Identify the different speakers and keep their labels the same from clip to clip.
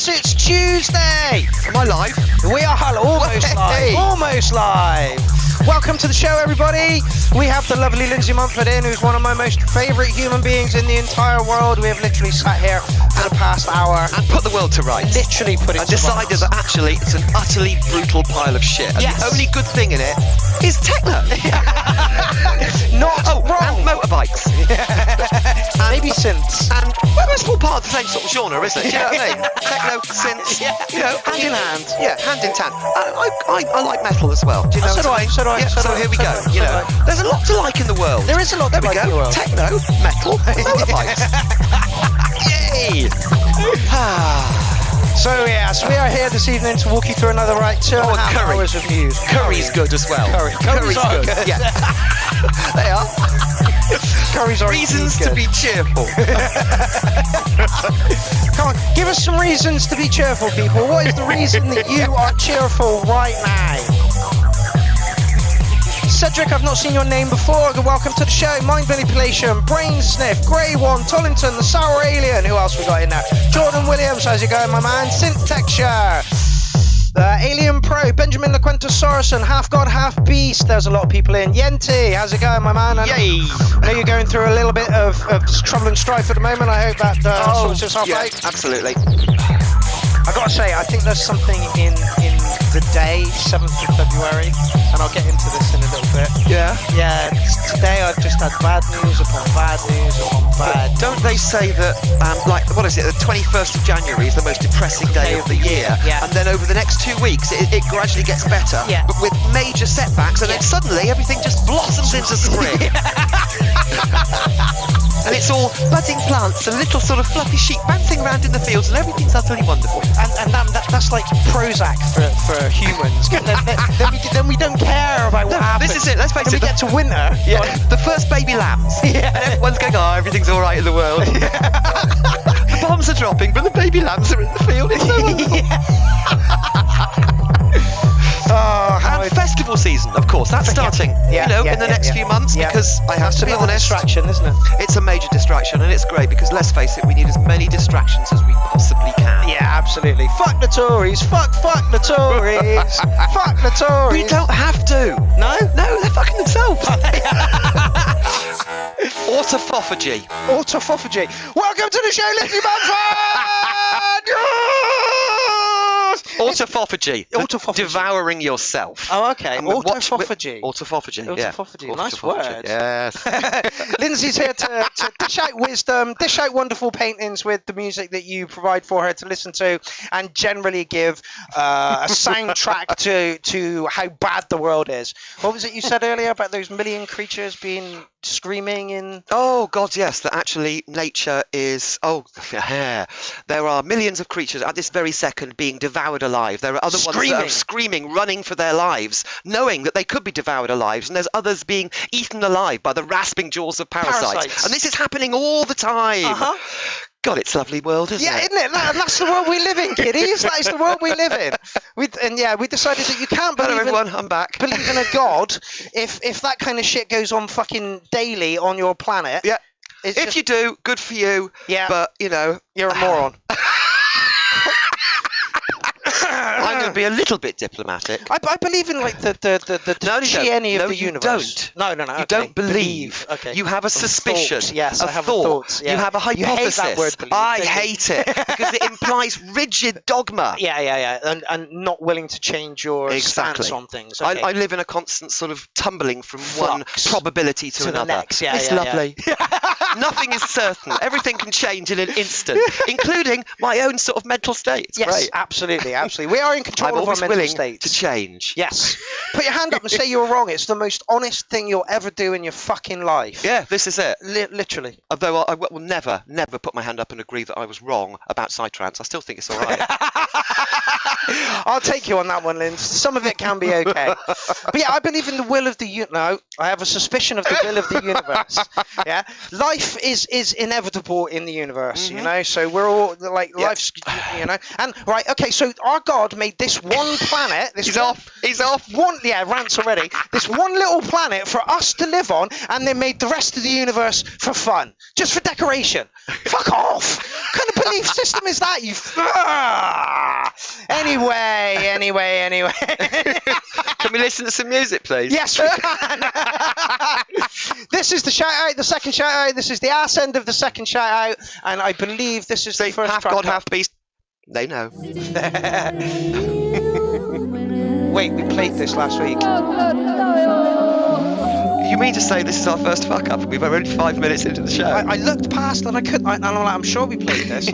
Speaker 1: It's Tuesday.
Speaker 2: Am I live?
Speaker 1: We are almost live. Almost live. Welcome to the show, everybody. We have the lovely Lindsay Mumford in, who's one of my most favourite human beings in the entire world. We have literally sat here for the past hour
Speaker 2: and put the world to rights.
Speaker 1: Literally put it
Speaker 2: and
Speaker 1: to
Speaker 2: decided
Speaker 1: rights.
Speaker 2: That actually it's an utterly brutal pile of shit. And
Speaker 1: yes.
Speaker 2: The only good thing in it is techno.
Speaker 1: Not wrong.
Speaker 2: And motorbikes.
Speaker 1: And maybe synths.
Speaker 2: And well, it's all part of the same sort of genre, isn't it? Do you know what I mean? Techno, synths, you know,
Speaker 1: hand in hand.
Speaker 2: Yeah, hand in hand. I like metal as well. Do you know
Speaker 1: So do I.
Speaker 2: Yeah, so here we go. You know, there's a lot to like in the world.
Speaker 1: There is a lot to like in the world.
Speaker 2: Techno, metal, motorbikes. Yay!
Speaker 1: So yes, we are here this evening to walk you through another 2.5 hours of news.
Speaker 2: Curry's good as well.
Speaker 1: Curry's
Speaker 2: good.
Speaker 1: good.
Speaker 2: Yeah, they are.
Speaker 1: Curry's are
Speaker 2: reasons
Speaker 1: good.
Speaker 2: To be cheerful.
Speaker 1: Come on, give us some reasons to be cheerful, people. What is the reason that you are cheerful right now? Cedric, I've not seen your name before. Welcome to the show. Mind Manipulation, Brain Sniff, Grey One, Tollington, the Sour Alien. Who else we got in there? Jordan Williams, how's it going, my man? Synth Texture, Alien Pro, Benjamin LaQuenta Half God, Half Beast. There's a lot of people in. Yenti, how's it going, my man?
Speaker 2: Yay!
Speaker 1: I know you're going through a little bit of trouble and strife at the moment. I hope that sorts itself out.
Speaker 2: Absolutely.
Speaker 1: I gotta say, I think there's something in the day, 7th of February, and I'll get into this in a little bit.
Speaker 2: Yeah?
Speaker 1: Yeah, today I've just had bad news upon bad news upon bad news.
Speaker 2: Don't they say that, what is it, the 21st of January is the most depressing day of the year,
Speaker 1: yeah.
Speaker 2: And then over the next 2 weeks it gradually gets better,
Speaker 1: yeah.
Speaker 2: But with major setbacks, and then suddenly everything just blossoms into spring. And it's all budding plants and little sort of fluffy sheep bouncing around in the fields, and everything's utterly wonderful.
Speaker 1: And that's like Prozac for humans. then we don't care about what happens.
Speaker 2: This is it, let's face it.
Speaker 1: We get to winter.
Speaker 2: Yeah, the first baby lambs. Yeah. And everyone's going, everything's all right in the world. The bombs are dropping, but the baby lambs are in the field. It's so wonderful.
Speaker 1: Yeah.
Speaker 2: And festival season, of course, that's starting, in the next few months, because I have to be honest,
Speaker 1: distraction, isn't it?
Speaker 2: it's a major distraction, and it's great because, let's face it, we need as many distractions as we possibly can.
Speaker 1: Yeah, absolutely. Fuck the Tories. Fuck the Tories. Fuck the Tories.
Speaker 2: We don't have to.
Speaker 1: No,
Speaker 2: they're fucking themselves. Autophagy. Welcome to the show, Lindsay Mumford. Autophagy. Devouring yourself.
Speaker 1: Oh, okay. Autophagy.
Speaker 2: Autophagy.
Speaker 1: Nice word.
Speaker 2: Yes.
Speaker 1: Lindsay's here to dish out wisdom, dish out wonderful paintings with the music that you provide for her to listen to, and generally give a soundtrack to how bad the world is. What was it you said earlier about those million creatures being screaming in?
Speaker 2: Oh, God, yes. That actually nature is... Oh, there are millions of creatures at this very second being devoured alive. There are other ones that are screaming, running for their lives, knowing that they could be devoured alive, and there's others being eaten alive by the rasping jaws of parasites. And this is happening all the time. God, it's a lovely world, isn't it?
Speaker 1: Yeah, isn't it? That's the world we live in, kiddies. That is the world we live in. We decided that you can't believe
Speaker 2: everyone, I'm back.
Speaker 1: Believe in a god if that kind of shit goes on fucking daily on your planet.
Speaker 2: Yeah. If you do, good for you. Yeah. But,
Speaker 1: you're a moron.
Speaker 2: I'm going to be a little bit diplomatic.
Speaker 1: I believe in like the Tieni of the universe.
Speaker 2: No, you don't. You don't believe.
Speaker 1: Okay.
Speaker 2: You have a suspicion.
Speaker 1: Thought. Yes, I have
Speaker 2: thought.
Speaker 1: Yeah.
Speaker 2: You have a hypothesis.
Speaker 1: You hate that word, believe,
Speaker 2: I hate it because it implies rigid dogma.
Speaker 1: Yeah. And not willing to change your stance on things. Okay.
Speaker 2: I live in a constant sort of tumbling from one probability to another.
Speaker 1: The next.
Speaker 2: It's lovely. Nothing is certain. Everything can change in an instant, including my own sort of mental state. It's great.
Speaker 1: Absolutely. We are in control of our mental states.
Speaker 2: To change.
Speaker 1: Yes. Put your hand up and say you're wrong. It's the most honest thing you'll ever do in your fucking life.
Speaker 2: Yeah, this is it.
Speaker 1: Literally.
Speaker 2: Although I will never put my hand up and agree that I was wrong about Psytrance. I still think it's all right.
Speaker 1: I'll take you on that one, Lynn. Some of it can be okay. But yeah, I believe in the will of the universe. No, I have a suspicion of the will of the universe. Yeah. Life is inevitable in the universe, so we're all like life's, and right, okay, so our God made this one planet. He's off. Rants already. This one little planet for us to live on, and they made the rest of the universe for fun, just for decoration. Fuck off. What kind of belief system is that? Anyway.
Speaker 2: Can we listen to some music, please?
Speaker 1: Yes, we can. This is the shout out, the second shout out. This is the arse end of the second shout out, and I believe this is the first
Speaker 2: half
Speaker 1: track.
Speaker 2: God, half beast. They know.
Speaker 1: Wait, we played this last week.
Speaker 2: You mean to say this is our first fuck up? We've already 5 minutes into the show.
Speaker 1: I looked past and I couldn't. And I'm like, I'm sure we played this.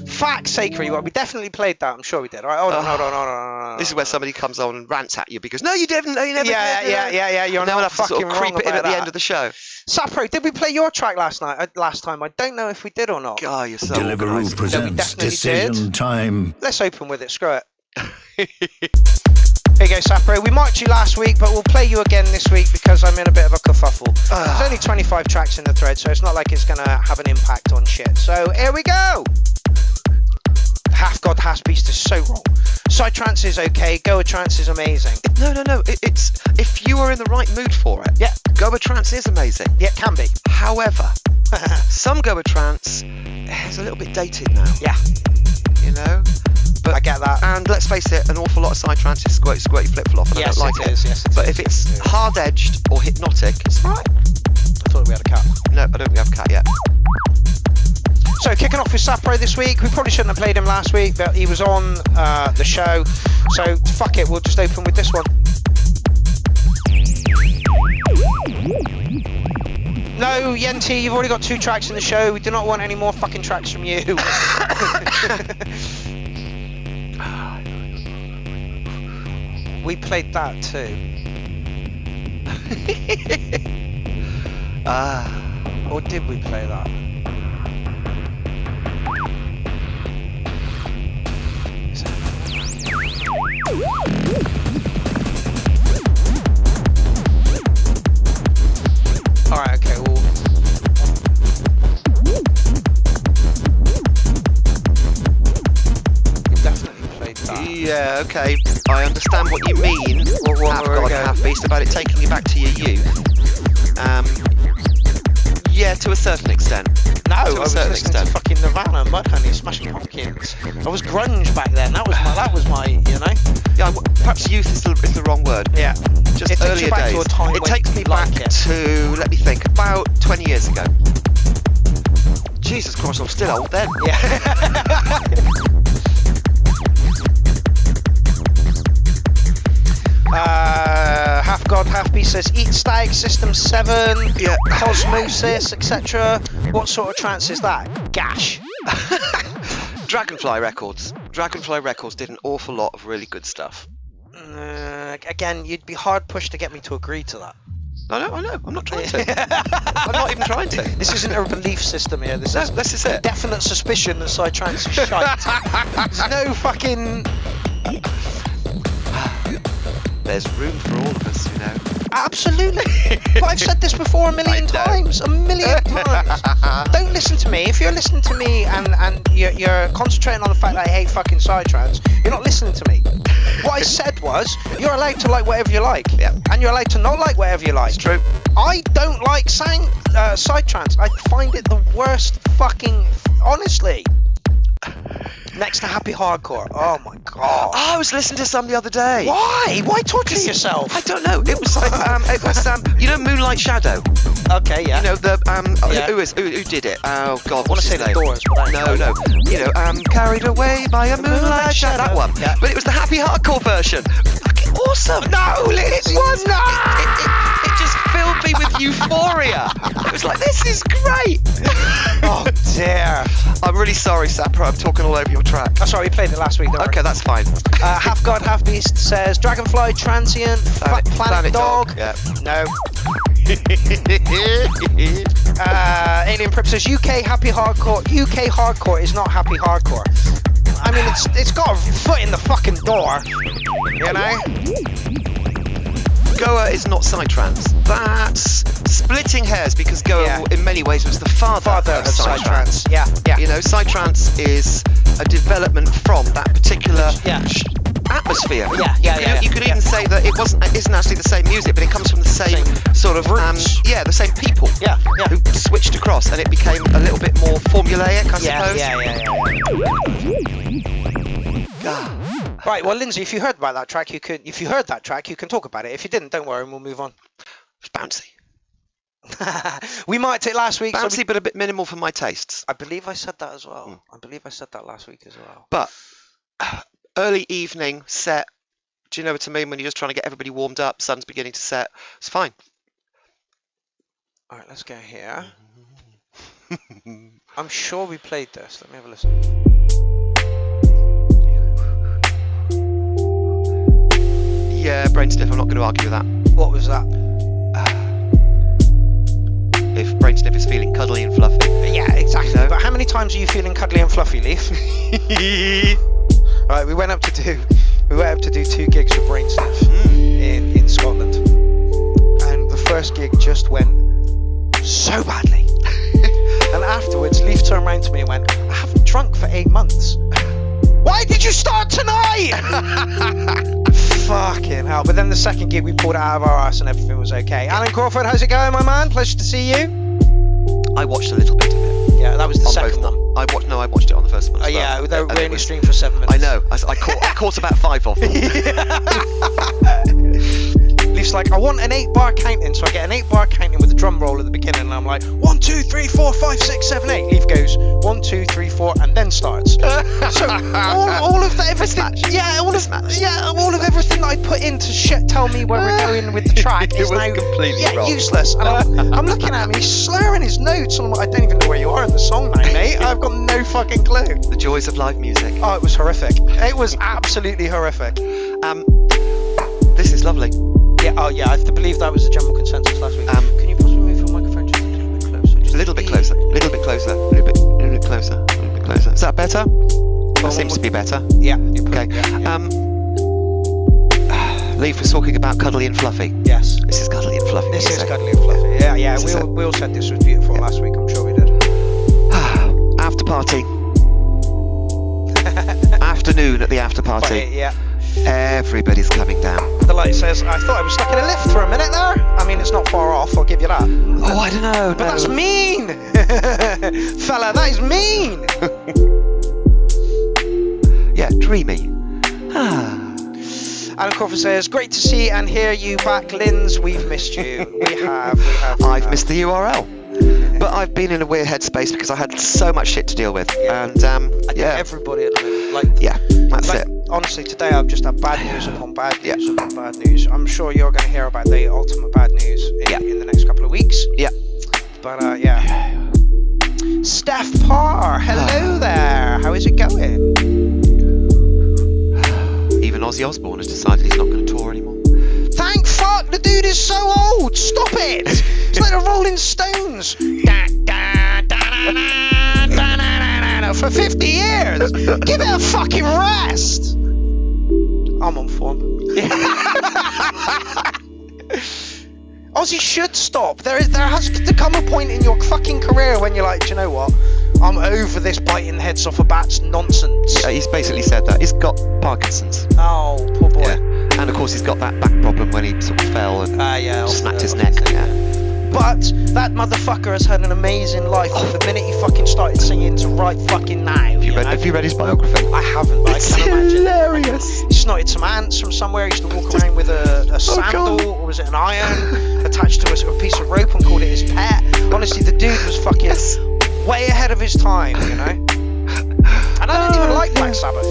Speaker 1: Fuck's sake, we definitely played that. I'm sure we did. All right, hold on.
Speaker 2: This is where somebody comes on and rants at you because no, you didn't. No, you never did.
Speaker 1: Yeah. You're not fucking
Speaker 2: sort of creep it in at the end of the show.
Speaker 1: Sapro, did we play your track last time? I don't know if we did or not.
Speaker 2: God, you're so
Speaker 3: Deliveroo
Speaker 2: organised.
Speaker 3: presents Decision Time.
Speaker 1: Let's open with it. Screw it. Here you go, Sapro. We marked you last week, but we'll play you again this week because I'm in a bit of a kerfuffle. There's only 25 tracks in the thread, so it's not like it's going to have an impact on shit. So here we go. Half God, half beast is so wrong. Psytrance is okay. Goa trance is amazing.
Speaker 2: No. It's if you are in the right mood for it.
Speaker 1: Yeah.
Speaker 2: Goa trance is amazing.
Speaker 1: Yeah, it can be.
Speaker 2: However, some Goa trance is a little bit dated now.
Speaker 1: Yeah.
Speaker 2: But
Speaker 1: I get that.
Speaker 2: And let's face it, an awful lot of psytrance is squirty flip flop, and
Speaker 1: yes,
Speaker 2: I don't like it.
Speaker 1: Yes, it
Speaker 2: but
Speaker 1: is.
Speaker 2: if it's hard edged or hypnotic, it's right.
Speaker 1: I thought we had a cat.
Speaker 2: No, I don't think we have a cat yet.
Speaker 1: So kicking off with Sapro this week. We probably shouldn't have played him last week, but he was on the show. So fuck it, we'll just open with this one. No, Yenti, you've already got 2 tracks in the show. We do not want any more fucking tracks from you. We played that too. Or did we play that? Alright, okay, well. We definitely played that.
Speaker 2: Yeah, okay. I understand what you mean, Have God, Have Beast, about it taking you back to your youth. Yeah, to a certain extent.
Speaker 1: No, I was listening to fucking Nirvana, Mudhoney, Smashing Pumpkins. I was grunge back then. That was my, you know.
Speaker 2: Yeah, perhaps youth is the wrong word.
Speaker 1: Yeah.
Speaker 2: Just
Speaker 1: it
Speaker 2: earlier days.
Speaker 1: To a time
Speaker 2: it takes me back to, let me think, about 20 years ago. Jesus Christ, I'm still old then.
Speaker 1: Yeah. Half God, Half Beast says Eat Stag, System 7,
Speaker 2: yeah.
Speaker 1: Cosmosis, etc. What sort of trance is that? Gash.
Speaker 2: Dragonfly Records. Dragonfly Records did an awful lot of really good stuff.
Speaker 1: Again, you'd be hard pushed to get me to agree to that.
Speaker 2: I know. I'm not trying to. I'm not even trying to.
Speaker 1: This isn't a belief system here. This
Speaker 2: is it.
Speaker 1: Definite suspicion that psytrance is shite. There's no fucking...
Speaker 2: There's room for all of us, you know.
Speaker 1: Absolutely. But I've said this before a million times. Don't listen to me. If you're listening to me and you're concentrating on the fact that I hate fucking psytrance, you're not listening to me. What I said was, you're allowed to like whatever you like.
Speaker 2: Yeah.
Speaker 1: And you're allowed to not like whatever you like.
Speaker 2: It's true.
Speaker 1: I don't like psytrance. I find it the worst fucking... Honestly. Next to happy hardcore. Oh my god.
Speaker 2: I was listening to some the other day.
Speaker 1: Why? Why torture yourself?
Speaker 2: I don't know. It was like you know, Moonlight Shadow.
Speaker 1: Okay, yeah.
Speaker 2: You know the
Speaker 1: yeah.
Speaker 2: who did it? Oh god,
Speaker 1: I want to say the Doors, but
Speaker 2: no. You know, carried away by a moonlight shadow. That one.
Speaker 1: Yeah.
Speaker 2: But it was the happy hardcore version. Fucking awesome.
Speaker 1: No, it was not.
Speaker 2: It just filled me with euphoria. It was like, this is great.
Speaker 1: Oh dear.
Speaker 2: I'm really sorry, Sapra. I'm talking all over your track.
Speaker 1: That's right, we played it last week.
Speaker 2: Okay, that's fine.
Speaker 1: Half God, Half Beast says Dragonfly, Transient, Planet Dog.
Speaker 2: Yeah.
Speaker 1: No. Alien Prip says UK happy hardcore. UK hardcore is not happy hardcore. I mean, it's got a foot in the fucking door. You know.
Speaker 2: Goa is not psytrance. That's splitting hairs, because Goa in many ways was the father of psytrance.
Speaker 1: Yeah.
Speaker 2: You know, psytrance is a development from that particular atmosphere. You could even say that it isn't actually the same music, but it comes from the same sort of
Speaker 1: roots.
Speaker 2: the same people. Who switched across, and it became a little bit more formulaic, I suppose.
Speaker 1: Right, well, Lindsay, if you heard about that track, you can talk about it. If you didn't, don't worry, and we'll move on.
Speaker 2: It's bouncy.
Speaker 1: We might take last week.
Speaker 2: Bouncy, but a bit minimal for my tastes.
Speaker 1: I believe I said that as well. I believe I said that last week as well.
Speaker 2: But early evening set, do you know what I mean? When you're just trying to get everybody warmed up, sun's beginning to set, it's fine.
Speaker 1: All right, let's go here. I'm sure we played this. Let me have a listen.
Speaker 2: Yeah, brain stiff, I'm not going to argue with that.
Speaker 1: What was that?
Speaker 2: If brain stiff is feeling cuddly and fluffy.
Speaker 1: Yeah, exactly. No? But how many times are you feeling cuddly and fluffy, Leaf? Right, we went up to do 2 gigs for brain stiff in Scotland, and the first gig just went so badly. And afterwards, Leaf turned around to me and went, "I haven't drunk for 8 months. Why did you start tonight?" Fucking hell. But then the second gig, we pulled it out of our arse and everything was okay. Alan Crawford, how's it going, my man? Pleasure to see you.
Speaker 2: I watched a little bit of it.
Speaker 1: Yeah, that was the second one.
Speaker 2: I watched it on the first one as well.
Speaker 1: Yeah, we only streamed for 7 minutes.
Speaker 2: I know. I caught about 5 of them.
Speaker 1: Leaf's like, I want an 8-bar counting, so I get an 8-bar counting with a drum roll at the beginning, and I'm like, 1, 2, 3, 4, 5, 6, 7, 8. Leaf goes 1, 2, 3, 4, and then starts. So all of that, everything, all of everything that I put in to tell me where we're going with the track is now
Speaker 2: completely wrong.
Speaker 1: Useless. And I'm looking at him, he's slurring his notes, and I'm like, I don't even know where you are in the song now, mate. I've got no fucking clue.
Speaker 2: The joys of live music.
Speaker 1: Oh, it was horrific. It was absolutely horrific.
Speaker 2: This is lovely.
Speaker 1: Yeah, I have to believe that was the general consensus last week. Can you possibly move your microphone just a little bit closer?
Speaker 2: A little bit closer. Is that better? That seems to be better.
Speaker 1: Yeah.
Speaker 2: Okay.
Speaker 1: Yeah.
Speaker 2: Leaf was talking about cuddly and fluffy.
Speaker 1: Yes.
Speaker 2: This is cuddly and fluffy.
Speaker 1: This is cuddly and fluffy. Yeah. We all said this was beautiful last week. I'm sure we did.
Speaker 2: After party. Afternoon at the after party.
Speaker 1: Yeah.
Speaker 2: Everybody's coming down.
Speaker 1: The light says, I thought I was stuck in a lift for a minute there. I mean, it's not far off, I'll give you that.
Speaker 2: Oh, I don't know.
Speaker 1: But that's mean! Fella, that is mean!
Speaker 2: Yeah, dreamy.
Speaker 1: Alan Crawford says, great to see and hear you back, Linz. We've missed you. We have.
Speaker 2: I've missed the URL. But I've been in a weird headspace because I had so much shit to deal with.
Speaker 1: Yeah.
Speaker 2: And,
Speaker 1: everybody at the moment.
Speaker 2: Yeah, that's it.
Speaker 1: Honestly, today I've just had bad news upon bad news upon bad news. I'm sure you're going to hear about the ultimate bad news in the next couple of weeks.
Speaker 2: Yeah.
Speaker 1: But, Steph Parr, hello there. How is it going?
Speaker 2: Even Ozzy Osbourne has decided he's not going to tour anymore.
Speaker 1: Thank fuck, the dude is so old. Stop it. It's like the Rolling Stones. For 50 years. Give it a fucking rest. I'm on form. Ozzy should stop. There has to come a point in your fucking career when you're like, do you know what? I'm over this biting heads off a bat's nonsense.
Speaker 2: He's basically said that. He's got Parkinson's.
Speaker 1: Oh, poor boy.
Speaker 2: Yeah. And of course he's got that back problem when he sort of fell and snapped his neck. Yeah.
Speaker 1: But that motherfucker has had an amazing life from the minute he fucking started singing to right fucking now. Have
Speaker 2: you read his biography?
Speaker 1: I haven't, but
Speaker 2: It's
Speaker 1: I can imagine.
Speaker 2: Hilarious.
Speaker 1: He snotted some ants from somewhere. He used to walk around with a sandal, or was it an iron, attached to a piece of rope and called it his pet. Honestly, the dude was fucking way ahead of his time, you know? And I don't even like Black Sabbath.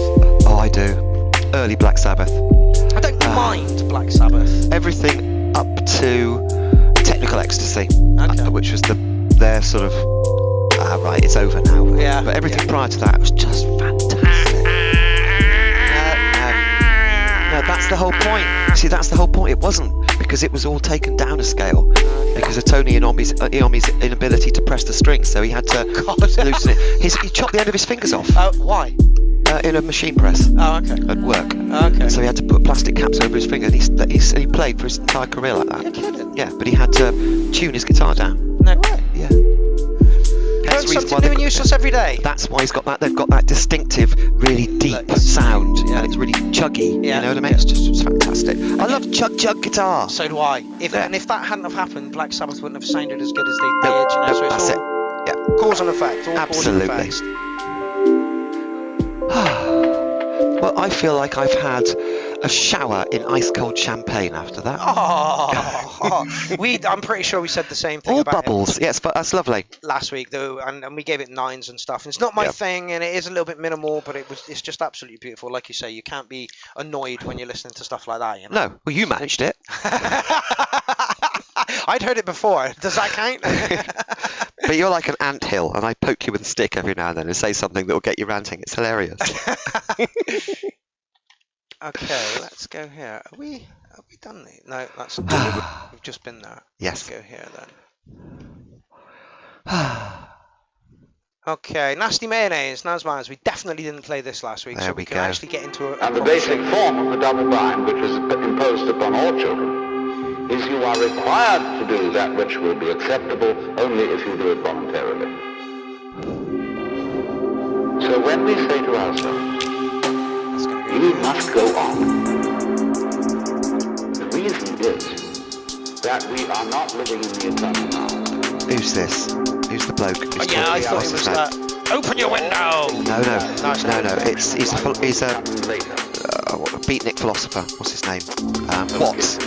Speaker 2: Oh, I do. Early Black Sabbath.
Speaker 1: I don't mind Black Sabbath.
Speaker 2: Everything up to Technical Ecstasy, which was their sort of right, it's over now.
Speaker 1: Yeah.
Speaker 2: But everything prior to that was just fantastic. No, that's the whole point. See, that's the whole point. It wasn't, because it was all taken down a scale because of Tony Iommi's inability to press the strings, so he had to loosen it. He chopped the end of his fingers off.
Speaker 1: Why?
Speaker 2: In a machine press.
Speaker 1: Oh, okay.
Speaker 2: At work.
Speaker 1: Okay.
Speaker 2: So he had to put plastic caps over his finger, and he played for his entire career like that.
Speaker 1: You're kidding?
Speaker 2: Yeah, but he had to tune his guitar down.
Speaker 1: No way.
Speaker 2: Yeah.
Speaker 1: Learn something new and useless every day.
Speaker 2: That's why he's got that. They've got that distinctive, really deep sound, and it's really chuggy.
Speaker 1: Yeah.
Speaker 2: You know what I mean? It's fantastic. I love chug guitar.
Speaker 1: So do I. And if that hadn't have happened, Black Sabbath wouldn't have sounded as good as they did. You know, so
Speaker 2: that's
Speaker 1: it's all cause and effect. All
Speaker 2: absolutely.
Speaker 1: Cause and effect.
Speaker 2: Well, I feel like I've had a shower in ice-cold champagne after that.
Speaker 1: I'm pretty sure we said the same thing
Speaker 2: all
Speaker 1: about
Speaker 2: bubbles. Yes, but that's lovely.
Speaker 1: Last week, though, and we gave it 9s and stuff. And it's not my thing, and it is a little bit minimal, but it's just absolutely beautiful. Like you say, you can't be annoyed when you're listening to stuff like that. You know?
Speaker 2: No, well, you managed it.
Speaker 1: I'd heard it before. Does that count?
Speaker 2: But you're like an anthill, and I poke you with a stick every now and then and say something that will get you ranting. It's hilarious.
Speaker 1: Okay, let's go here. Are we done? No, that's we've just been there.
Speaker 2: Yes.
Speaker 1: Let's go here then. Okay, Nasty Mayonnaise, Nazmaz. We definitely didn't play this last week,
Speaker 2: there
Speaker 1: so we can actually get into it.
Speaker 4: And the basic form of the double bind, which is imposed upon all children, is you are required to do that which will be acceptable only if you do it voluntarily. So when we say to ourselves, you must go on, the reason is that we are not living in the eternal now.
Speaker 2: Who's this? Who's the bloke? Who's
Speaker 1: I thought it was that. Open your window!
Speaker 2: No. He's a beatnik philosopher. What's his name? Watts.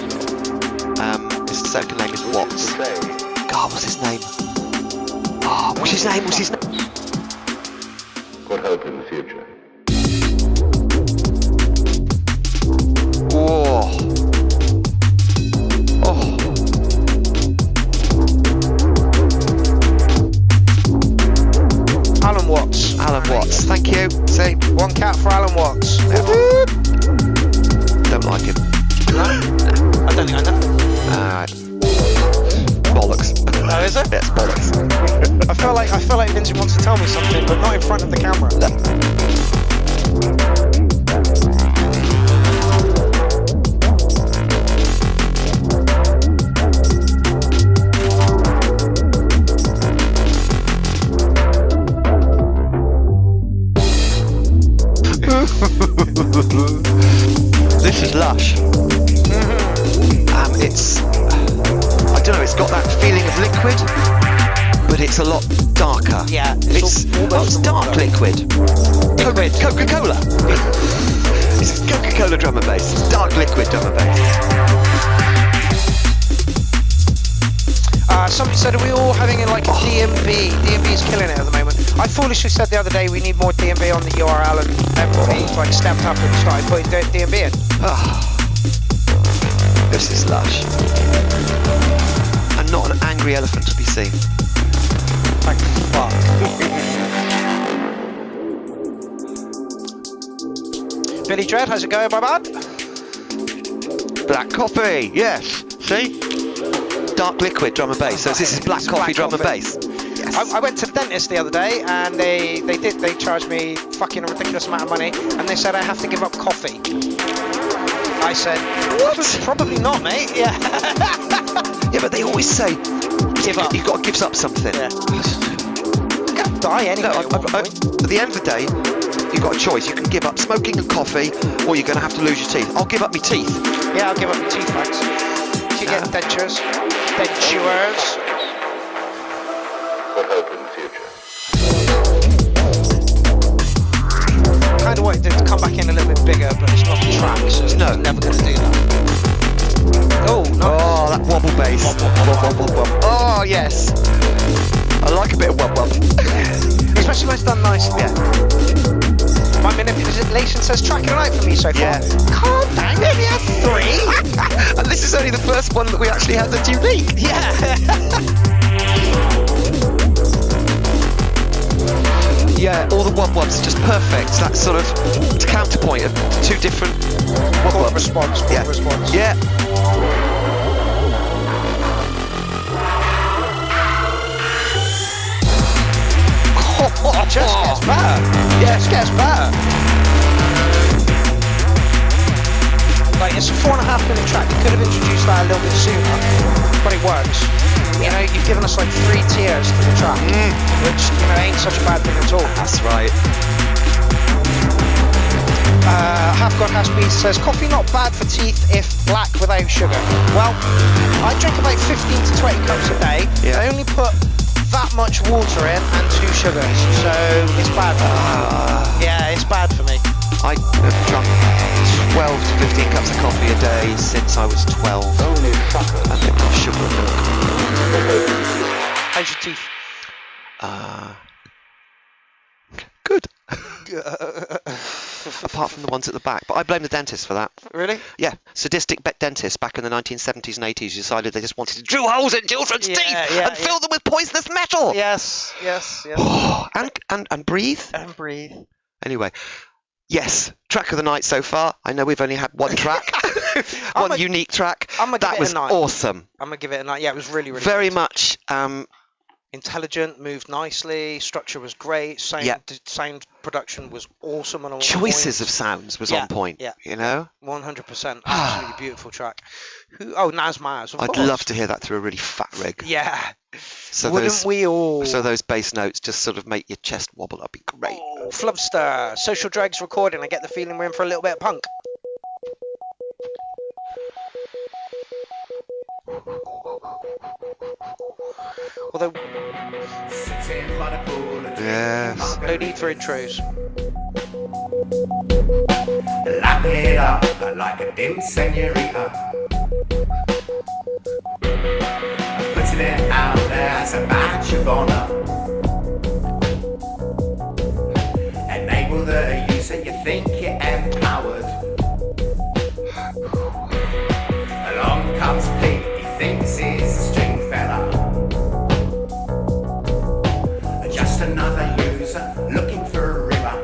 Speaker 2: His second name is Watts. God, what's his name? Oh, what's his name?
Speaker 4: Put hope in the future.
Speaker 2: Oh.
Speaker 1: Alan Watts.
Speaker 2: Thank you. See?
Speaker 1: One cat for Alan Watts.
Speaker 2: Don't like him.
Speaker 1: No? I don't think I know.
Speaker 2: Alright. Bollocks.
Speaker 1: Oh, is it?
Speaker 2: Yes, bollocks.
Speaker 1: I feel like Lindsay wants to tell me something, but not in front of the camera.
Speaker 2: it's got that feeling of liquid, but it's a lot darker.
Speaker 1: Yeah,
Speaker 2: it's dark liquid. Coca-Cola. It's Coca-Cola drum and bass. Dark liquid drum and bass.
Speaker 1: Somebody said, are we all having like a DMB? DMB's killing it at the moment. I foolishly said the other day we need more DMB on the URL, and everybody like stepped up and started putting DMB in.
Speaker 2: This is lush. And not an angry elephant to be seen.
Speaker 1: Thank fuck. Billy Dread, how's it going, my man?
Speaker 2: Black coffee, yes. See? Dark liquid drum and bass. So this is black coffee drum and bass. Yes.
Speaker 1: I went to the dentist the other day, and they charged me fucking a ridiculous amount of money, and they said I have to give up coffee. I said, what? Probably not, mate. Yeah.
Speaker 2: Yeah, but they always say
Speaker 1: give up.
Speaker 2: You've got to give up something.
Speaker 1: Yeah. You can't die anyway.
Speaker 2: No, at the end of the day, you've got a choice. You can give up smoking and coffee, or you're going to have to lose your teeth. I'll give up my teeth.
Speaker 1: Yeah, I'll give up my teeth, thanks. You get dentures. Dentures.
Speaker 4: But hope in the future.
Speaker 1: Kind of wanted it to come back in a little bit bigger, but it's not the track, so it's never going to do that. Oh, nice.
Speaker 2: Oh, that wobble bass. Wobble. Oh, yes. I like a bit of wobble.
Speaker 1: Especially when it's done nicely.
Speaker 2: Yeah.
Speaker 1: My manipulation says track it right for me so far.
Speaker 2: Yeah.
Speaker 1: Calm down, we only have 3.
Speaker 2: And this is only the first one that we actually had that's unique.
Speaker 1: Yeah.
Speaker 2: Yeah, all the wub-wubs are just perfect. That sort of counterpoint of two different wub-wubs.
Speaker 1: Response.
Speaker 2: Yeah.
Speaker 1: It just gets better. Yeah, it gets better. Like, it's a 4.5 minute track. You could have introduced that a little bit sooner, but it works. You know, you've given us like 3 tiers to the track, which, you know, ain't such a bad thing at all.
Speaker 2: That's right.
Speaker 1: Half God Hash Beast says, coffee not bad for teeth if black without sugar. Well, I drink about 15 to 20 cups a day.
Speaker 2: Yeah.
Speaker 1: I only put that much water in and 2 sugars, so it's bad for me. Yeah, it's bad for me.
Speaker 2: I have drunk 12 to 15 cups of coffee a day since I was 12.
Speaker 4: Only suckers.
Speaker 2: And they've got sugar in milk.
Speaker 1: How's your teeth?
Speaker 2: Good. Apart from the ones at the back. But I blame the dentist for that.
Speaker 1: Really?
Speaker 2: Yeah. Sadistic dentists back in the 1970s and 80s decided they just wanted to drill holes in children's teeth and fill them with poisonous metal.
Speaker 1: Yes.
Speaker 2: And breathe.
Speaker 1: And breathe.
Speaker 2: Anyway. Yes, track of the night so far. I know we've only had one track, unique track. That was awesome.
Speaker 1: I'm gonna give it a 9. Yeah, it was really, really
Speaker 2: very
Speaker 1: good.
Speaker 2: Much
Speaker 1: intelligent, moved nicely, structure was great, sound production was awesome and on
Speaker 2: choices of sounds was on point.
Speaker 1: Yeah,
Speaker 2: you know,
Speaker 1: 100%. Absolutely beautiful track. Naz Maz.
Speaker 2: I'd love to hear that through a really fat rig.
Speaker 1: Yeah.
Speaker 2: So
Speaker 1: wouldn't we all?
Speaker 2: So those bass notes just sort of make your chest wobble. That'd be great.
Speaker 1: Oh, Flubster, Social Dregs recording. I get the feeling we're in for a little bit of punk. Although,
Speaker 2: yes,
Speaker 1: no need for intros.
Speaker 5: Lock it up like a dim senorita. Putting it out there as a badge of honor. Enable the user you think you're empowered. Along comes Pete, he thinks he's a string fella. Just another user looking for a river.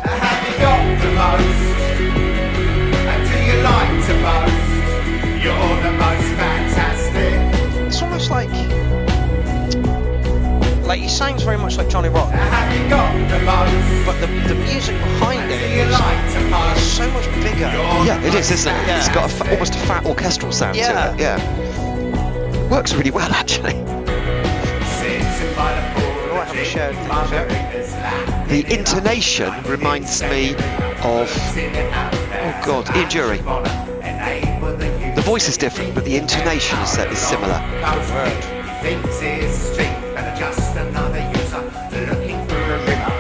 Speaker 5: Have you got the most? And do you like to boast? You're the most fantastic.
Speaker 1: It's almost like he sounds very much like Johnny Rock.
Speaker 5: Have you got the most?
Speaker 1: But the music behind it is so much bigger.
Speaker 2: Yeah, it is, isn't it?
Speaker 1: Yeah.
Speaker 2: It's got almost a fat orchestral sound to it. Yeah. Works really well, actually. The intonation reminds me of, Ian Dury. The voice is different, but the intonation is similar.
Speaker 5: Thinks his strength and just another user looking for a river.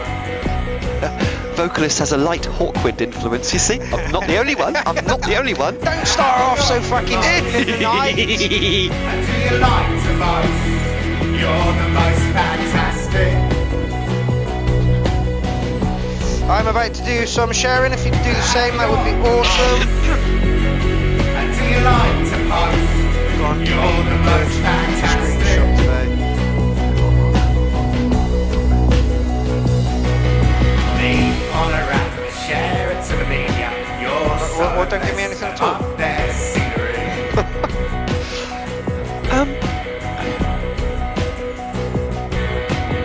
Speaker 2: Vocalist has a light Hawkwind influence, you see? I'm not the only one. I'm not the only one.
Speaker 1: Don't start off so fucking night.
Speaker 5: And to your light about, you're the most fantastic.
Speaker 1: I'm about to do some sharing. If you could do the same, that would be awesome.
Speaker 5: And to your light about, you're the most fantastic. Leave on a rack, share it to the media. You're so
Speaker 1: Or don't give me anything at all.
Speaker 5: up their scenery.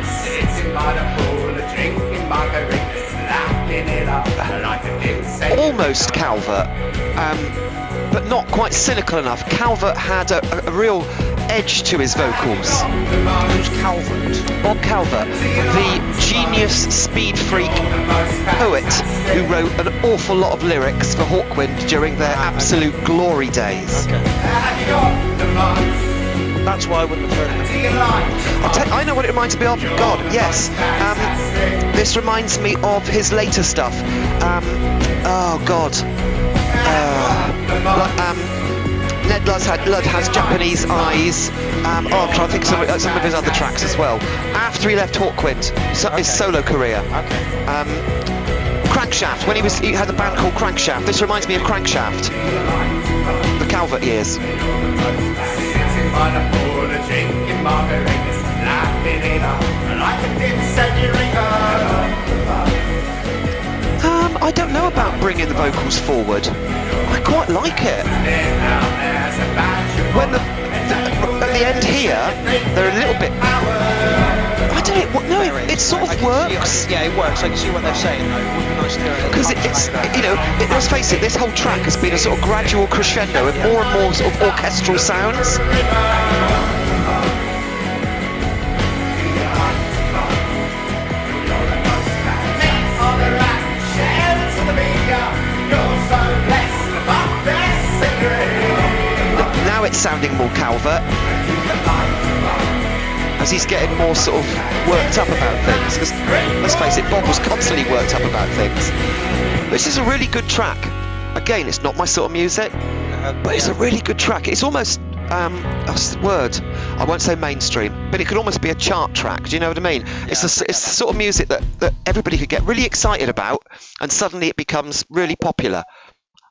Speaker 5: Sitting by the pool, drinking margaritas, lapping it up like a dim sage.
Speaker 2: Almost Calvert, but not quite cynical enough. Calvert had a real edge to his vocals.
Speaker 1: Who's Calvert?
Speaker 2: Bob Calvert, the genius speed freak poet who wrote an awful lot of lyrics for Hawkwind during their absolute glory days.
Speaker 1: Okay.
Speaker 5: Have you got the most?
Speaker 1: That's why I wouldn't have heard of
Speaker 5: To
Speaker 1: it.
Speaker 5: your light,
Speaker 2: I know what it reminds me of. God, yes. This reminds me of his later stuff. Oh God. Ned Ludd has Japanese eyes. I'm trying to think some of his other tracks as well. After he left Hawkwind, his solo career.
Speaker 1: Okay.
Speaker 2: Crankshaft. When he had a band called Crankshaft. This reminds me of Crankshaft. The Calvert years.
Speaker 5: sitting by the pool, drinking margaritas, lapping it up like a dim senorita.
Speaker 2: I don't know about bringing the vocals forward. I quite like it. When at the end here, they're a little bit. I don't know. No, it sort of works.
Speaker 1: Yeah, it works. I can see what they're saying. Though. It would be nice to hear it.
Speaker 2: Because let's face it, this whole track has been a sort of gradual crescendo with more and more sort of orchestral sounds. Now it's sounding more Calvert, as he's getting more sort of worked up about things. 'Cause let's face it, Bob was constantly worked up about things. This is a really good track. Again, it's not my sort of music, but it's a really good track. It's almost, what's the word? I won't say mainstream, but it could almost be a chart track. Do you know what I mean? It's the sort of music that everybody could get really excited about, and suddenly it becomes really popular.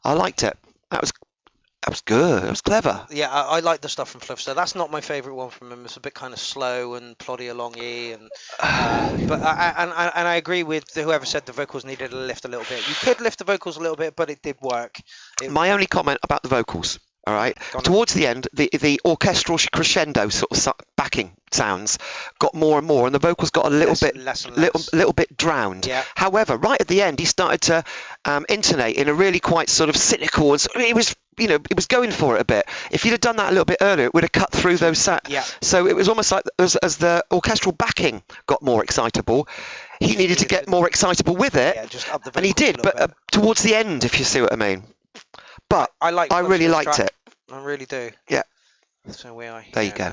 Speaker 2: I liked it. That was good. It was clever.
Speaker 1: Yeah, I like the stuff from Fluffster. That's not my favourite one from him. It's a bit kind of slow and ploddy along-y, and but I agree with whoever said the vocals needed a lift a little bit. You could lift the vocals a little bit, but it did work.
Speaker 2: My only comment about the vocals. All right. Towards the end, the orchestral crescendo sort of backing sounds got more and more, and the vocals got a little little bit drowned.
Speaker 1: Yeah.
Speaker 2: However, right at the end, he started to intonate in a really quite sort of cynical, and it was going for it a bit. If you'd have done that a little bit earlier, it would have cut through those sounds.
Speaker 1: Yeah.
Speaker 2: So it was almost like as the orchestral backing got more excitable, he needed to get more excitable with it,
Speaker 1: just up the
Speaker 2: and he did. But towards the end, if you see what I mean. But I really liked it.
Speaker 1: I really do.
Speaker 2: Yeah.
Speaker 1: So there
Speaker 2: you go.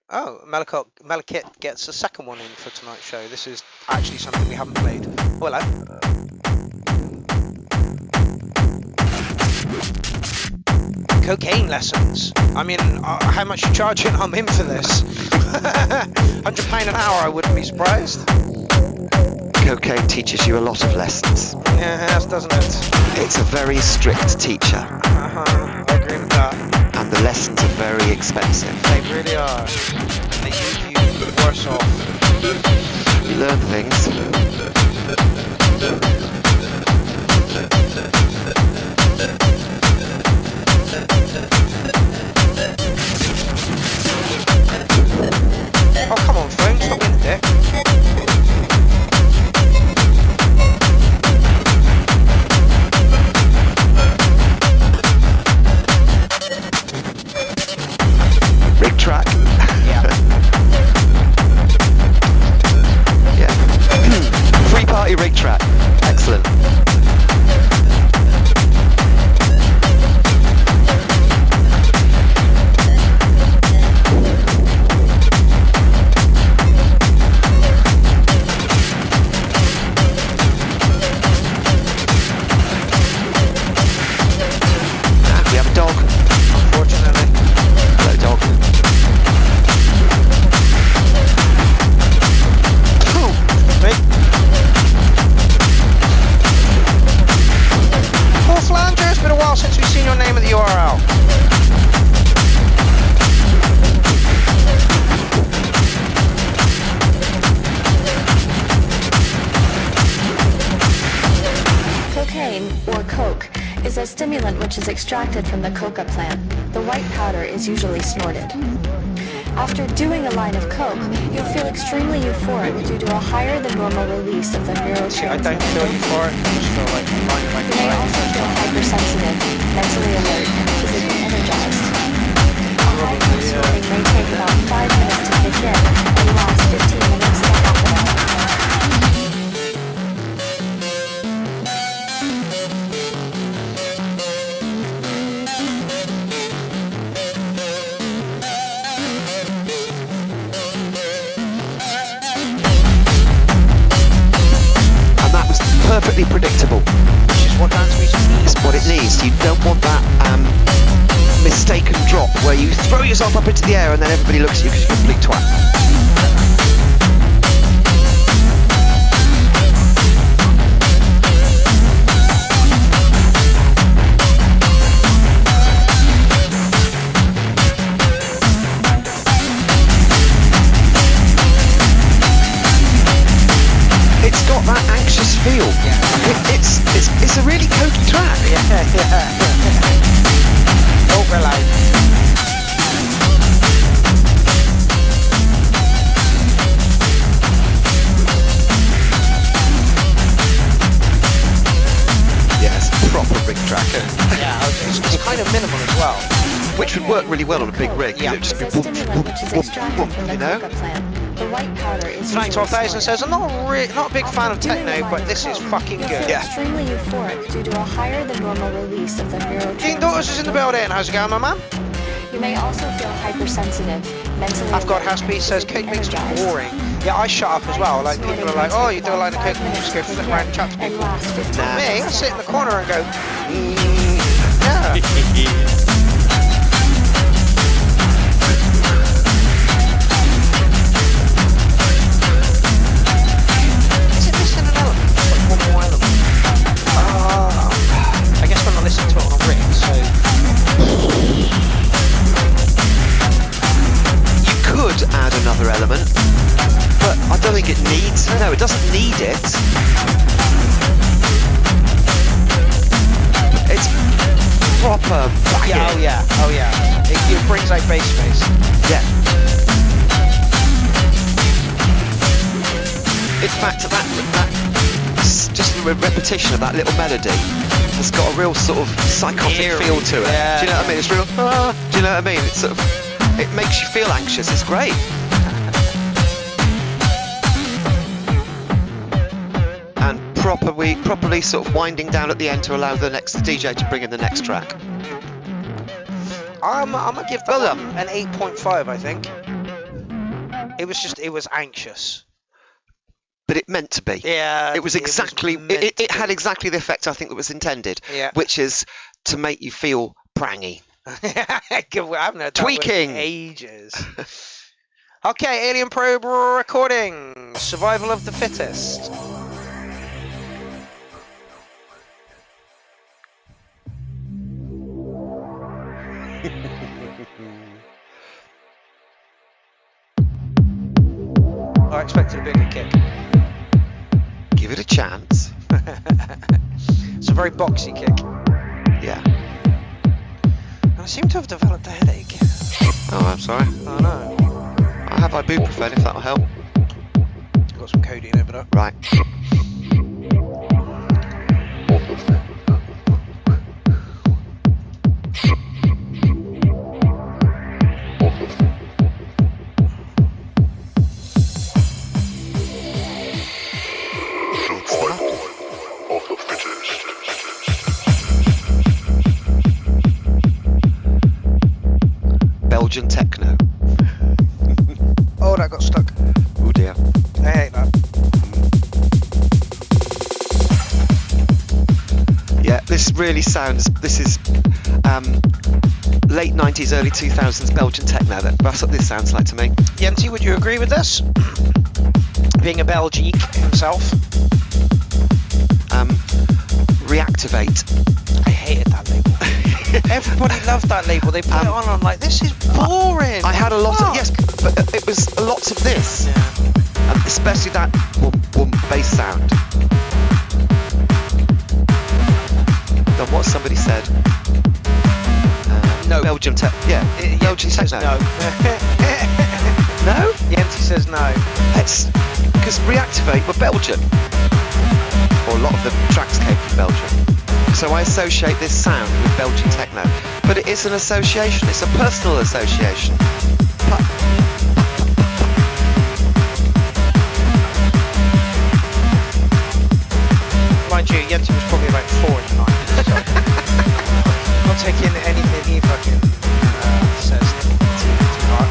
Speaker 1: Oh, Malakit gets a second one in for tonight's show. This is actually something we haven't played. Oh, hello. Cocaine lessons. I mean, how much you charging? I'm in for this. £100 an hour, I wouldn't be surprised.
Speaker 2: Cocaine teaches you a lot of lessons.
Speaker 1: Yes, doesn't it?
Speaker 2: It's a very strict teacher.
Speaker 1: I agree with that.
Speaker 2: And the lessons are very expensive.
Speaker 1: They really are. They leave you worse off.
Speaker 2: You learn things.
Speaker 1: Oh, come on, phone, stop being a dick.
Speaker 2: Rig track.
Speaker 1: Yeah.
Speaker 2: Yeah. Free party rig track. Excellent.
Speaker 6: which is extracted from the coca plant, the white powder is usually snorted. After doing a line of coke, you'll feel extremely euphoric due to a higher than normal release of the neurotransmitter.
Speaker 1: I don't feel euphoric, I just feel like I'm lying in my
Speaker 6: You may also feel hypersensitive, mentally alert, and physically energized. A high coke snorting may take about 5 minutes to kick in and last 15 minutes to half an hour.
Speaker 2: Perfectly predictable.
Speaker 1: Which is what dance music needs.
Speaker 2: It's what it needs. You don't want that mistaken drop where you throw yourself up into the air and then everybody looks at you because you're a complete twat. It's got that anxious feel. It's a really cokey track.
Speaker 1: Yeah. Don't rely.
Speaker 2: Yes, proper rig track.
Speaker 1: Yeah, it's kind of minimal as well.
Speaker 2: Which would work really well on a big rig.
Speaker 1: Yeah.
Speaker 2: It would just be
Speaker 6: It's a stimulant which is extracted from the
Speaker 2: you know?
Speaker 6: coca plant. The white powder is
Speaker 1: Flank
Speaker 6: usually
Speaker 1: 12,000
Speaker 6: snorted.
Speaker 1: says, I'm not a big fan of
Speaker 6: After doing a
Speaker 1: techno,
Speaker 6: line
Speaker 1: but
Speaker 6: of
Speaker 1: this is
Speaker 6: coke,
Speaker 1: fucking
Speaker 6: you'll
Speaker 1: good.
Speaker 6: feel
Speaker 2: Yeah.
Speaker 6: extremely euphoric due to a higher than normal release of the neurotransmitter.
Speaker 1: King Daughters is in the building. How's it going, my man?
Speaker 6: You may also feel hypersensitive, mentally
Speaker 1: I've got
Speaker 6: alert,
Speaker 1: House Beat says
Speaker 6: physically
Speaker 1: cake makes me
Speaker 6: energized.
Speaker 1: boring. Yeah, I shut up as well. Like people are like, oh, you do a line of coke, and you just go flip around and chat to
Speaker 6: And
Speaker 1: people.
Speaker 6: last 15
Speaker 1: Me, I
Speaker 6: minutes
Speaker 1: sit in the corner and go, yeah. Is it missing an element? Like one more element. I guess when I listen to it on a rig, so
Speaker 2: You could add another element, but I don't think it needs. No, it doesn't need it. It's proper banging.
Speaker 1: yeah, oh yeah. It brings out bass space.
Speaker 2: Yeah. In fact, just the repetition of that little melody has got a real sort of psychotic
Speaker 1: Eerie.
Speaker 2: feel to it.
Speaker 1: Yeah,
Speaker 2: Do you know what I mean? It's real. Do you know what I mean? It's sort of. It makes you feel anxious. It's great. And properly sort of winding down at the end to allow the DJ to bring in the next track.
Speaker 1: I'm gonna give that
Speaker 2: Well
Speaker 1: one an 8.5, I think. It was anxious.
Speaker 2: But it meant to be.
Speaker 1: Yeah.
Speaker 2: It was exactly. It had exactly the effect I think that was intended.
Speaker 1: Yeah.
Speaker 2: Which is to make you feel prangy.
Speaker 1: I haven't heard that
Speaker 2: Tweaking.
Speaker 1: word in ages. Okay, Alien Probe recording. Survival of the fittest. I expected a bigger kick.
Speaker 2: Give it a chance.
Speaker 1: It's a very boxy kick.
Speaker 2: Yeah.
Speaker 1: And I seem to have developed a headache.
Speaker 2: Oh, I'm sorry.
Speaker 1: Oh no.
Speaker 2: I have ibuprofen if that'll help.
Speaker 1: Got some codeine over there.
Speaker 2: Right. Belgian techno.
Speaker 1: Oh, that got stuck.
Speaker 2: Oh dear.
Speaker 1: I hate that.
Speaker 2: Yeah, this really sounds. This is late 90s, early 2000s Belgian techno. That's what this sounds like to me.
Speaker 1: Yenty, would you agree with this? Being a Belgique himself.
Speaker 2: Reactivate.
Speaker 1: I hated that label. Everybody loved that label. They put it on. I'm like, this is boring.
Speaker 2: I had a lot
Speaker 1: Fuck.
Speaker 2: of yes, but it was lots of this,
Speaker 1: Yeah.
Speaker 2: and especially that boom boom bass sound. Then what somebody said.
Speaker 1: No.
Speaker 2: Belgium Belgian
Speaker 1: says
Speaker 2: techno.
Speaker 1: no.
Speaker 2: No?
Speaker 1: Yenti says no.
Speaker 2: It's because Reactivate were Belgian. Or a lot of the tracks came from Belgium. So I associate this sound with Belgian techno. But it is an association, it's a personal association.
Speaker 1: Mind you, Yenti was probably about 4 at the time. So not taking anything he fucking says too hard.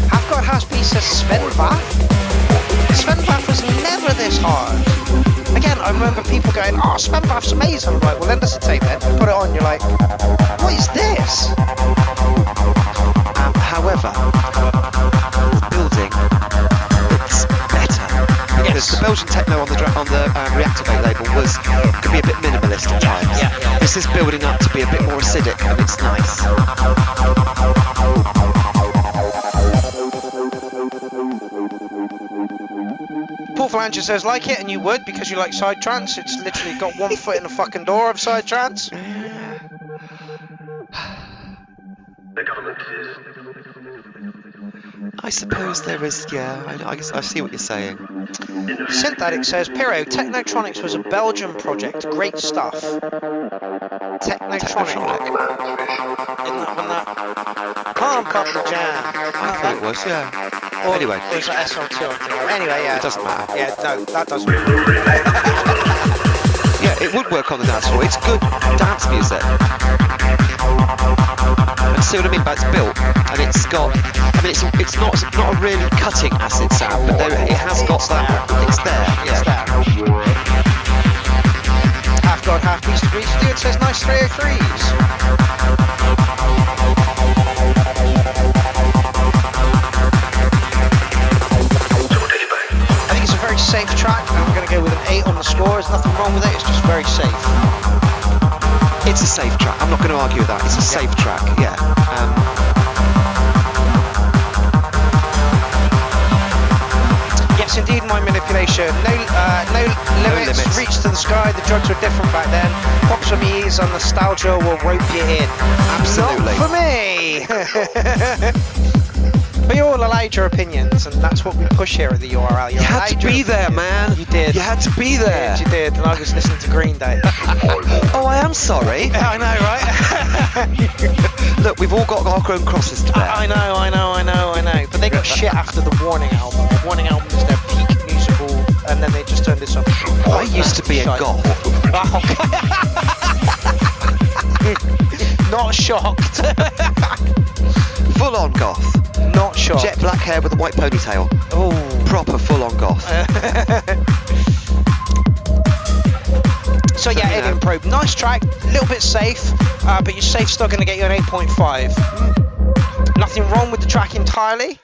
Speaker 1: Half-God Has-Be says Svenbath. Svenbath was never this hard. Again, I remember people going, oh, Svenbath's amazing. I'm like, well, lend us a tape then. Put it on, you're like, what is this?
Speaker 2: However, the building, it's better. Because the Belgian techno on the Reactivate label could be a bit minimalist at times.
Speaker 1: Yeah.
Speaker 2: This is building up to be a bit more acidic, and it's nice.
Speaker 1: Paul Flanger says, like it, and you would, because you like Psytrance. It's literally got one foot in the fucking door of Psytrance.
Speaker 7: The government is...
Speaker 2: I suppose there is, I see what you're saying.
Speaker 1: Synthetic says, Pierrot, Technotronics was a Belgian project. Great stuff. Technotronic. Isn't that one that... Palm Cotton Jam.
Speaker 2: I thought it was, yeah.
Speaker 1: Or
Speaker 2: anyway.
Speaker 1: It was like SL2, I think. Anyway, yeah.
Speaker 2: It doesn't matter.
Speaker 1: Yeah, no, that doesn't.
Speaker 2: Yeah, it would work on the dance floor. It's good dance music. And see what I mean by it's built, and it's got. I mean, it's not a really cutting acid sound, but it has got that. It's there. Yeah.
Speaker 1: It's there. Half-God Has-Be's degrees to do. It says nice 303s. Safe track. I'm going to go with an 8 on the score. There's nothing wrong with it. It's just very safe.
Speaker 2: It's a safe track. I'm not going to argue with that. It's a safe track. Yeah.
Speaker 1: Yes, indeed. My manipulation. No limits. Reach to the sky. The drugs were different back then. Pop some ease and nostalgia will rope you in.
Speaker 2: Absolutely.
Speaker 1: Not for me. But you're all allowed your opinions, and that's what we push here at the URL.
Speaker 2: You had to be there, man.
Speaker 1: You did.
Speaker 2: You had to be there.
Speaker 1: You did, and I was listening to Green Day.
Speaker 2: Oh, I am sorry.
Speaker 1: I know, right?
Speaker 2: Look, we've all got our own crosses to bear.
Speaker 1: I know. But they got shit after the Warning album. The Warning album was their peak musical, and then they just turned this up.
Speaker 2: I used to be a goth.
Speaker 1: Not shocked.
Speaker 2: Full on goth.
Speaker 1: Not shocked.
Speaker 2: Jet black hair with a white ponytail.
Speaker 1: Oh,
Speaker 2: proper full on goth.
Speaker 1: So yeah, Alien Probe, nice track, a little bit safe, but your safe's still going to get you an 8.5. Nothing wrong with the track entirely.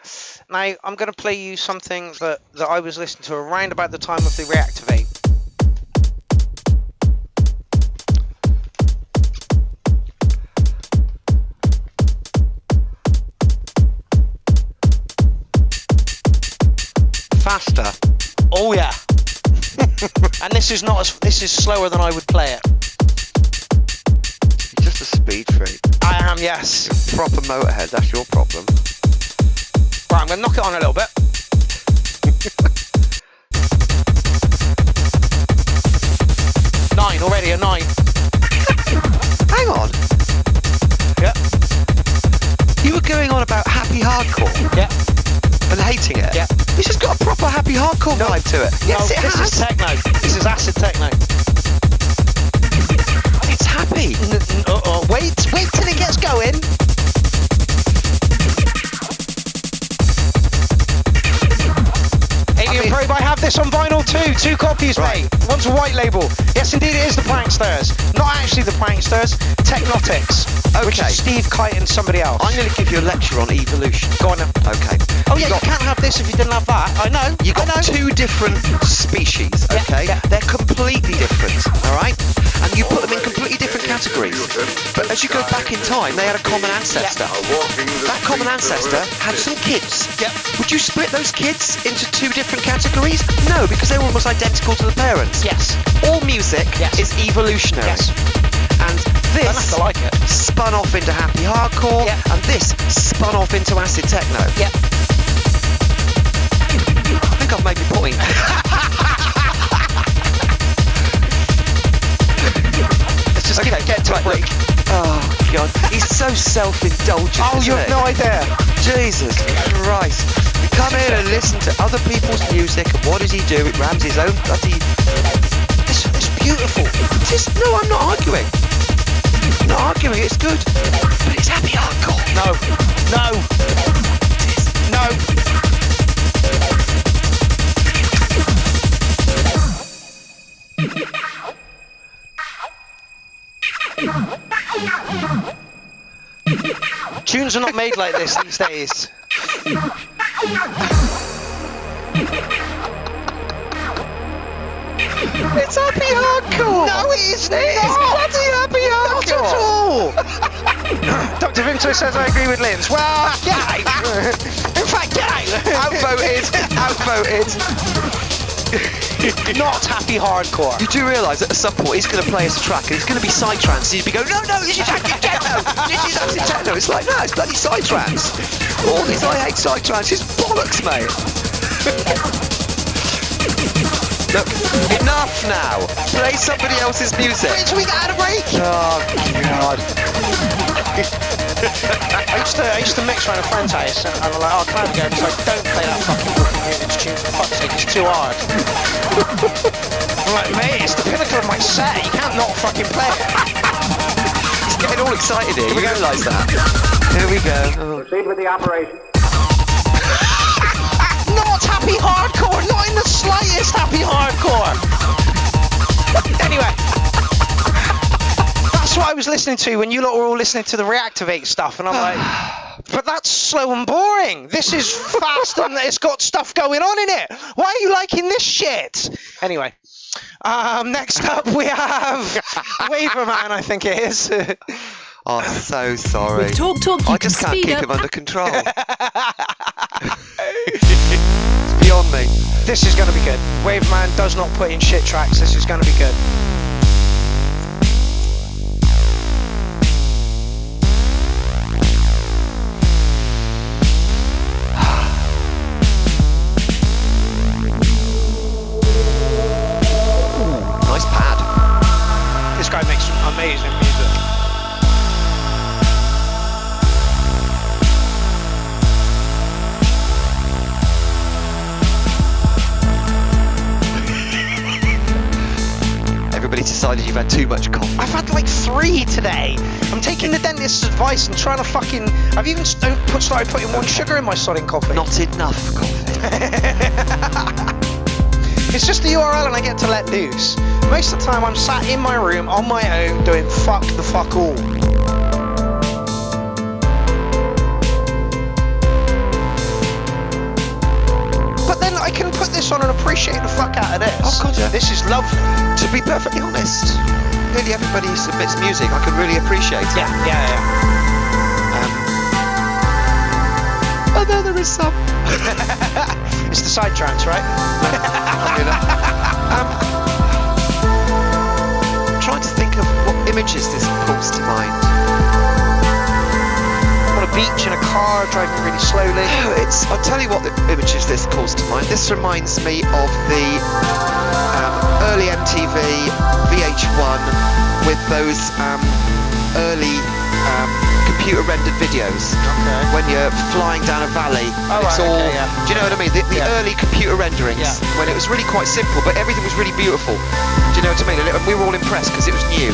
Speaker 1: Now I'm going to play you something that I was listening to around about the time of the Reactivate.
Speaker 2: Faster.
Speaker 1: Oh yeah. And this is slower than I would play it.
Speaker 2: You're just a speed freak.
Speaker 1: I am, yes.
Speaker 2: You're a proper motorhead, that's your problem.
Speaker 1: Right, I'm going to knock it on a little bit. Nine already, a 9.
Speaker 2: Hang on.
Speaker 1: Yep.
Speaker 2: You were going on about happy hardcore.
Speaker 1: Yep.
Speaker 2: And hating it.
Speaker 1: Yep.
Speaker 2: This has got a proper happy hardcore vibe to it. Yes,
Speaker 1: no,
Speaker 2: it
Speaker 1: this
Speaker 2: has.
Speaker 1: is techno. This is acid techno.
Speaker 2: It's happy.
Speaker 1: Wait till it gets going. Alien Probe, I have this on vinyl too. 2 copies,
Speaker 2: right.
Speaker 1: mate. One's a white label. Yes, indeed, it is the Pranksters. Not actually the Pranksters. Technotics.
Speaker 2: Okay.
Speaker 1: Which is Steve Kite and somebody else.
Speaker 2: I'm going to give you a lecture on evolution.
Speaker 1: Go on then.
Speaker 2: Okay.
Speaker 1: Oh yeah, you can't have this if you didn't have that. I know.
Speaker 2: You got 2 different species, okay?
Speaker 1: Yeah.
Speaker 2: They're completely different, all right? And you put them in completely different categories. But as you go back in time, they had a common ancestor. That common ancestor had some kids.
Speaker 1: Yep.
Speaker 2: Would you split those kids into 2 different categories? No, because they were almost identical to the parents.
Speaker 1: Yes.
Speaker 2: All music
Speaker 1: Yes.
Speaker 2: is evolutionary.
Speaker 1: Yes.
Speaker 2: And this
Speaker 1: Don't have to like it.
Speaker 2: spun off into happy hardcore,
Speaker 1: Yeah.
Speaker 2: and this spun off into acid techno.
Speaker 1: Yep.
Speaker 2: I think I've made my point.
Speaker 1: Let's just get to a break.
Speaker 2: Oh God, he's so self-indulgent.
Speaker 1: Oh, you have no idea.
Speaker 2: Jesus Christ. We come in and listen to other people's music, and what does he do? He rams his own bloody... It's beautiful. No, I'm not arguing. I'm not arguing, it's good. But it's happy hardcore.
Speaker 1: No. Tunes are not made like this these days.
Speaker 2: It's happy hardcore.
Speaker 1: No, it is not.
Speaker 2: It's bloody happy hardcore.
Speaker 1: Not at all. Dr. Vinto says I agree with Linz. Well, get out. In fact, get out.
Speaker 2: Outvoted.
Speaker 1: Not happy hardcore.
Speaker 2: You do realise that at some point he's going to play us a track and it's going to be psytrance. He'd be going, no, this is acid techno. This is acid techno. It's like, no, it's bloody psytrance. All this I hate psytrance is bollocks, mate. Look, enough now. Play somebody else's music.
Speaker 1: Wait till we get out of break.
Speaker 2: Oh, God.
Speaker 1: I used to mix around a friend's house and I'm like, oh, can I have a go? He's like, don't play that fucking Brooklyn Units tune, for fuck's sake, it's too hard. I'm like, mate, it's the pinnacle of my set, you can't not fucking play it.
Speaker 2: He's getting all excited here, you realise that? Here we go. Oh.
Speaker 4: Proceed with the operation.
Speaker 1: Not happy hardcore, not in the slightest happy hardcore. Anyway. That's what I was listening to when you lot were all listening to the Reactivate stuff, and I'm like, but that's slow and boring. This is fast and it's got stuff going on in it. Why are you liking this shit? Anyway, next up we have Waverman, I think it is.
Speaker 2: Oh, so sorry.
Speaker 8: With Talk Talk, you
Speaker 2: I
Speaker 8: can
Speaker 2: just can't
Speaker 8: speed
Speaker 2: keep
Speaker 8: up.
Speaker 2: him under control. It's beyond me.
Speaker 1: This is going to be good. Waveman does not put in shit tracks. This is going to be good.
Speaker 2: Nice pad.
Speaker 1: This guy makes some amazing music.
Speaker 2: Everybody decided you've had too much coffee.
Speaker 1: I've had like 3 today. I'm taking the dentist's advice and trying to fucking... I've even started putting 1 sugar in my sodding coffee.
Speaker 2: Not enough coffee.
Speaker 1: It's just the URL and I get to let loose. Most of the time I'm sat in my room on my own doing fuck the fuck all. But then I can put this on and appreciate the fuck out of this.
Speaker 2: Oh, God, yeah.
Speaker 1: This is lovely.
Speaker 2: To be perfectly honest, nearly everybody who submits music I can really appreciate.
Speaker 1: Yeah.
Speaker 2: Although there is some.
Speaker 1: It's the side trance, right?
Speaker 2: I'm trying to think of what images this pulls to mind.
Speaker 1: On a beach in a car, driving really slowly.
Speaker 2: I'll tell you what the images this calls to mind. This reminds me of the early MTV VH1 with those early computer rendered videos.
Speaker 1: Okay.
Speaker 2: When you're flying down a valley.
Speaker 1: Oh,
Speaker 2: It's
Speaker 1: right,
Speaker 2: all.
Speaker 1: okay, yeah.
Speaker 2: Do you know what I mean? The
Speaker 1: Yeah.
Speaker 2: early computer renderings when it was really quite simple, but everything was really beautiful. Do you know what I mean? And we were all impressed because it was new.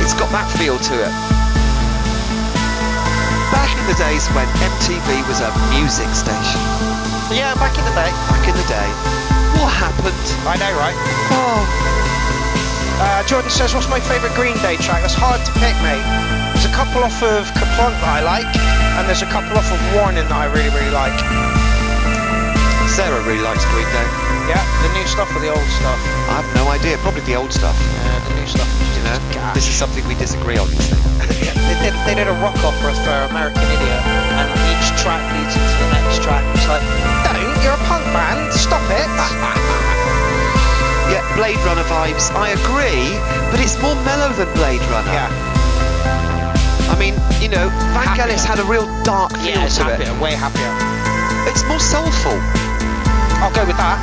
Speaker 2: It's got that feel to it. Back in the days when MTV was a music station.
Speaker 1: Yeah, back in the day.
Speaker 2: Back in the day. What happened?
Speaker 1: I know, right?
Speaker 2: Oh,
Speaker 1: Jordan says, what's my favourite Green Day track? That's hard to pick, mate. There's a couple off of Kaplunk that I like, and there's a couple off of Warning that I really, really like.
Speaker 2: Sarah really likes Green Day.
Speaker 1: Yeah, the new stuff or the old stuff?
Speaker 2: I have no idea. Probably the old stuff.
Speaker 1: Yeah, the new stuff.
Speaker 2: You know, this is something we disagree on.
Speaker 1: They did a rock opera for American Idiot, and each track leads into the next track. It's like, don't, you're a punk band, stop it. Runner.
Speaker 2: Yeah, Blade Runner vibes. I agree, but it's more mellow than Blade Runner.
Speaker 1: Yeah.
Speaker 2: I mean, you know, Vangelis had a real dark feel
Speaker 1: Yeah, it's
Speaker 2: to
Speaker 1: happier,
Speaker 2: it.
Speaker 1: way happier.
Speaker 2: It's more soulful.
Speaker 1: I'll go with that.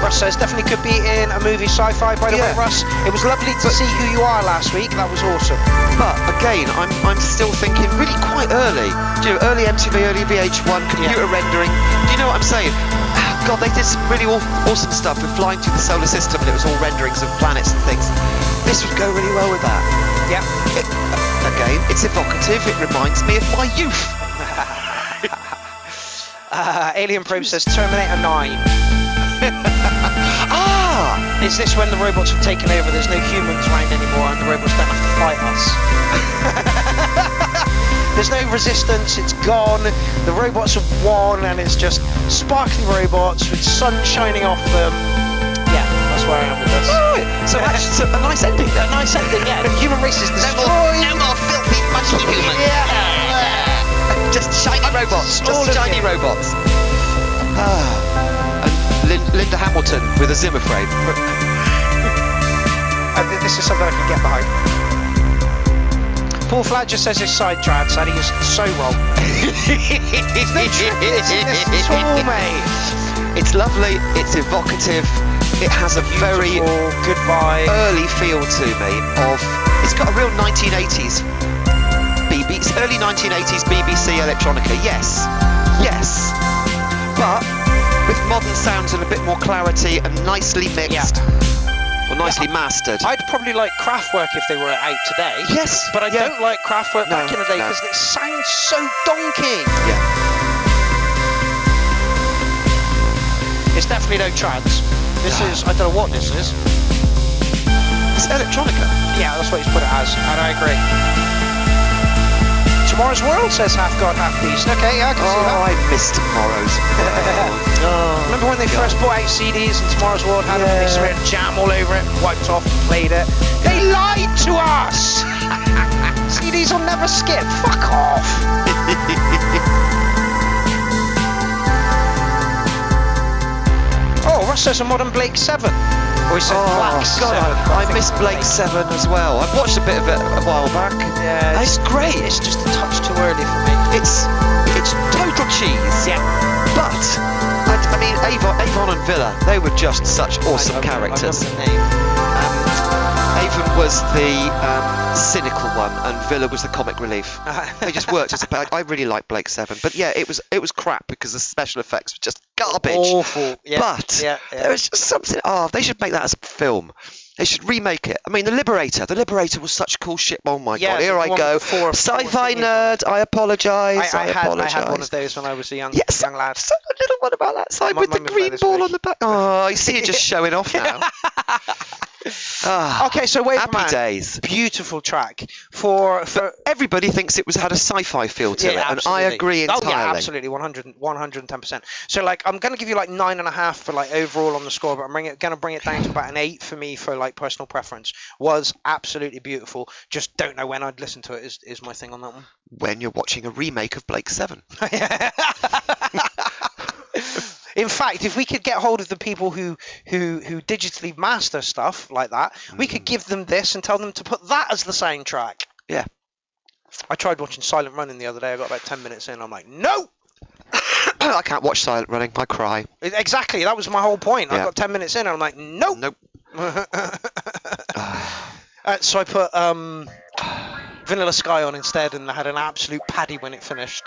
Speaker 1: Russ says definitely could be in a movie Sci-fi. By the way, Russ, it was lovely to see who you are last week. That was awesome.
Speaker 2: But again, I'm still thinking really quite early. Do you know, early MTV, early VH1, computer rendering. Do you know what I'm saying? God, they did some really awesome stuff with flying through the solar system, and it was all renderings of planets and things. This would go really well with that.
Speaker 1: Yeah.
Speaker 2: Again, it's evocative. It reminds me of my youth.
Speaker 1: Alien Probe says Terminator 9. Is this when the robots have taken over? There's no humans around anymore and the robots don't have to fight us. There's no resistance, it's gone. The robots have won and it's just sparkly robots with sun shining off them. Yeah, that's where I am with this.
Speaker 2: So that's a nice ending.
Speaker 1: A nice ending, yeah. The human race is destroyed.
Speaker 2: No more filthy, mushy humans.
Speaker 1: Yeah.
Speaker 2: Just shiny robots.
Speaker 1: All
Speaker 2: Just shiny robots. And Linda Hamilton with a Zimmer frame.
Speaker 1: This is something I can get behind. Paul Fladger says his side trads and he is so wrong. There's no tripness in this at all, mate.
Speaker 2: It's lovely, it's evocative, it has a very
Speaker 1: good vibe,
Speaker 2: early feel to me of, it's got a real 1980s early 1980s BBC electronica, yes, but with modern sounds and a bit more clarity and nicely mixed. Or nicely mastered.
Speaker 1: I'd probably like Kraftwerk if they were out today.
Speaker 2: Yes.
Speaker 1: But I don't like Kraftwerk back in the day because it sounds so donkey.
Speaker 2: Yeah.
Speaker 1: It's definitely no trance. This is, I don't know what this is.
Speaker 2: It's electronica.
Speaker 1: Yeah, that's what he's put it as, and I agree. Tomorrow's World says half God, half beast. Okay, yeah, I can see that.
Speaker 2: I miss Tomorrow's World.
Speaker 1: Remember when they first brought out CDs and Tomorrow's World had them, they smeared jam all over it, wiped off and played it. They lied to us! CDs will never skip, fuck off! Oh, Russ says a modern Blake 7. Or he said Black 7.
Speaker 2: I miss Blake 7 as well. I've watched a bit of it a while back.
Speaker 1: Yeah,
Speaker 2: it's great.
Speaker 1: It's just a touch too early for me.
Speaker 2: It's total cheese.
Speaker 1: Yeah.
Speaker 2: But I mean, Avon and Villa, they were just such awesome characters.
Speaker 1: I love the name.
Speaker 2: Avon was the cynical one, and Villa was the comic relief. They just worked as a. I really like Blake 7, but yeah, it was crap because the special effects were just garbage.
Speaker 1: Awful. Yeah.
Speaker 2: But there was just something. Oh, they should make that as a film. They should remake it. I mean, The Liberator was such cool shit. Oh my god, here I go. Sci-fi nerd, I apologise. I
Speaker 1: had one of those when I was a young lad.
Speaker 2: A little one about that side with the green ball on the back. Oh, you see it just showing off now.
Speaker 1: Okay, so wait,
Speaker 2: happy days.
Speaker 1: Beautiful track for
Speaker 2: everybody thinks it had a sci-fi feel to it, and I agree entirely.
Speaker 1: Oh yeah, absolutely, 110%. So like, I'm gonna give you like 9.5 for like overall on the score, but I'm gonna bring it down to about an 8 for me for like personal preference. Was absolutely beautiful. Just don't know when I'd listen to it. Is my thing on that one.
Speaker 2: When you're watching a remake of Blake 7.
Speaker 1: In fact, if we could get hold of the people who digitally master stuff like that, we could give them this and tell them to put that as the soundtrack.
Speaker 2: Yeah.
Speaker 1: I tried watching Silent Running the other day. I got about 10 minutes in. I'm like, no!
Speaker 2: I can't watch Silent Running. I cry.
Speaker 1: Exactly. That was my whole point. I got 10 minutes in and I'm like, nope.
Speaker 2: Nope.
Speaker 1: So I put Vanilla Sky on instead, and I had an absolute paddy when it finished.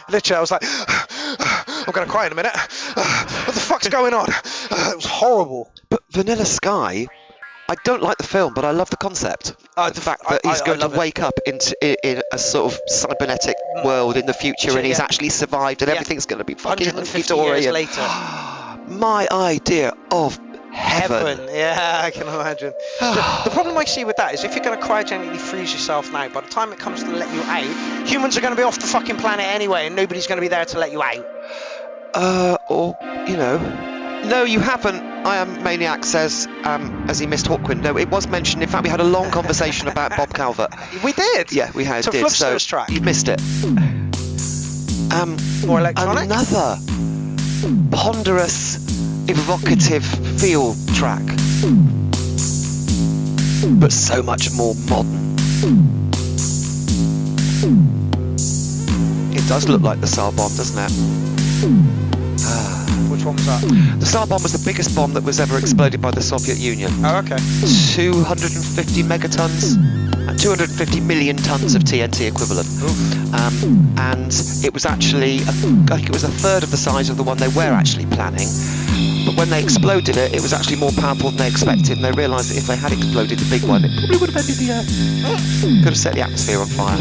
Speaker 1: Literally, I was like, I'm going to cry in a minute. What the fuck's going on? It was horrible.
Speaker 2: But Vanilla Sky, I don't like the film, but I love the concept. The fact that he's going to wake up in a sort of cybernetic world in the future, and he's actually survived, and everything's going to be fucking
Speaker 1: 150 years later.
Speaker 2: My idea of heaven.
Speaker 1: Yeah, I can imagine. The problem I see with that is if you're going to cryogenically freeze yourself now, by the time it comes to let you out, humans are going to be off the fucking planet anyway, and nobody's going to be there to let you out.
Speaker 2: Or, you know... No, you haven't. I Am Maniac says, as he missed Hawkwind. No, it was mentioned. In fact, we had a long conversation about Bob Calvert.
Speaker 1: We did?
Speaker 2: Yeah, we had.
Speaker 1: It's a Fluffster's track.
Speaker 2: You missed it.
Speaker 1: More electronic?
Speaker 2: Another ponderous, evocative feel track, but so much more modern. It does look like the Tsar bomb, doesn't it?
Speaker 1: Which one was that?
Speaker 2: The Tsar bomb was the biggest bomb that was ever exploded by the Soviet Union.
Speaker 1: Oh, okay.
Speaker 2: 250 megatons and 250 million tons of TNT equivalent. And it was actually, I think it was a third of the size of the one they were actually planning. But when they exploded it, it was actually more powerful than they expected, and they realised that if they had exploded the big one, it probably would have ended the Earth. Could have set the atmosphere on fire.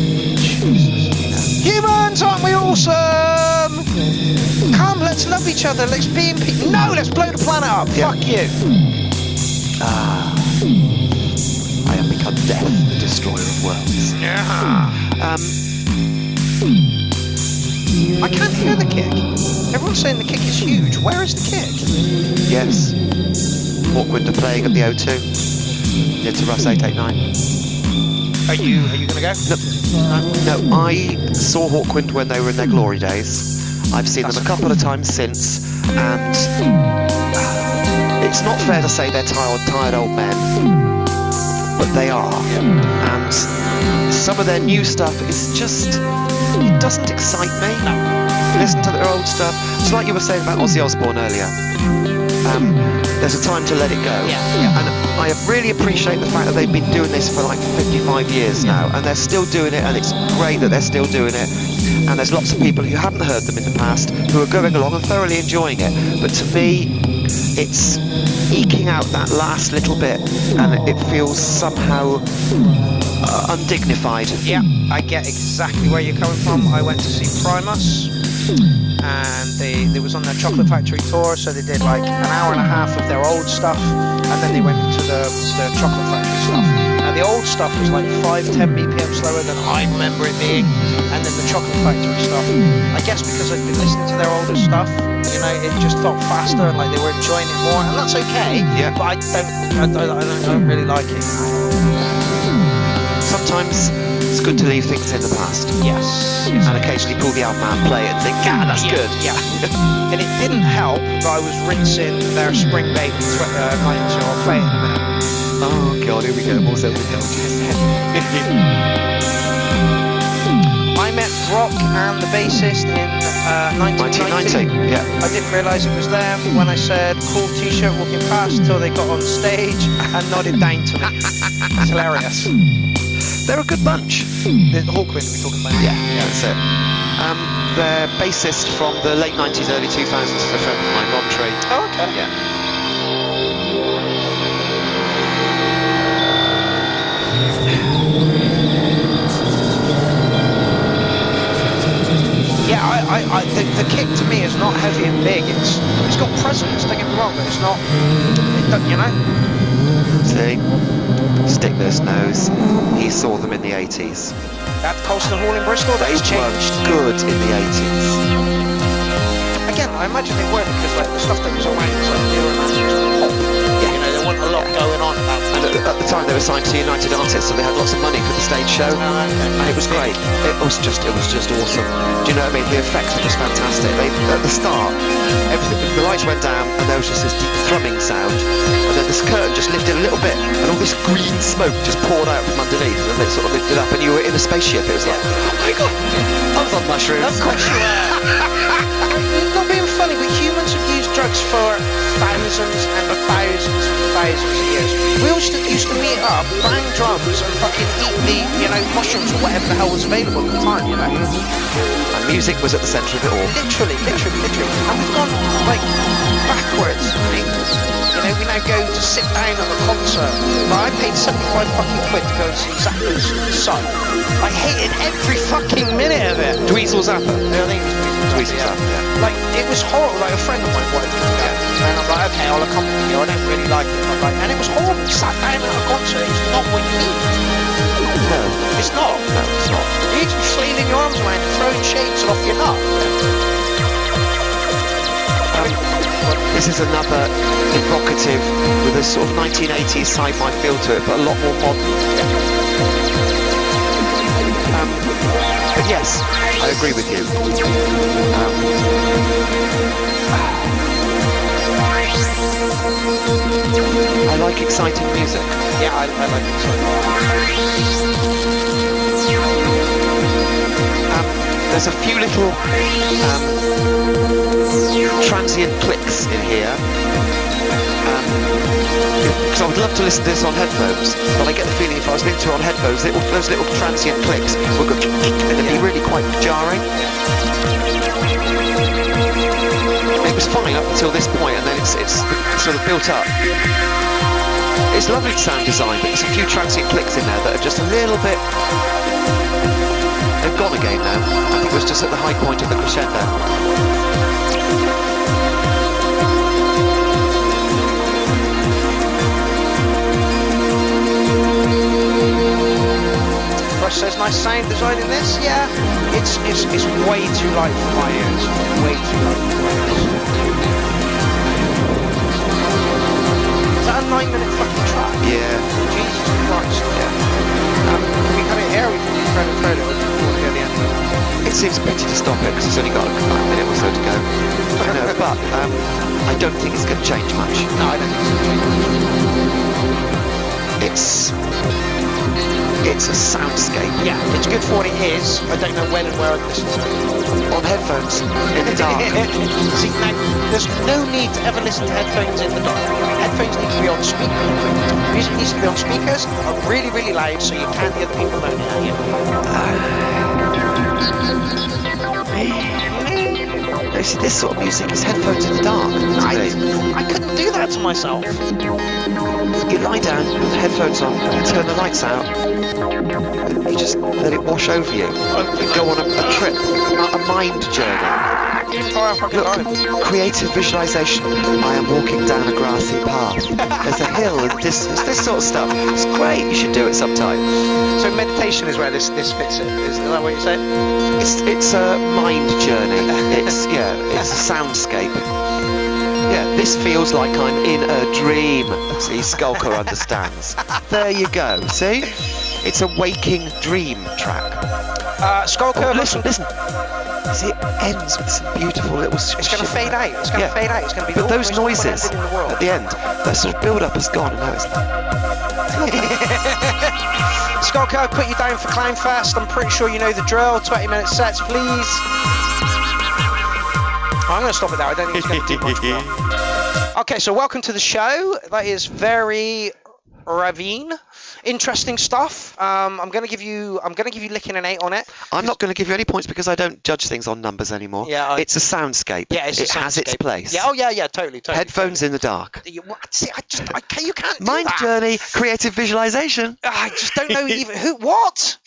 Speaker 1: Humans, aren't we awesome? Come, let's love each other. Let's be in peace. No, let's blow the planet up.
Speaker 2: Yeah.
Speaker 1: Fuck you.
Speaker 2: I have become death, the destroyer of worlds.
Speaker 1: I can't hear the kick. Everyone's saying the kick is huge. Where is the kick?
Speaker 2: Yes. Hawkwind are playing at the O2. Near to Russ 889.
Speaker 1: Are you gonna go?
Speaker 2: No, I saw Hawkwind when they were in their glory days. I've seen them a couple of times since, and it's not fair to say they're tired old men, but they are. And some of their new stuff is just, it doesn't excite me. Listen to their old stuff. It's like you were saying about Ozzy Osbourne earlier. There's a time to let it go. And I really appreciate the fact that they've been doing this for like 55 years now, and they're still doing it, and it's great that they're still doing it. And there's lots of people who haven't heard them in the past who are going along and thoroughly enjoying it. But to me, it's eking out that last little bit, and it feels somehow undignified.
Speaker 1: Yeah, I get exactly where you're coming from. I went to see Primus, and they was on their Chocolate Factory tour, so they did like an hour and a half of their old stuff, and then they went to the Chocolate Factory stuff. Now the old stuff was like 5-10 BPM slower than I remember it being, and then the Chocolate Factory stuff, I guess because I've been listening to their older stuff, you know, it just felt faster and like they were enjoying it more, and that's okay.
Speaker 2: Yeah.
Speaker 1: But I don't really like it.
Speaker 2: Sometimes it's good to leave things in the past.
Speaker 1: Yes.
Speaker 2: And occasionally pull the album out and play it and think, that's good.
Speaker 1: Yeah. And it didn't help that I was rinsing their Spring Baby 92. I'll play it in a minute.
Speaker 2: Oh god, here we go, more self-indulgence.
Speaker 1: I met Brock and the bassist in 1990.
Speaker 2: Yeah.
Speaker 1: I didn't realise it was them when I said cool t-shirt walking past until they got on stage and nodded down to me. It's hilarious.
Speaker 2: They're a good bunch.
Speaker 1: The Hawkwind we're talking about.
Speaker 2: Yeah, that's it. They're bassist from the late 90s, early 2000s for a friend of mine, Rob Tree.
Speaker 1: Oh, okay.
Speaker 2: Yeah.
Speaker 1: Yeah, the kick to me is not heavy and big. It's got presence. Don't get me wrong, but it's not. You know.
Speaker 2: See, stick this nose. He saw them in the 80s.
Speaker 1: At Colston Hall in Bristol, that's changed.
Speaker 2: Good in the 80s.
Speaker 1: Again, I imagine they were because like the stuff that was around was like newer and pop. Yeah. You know, there wasn't a lot going on about.
Speaker 2: And at the time they were signed to United Artists, so they had lots of money for the stage show, and it was great. It was just awesome. Do you know what I mean? The effects were just fantastic. At the start, everything, the lights went down, and there was just this deep thrumming sound, and then this curtain just lifted a little bit, and all this green smoke just poured out from underneath, and it sort of lifted up, and you were in a spaceship. It was like, oh my god, I was on mushrooms.
Speaker 1: Of course you were. Not being funny, but humans have used drugs for thousands and thousands and thousands of years. We all used to meet up, bang drums, and fucking eat the, you know, mushrooms or whatever the hell was available at the time, you know.
Speaker 2: And music was at the centre of it all.
Speaker 1: Literally. And we've gone, like, backwards, right? You know, we now go to sit down at a concert. But I paid 75 fucking quid to go and see Zappa's Son. I hated every fucking minute of it.
Speaker 2: Dweezil Zappa.
Speaker 1: I think it was
Speaker 2: Dweezil Zappa, yeah.
Speaker 1: Like, it was horrible. Like, a friend of mine wanted me to go. And I'm like, okay, I'll accompany you. I don't really like it. But like, and it was horrible. Sat down at a concert. It's not what you need.
Speaker 2: No.
Speaker 1: It's not.
Speaker 2: No, it's not.
Speaker 1: You need to be flailing your arms around and throwing shades off your nut.
Speaker 2: This is another evocative with a sort of 1980s sci-fi feel to it, but a lot more modern. But yes, I agree with you. like exciting music?
Speaker 1: Yeah, I like it.
Speaker 2: There's a few little transient clicks in here. Because I would love to listen to this on headphones, but I get the feeling if I was listening to it on headphones, those little transient clicks would go and it'd be really quite jarring. It was fine up until this point, and then it's sort of built up. It's lovely sound design, but there's a few transient clicks in there that are just a little bit... They've gone again now. I think it was just at the high point of the crescendo.
Speaker 1: Says nice sound design in this. Yeah, it's way too light for my ears. Way too light for my ears. Is that a 9-minute fucking track?
Speaker 2: Yeah.
Speaker 1: Jesus Christ. Yeah. We have it here. We can throw it. Before we go to the end.
Speaker 2: It seems a pity to stop it because it's only got a minute or so to go. I know, but I don't think it's going to change much.
Speaker 1: No, I don't think it's going to change much.
Speaker 2: It's a soundscape.
Speaker 1: Yeah, it's good for what it is. I don't know when and where I'd listen to it.
Speaker 2: On headphones, in the dark.
Speaker 1: See, now, there's no need to ever listen to headphones in the dark. Headphones need to be on speakers. Music needs to be on speakers, really, really loud, so you can't hear the people moaning at you.
Speaker 2: This sort of music is headphones in the dark.
Speaker 1: I couldn't do that to myself.
Speaker 2: You lie down with the headphones on, you turn the lights out, you just let it wash over you. You go on a trip, a mind journey. Look, creative visualization. I am walking down a grassy path. There's a hill and this sort of stuff. It's great. You should do it sometime.
Speaker 1: So meditation is where this fits in. Is that what you're saying?
Speaker 2: It's a mind journey. It's a soundscape. Yeah, this feels like I'm in a dream. See, Skulker understands. There you go. See, it's a waking dream track.
Speaker 1: Skulker,
Speaker 2: listen. See, it ends with some beautiful little...
Speaker 1: It's going to fade out. It's going to fade out. It's going to be...
Speaker 2: But those noises at the end, that sort of build-up has gone, and now it's...
Speaker 1: Skulker, I put you down for Clownfest. I'm pretty sure you know the drill. 20-minute sets, please. I'm going to stop it there. I don't think it's going to do much more. Okay, so welcome to the show. That is very... Ravine, interesting stuff. I'm going to give you licking an 8 on it.
Speaker 2: I'm not going to give you any points because I don't judge things on numbers anymore. Yeah, it's a soundscape.
Speaker 1: Yeah,
Speaker 2: it has its place.
Speaker 1: Yeah, totally.
Speaker 2: Headphones in the dark.
Speaker 1: You can't.
Speaker 2: Mind journey, creative visualization.
Speaker 1: I just don't know even who. What?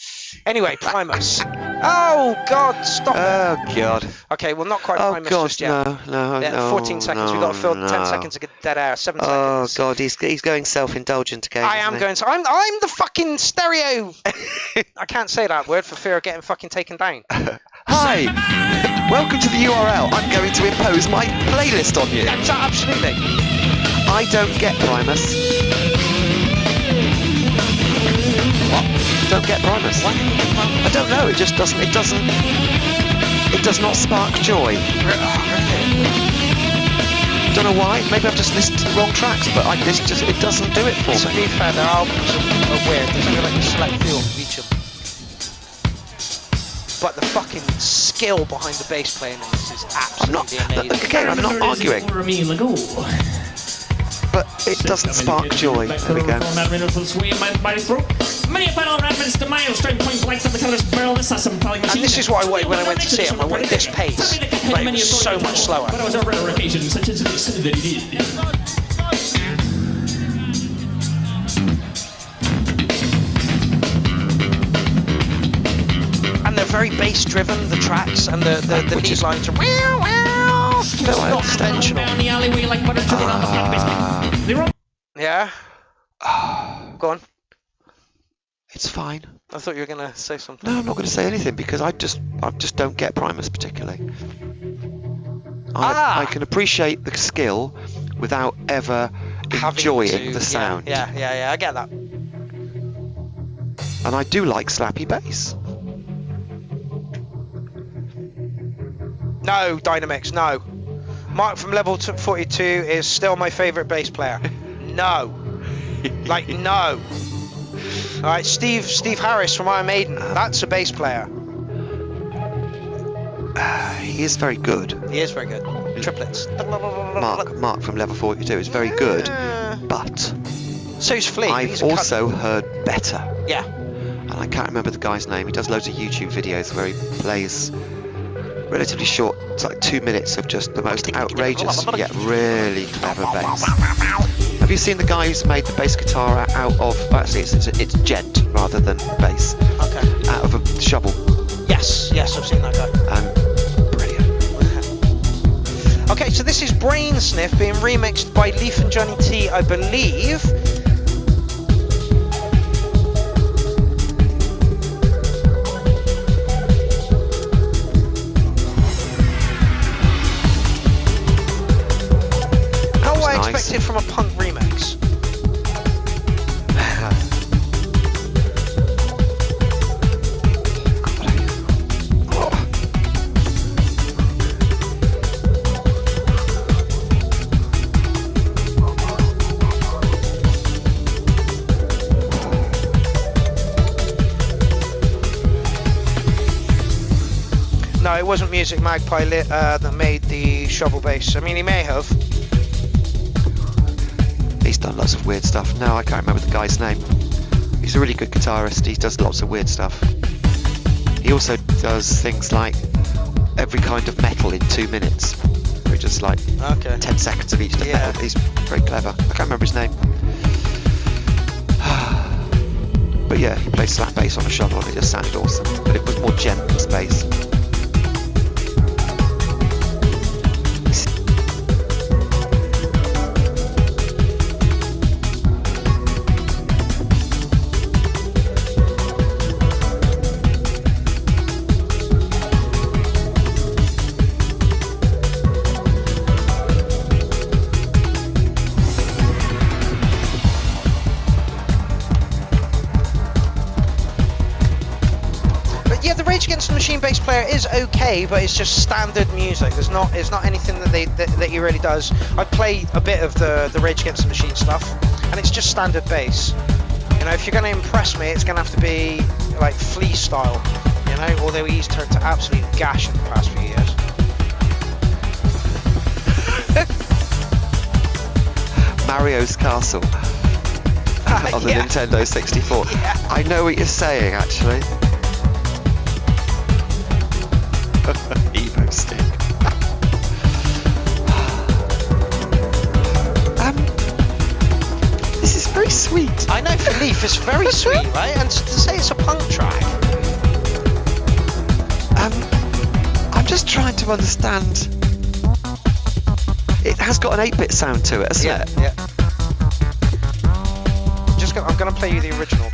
Speaker 1: Anyway, Primus. Oh God, stop it.
Speaker 2: Oh God.
Speaker 1: Okay, well, not quite Primus just yet.
Speaker 2: No.
Speaker 1: 14 seconds. We've got to fill 10 seconds to get dead air. 7 seconds.
Speaker 2: Oh God, he's going self-indulgent again.
Speaker 1: I am going. So I'm the fucking stereo. I can't say that word for fear of getting fucking taken down.
Speaker 2: Hi. Welcome to the URL. I'm going to impose my playlist on you.
Speaker 1: Yeah, absolutely.
Speaker 2: I don't get Primus. What? Don't get Primus.
Speaker 1: Why don't you get Primus?
Speaker 2: I don't know. It just doesn't. It does not spark joy. Don't know why. Maybe I've just listened to the wrong tracks, but it doesn't do it for me.
Speaker 1: To be fair, their albums are weird. There's only like a select few of each of them. But the fucking skill behind the bass playing in this is absolutely amazing.
Speaker 2: Again, I'm not arguing. But it doesn't spark joy. There we go.
Speaker 1: And this is what I wanted when I went to see him. I wanted this pace, but it was so much slower. And they're very bass driven, the tracks, and the lead lines are it's not intentional. Yeah? Go on.
Speaker 2: It's fine.
Speaker 1: I thought you were going to say something.
Speaker 2: No, I'm not going to say anything because I just don't get Primus particularly. I can appreciate the skill without ever enjoying the sound.
Speaker 1: Yeah, I get that.
Speaker 2: And I do like slappy bass.
Speaker 1: No, Dynamix, no. Mark from level 42 is still my favourite bass player. No. Like, no. All right, Steve Harris from Iron Maiden. That's a bass player.
Speaker 2: He is very good.
Speaker 1: He is very good. Triplets.
Speaker 2: Mark from Level 42 is very good, but
Speaker 1: so's Flea.
Speaker 2: I've also heard better.
Speaker 1: Yeah.
Speaker 2: And I can't remember the guy's name. He does loads of YouTube videos where he plays relatively short, it's like 2 minutes of just the most outrageous yet really clever bass. Have you seen the guy who's made the bass guitar out of, actually it's gent rather than bass,
Speaker 1: Okay.
Speaker 2: out of a shovel?
Speaker 1: Yes, I've seen that guy.
Speaker 2: Brilliant.
Speaker 1: Okay, so this is Brain Sniff being remixed by Leaf and Johnny T, I believe. How do I expect it from a punk remix? No, it wasn't Music Magpie that made the shovel bass. I mean, he may have.
Speaker 2: He's done lots of weird stuff. No, I can't remember the guy's name. He's a really good guitarist. He does lots of weird stuff. He also does things like every kind of metal in 2 minutes. Or just like 10 seconds of each metal. He's very clever. I can't remember his name. But yeah, he plays slap bass on a shovel and it just sounded awesome. But it was more gent than bass.
Speaker 1: Against the Machine bass player is okay, but it's just standard music. It's not anything that he really does. I play a bit of the Rage Against the Machine stuff, and it's just standard bass. You know, if you're going to impress me, it's going to have to be like Flea style. You know, although he's turned to absolute gash in the past few years.
Speaker 2: Mario's Castle on the Nintendo 64.
Speaker 1: Yeah.
Speaker 2: I know what you're saying, actually. Evo stick. This is very sweet.
Speaker 1: I know for Leaf it's very sweet, right? And to say it's a punk track.
Speaker 2: I'm just trying to understand. It has got an 8-bit sound to it, hasn't it?
Speaker 1: Yeah. I'm gonna play you the original.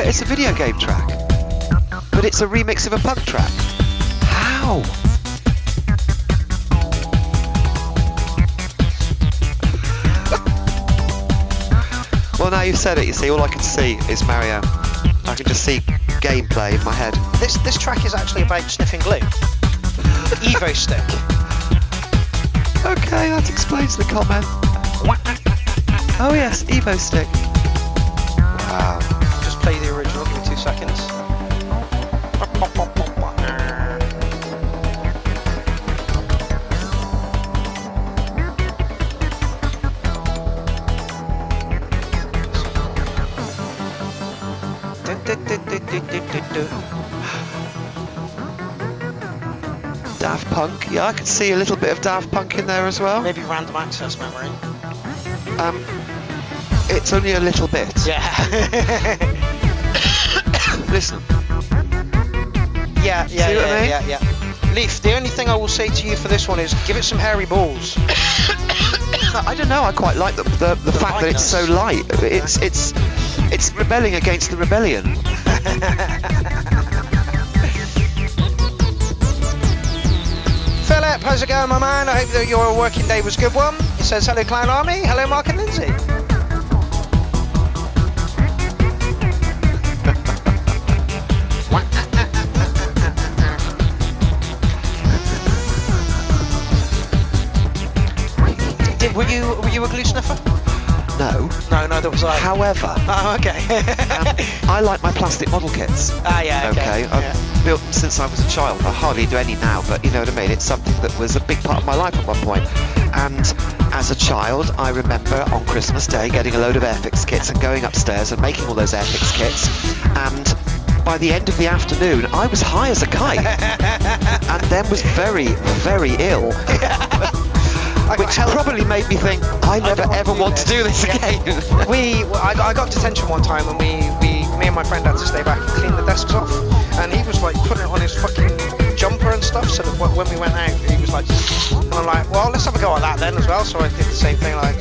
Speaker 2: It's a video game track, but it's a remix of a punk track. How? Well, now you've said it, you see, all I can see is Mario. I can just see gameplay in my head.
Speaker 1: This track is actually about sniffing glue. Evo stick.
Speaker 2: Okay, that explains the comment. Oh yes, Evo stick. Wow.
Speaker 1: Play the original, give me 2 seconds.
Speaker 2: Daft Punk, yeah, I could see a little bit of Daft Punk in there as well.
Speaker 1: Maybe Random Access Memory.
Speaker 2: It's only a little bit.
Speaker 1: Yeah.
Speaker 2: Listen.
Speaker 1: Yeah. Leaf, the only thing I will say to you for this one is give it some hairy balls.
Speaker 2: I don't know. I quite like the fact that it's so light. It's rebelling against the rebellion.
Speaker 1: Philip, how's it going, my man? I hope that your working day was a good one. It says hello, Clown Army. Hello, Mark and Lindsay.
Speaker 2: Okay.
Speaker 1: Were you a glue sniffer?
Speaker 2: No.
Speaker 1: No, there was I.
Speaker 2: However,
Speaker 1: Oh, okay.
Speaker 2: I like my plastic model kits.
Speaker 1: Ah, yeah, okay.
Speaker 2: I've built them since I was a child. I hardly do any now, but you know what I mean? It's something that was a big part of my life at one point. And as a child, I remember on Christmas Day getting a load of Airfix kits and going upstairs and making all those Airfix kits. And by the end of the afternoon, I was high as a kite. And then was very, very ill. Which probably made me think, I never ever want to do this again.
Speaker 1: I got detention one time, and me and my friend had to stay back and clean the desks off, and he was like putting it on his fucking jumper and stuff, so that when we went out, he was like, and I'm like, well, let's have a go at that then as well. So I did the same thing, like,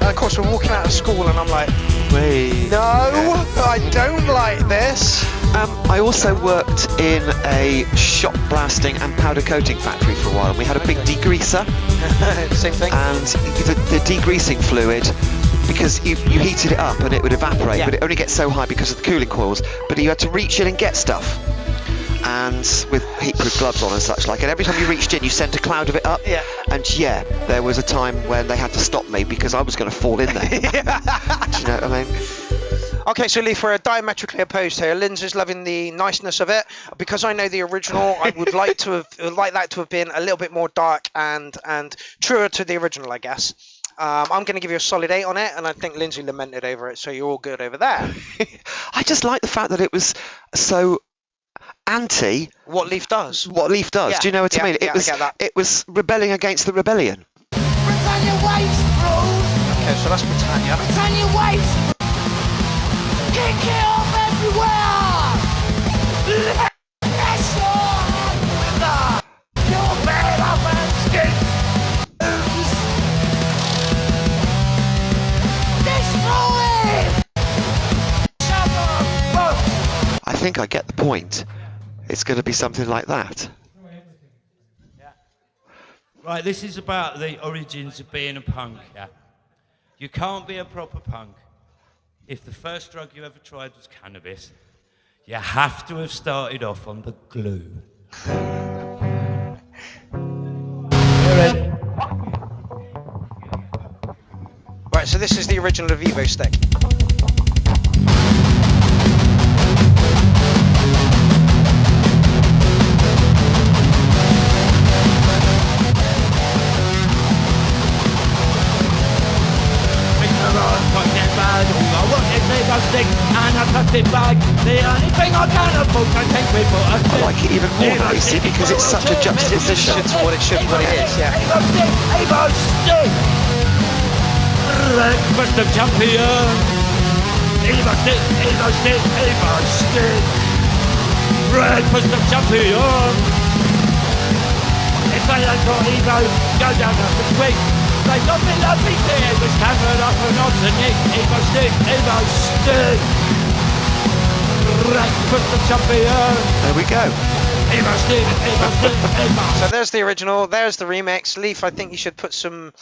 Speaker 1: and of course we're walking out of school, and I'm like,
Speaker 2: wait,
Speaker 1: no, I don't like this.
Speaker 2: I also worked in a shot blasting and powder coating factory for a while, and we had a big degreaser.
Speaker 1: Same thing.
Speaker 2: And the degreasing fluid, because you heated it up and it would evaporate, but it only gets so high because of the cooling coils, but you had to reach in and get stuff. And with heat-proof gloves on and such like, and every time you reached in, you sent a cloud of it up.
Speaker 1: Yeah.
Speaker 2: And there was a time when they had to stop me because I was going to fall in there. Do you know what I mean?
Speaker 1: Okay, so Leaf, we're diametrically opposed here. Lindsay's loving the niceness of it. Because I know the original, I would like that to have been a little bit more dark and truer to the original, I guess. I'm going to give you a solid 8 on it, and I think Lindsay lamented over it, so you're all good over there.
Speaker 2: I just like the fact that it was so anti
Speaker 1: what Leaf does.
Speaker 2: Yeah. Do you know what I mean? It was rebelling against the rebellion.
Speaker 5: Britannia waste rules!
Speaker 1: Okay, so that's Britannia.
Speaker 5: Britannia waste! Kick it off everywhere! Pressure and you're made up and skin! Destroy!
Speaker 2: I think I get the point. It's going to be something like that.
Speaker 8: Right, this is about the origins of being a punk, yeah? You can't be a proper punk if the first drug you ever tried was cannabis. You have to have started off on the glue.
Speaker 1: Right, so this is the original Vivo stick.
Speaker 8: And a plastic bag, the only thing I can afford to take with me.
Speaker 2: I like it even more now, you see, because it's such a juxtaposition.
Speaker 1: It's what it should be, what it is, yeah.
Speaker 8: Evo stick! Breakfast of champion! Evo stick, Evo stick, Evo stick! Breakfast of champion! If they ain't got Evo, go down the quick! They got me lovely there, was hammered up and on the neck. Evo stick, Evo stick. Breakfast of champion.
Speaker 2: There we go.
Speaker 8: Evo stick, Evo stick, Evo.
Speaker 1: So there's the original, there's the remix. Leaf, I think you should put some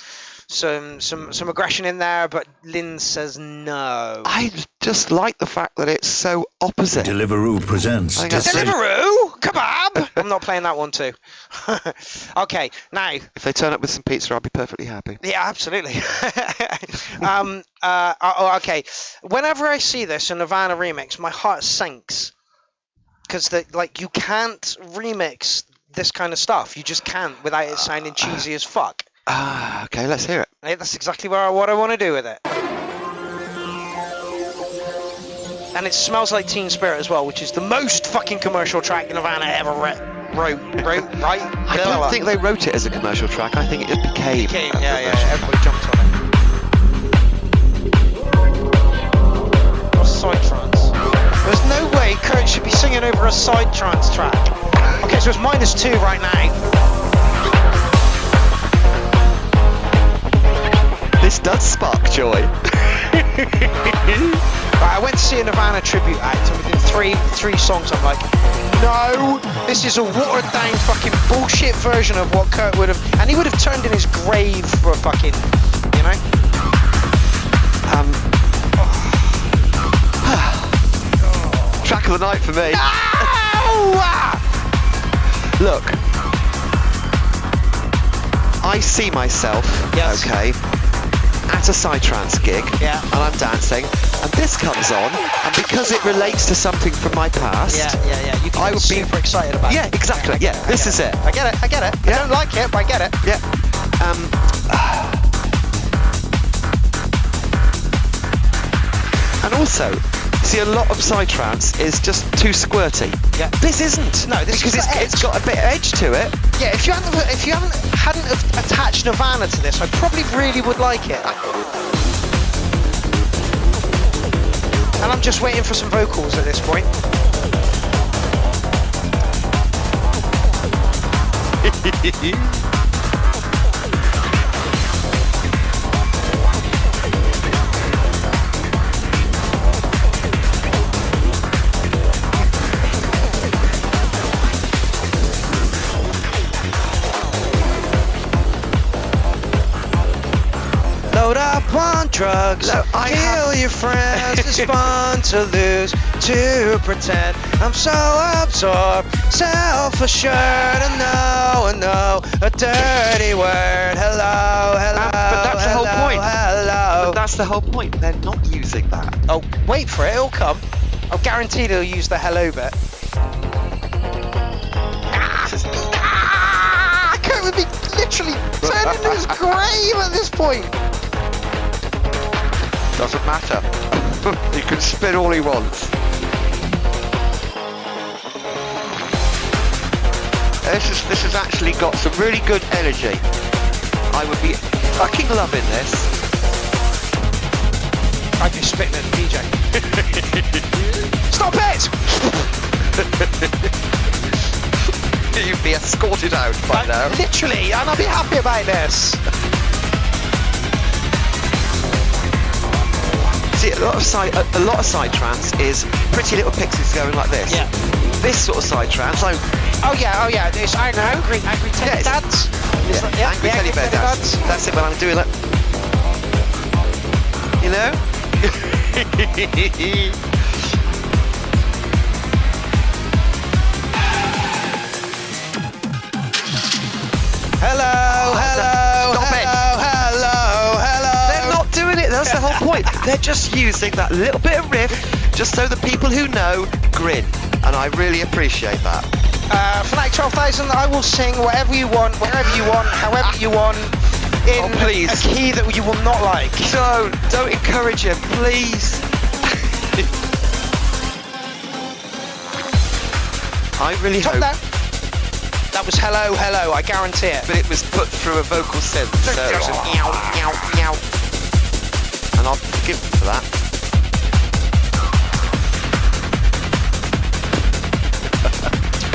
Speaker 1: aggression in there, but Lynn says no.
Speaker 2: I just like the fact that it's so opposite.
Speaker 3: Deliveroo presents
Speaker 1: Deliveroo? Kebab? I'm not playing that one too. Okay, now.
Speaker 2: If they turn up with some pizza, I'll be perfectly happy.
Speaker 1: Yeah, absolutely. Okay. Whenever I see this, a Nirvana remix, my heart sinks. Because you can't remix this kind of stuff. You just can't without it sounding cheesy as fuck.
Speaker 2: Okay, let's hear it.
Speaker 1: Hey, that's exactly what I want to do with it. And it smells like Teen Spirit as well, which is the most fucking commercial track Nirvana ever wrote, right?
Speaker 2: I don't think they wrote it as a commercial track. I think it became
Speaker 1: everybody jumped on it. What's side trance? There's no way Kurt should be singing over a side trance track. Okay, so it's -2 right now.
Speaker 2: This does spark joy.
Speaker 1: Right, I went to see a Nirvana tribute act, and within three songs I'm like, no, this is a watered down fucking bullshit version of what Kurt would have, and he would have turned in his grave for a fucking, you know?
Speaker 2: Track of the night for me.
Speaker 1: No!
Speaker 2: Look, I see myself,
Speaker 1: yes.
Speaker 2: okay, at a psytrance gig,
Speaker 1: Yeah.
Speaker 2: and I'm dancing, and this comes on, and because it relates to something from my past,
Speaker 1: Yeah. You can
Speaker 2: I
Speaker 1: be
Speaker 2: would be
Speaker 1: super excited about
Speaker 2: yeah,
Speaker 1: it.
Speaker 2: exactly. Yeah, this is it.
Speaker 1: I get it. I
Speaker 2: Yeah.
Speaker 1: don't like it, but I get it.
Speaker 2: Yeah. And also, see, a lot of psytrance is just too squirty.
Speaker 1: Yeah.
Speaker 2: This isn't.
Speaker 1: No, this
Speaker 2: because
Speaker 1: has got
Speaker 2: it's got a bit of edge to it.
Speaker 1: Yeah, if you hadn't have attached Nirvana to this, I probably really would like it. And I'm just waiting for some vocals at this point. Load up on drugs, kill your friends, it's fun to lose, to pretend I'm so absorbed, self-assured, and no, a dirty word, hello,
Speaker 2: But that's the whole point.
Speaker 1: hello.
Speaker 2: But that's the whole point. They're not using that.
Speaker 1: Oh, wait for it, it'll come. I'm guaranteed he'll use the hello bit. Kurt would be literally turning into his grave at this point.
Speaker 2: Doesn't matter. He can spin all he wants. This has actually got some really good energy. I would be fucking loving this.
Speaker 1: I'd be spitting at the DJ. Stop it!
Speaker 2: You'd be escorted out by now.
Speaker 1: Literally, and I'll be happy about this.
Speaker 2: See, a lot of psytrance is pretty little pixies going like this.
Speaker 1: Yeah.
Speaker 2: This sort of psytrance, like
Speaker 1: Oh yeah. It's angry teddy dads.
Speaker 2: angry teddy bear dance. That's it when I'm doing it. You know?
Speaker 1: Hello.
Speaker 2: Stop it.
Speaker 1: Hello.
Speaker 2: They're not doing it. That's the whole point. They're just using that little bit of riff just so the people who know grin. And I really appreciate that.
Speaker 1: Fnatic 12,000, I will sing whatever you want, wherever you want, however you want, in
Speaker 2: please.
Speaker 1: a key that you will not like.
Speaker 2: Don't encourage him, please. I really
Speaker 1: Top
Speaker 2: hope.
Speaker 1: down. That was hello, I guarantee it.
Speaker 2: But it was put through a vocal synth, so
Speaker 1: There's a meow.
Speaker 2: and I'll forgive them for that.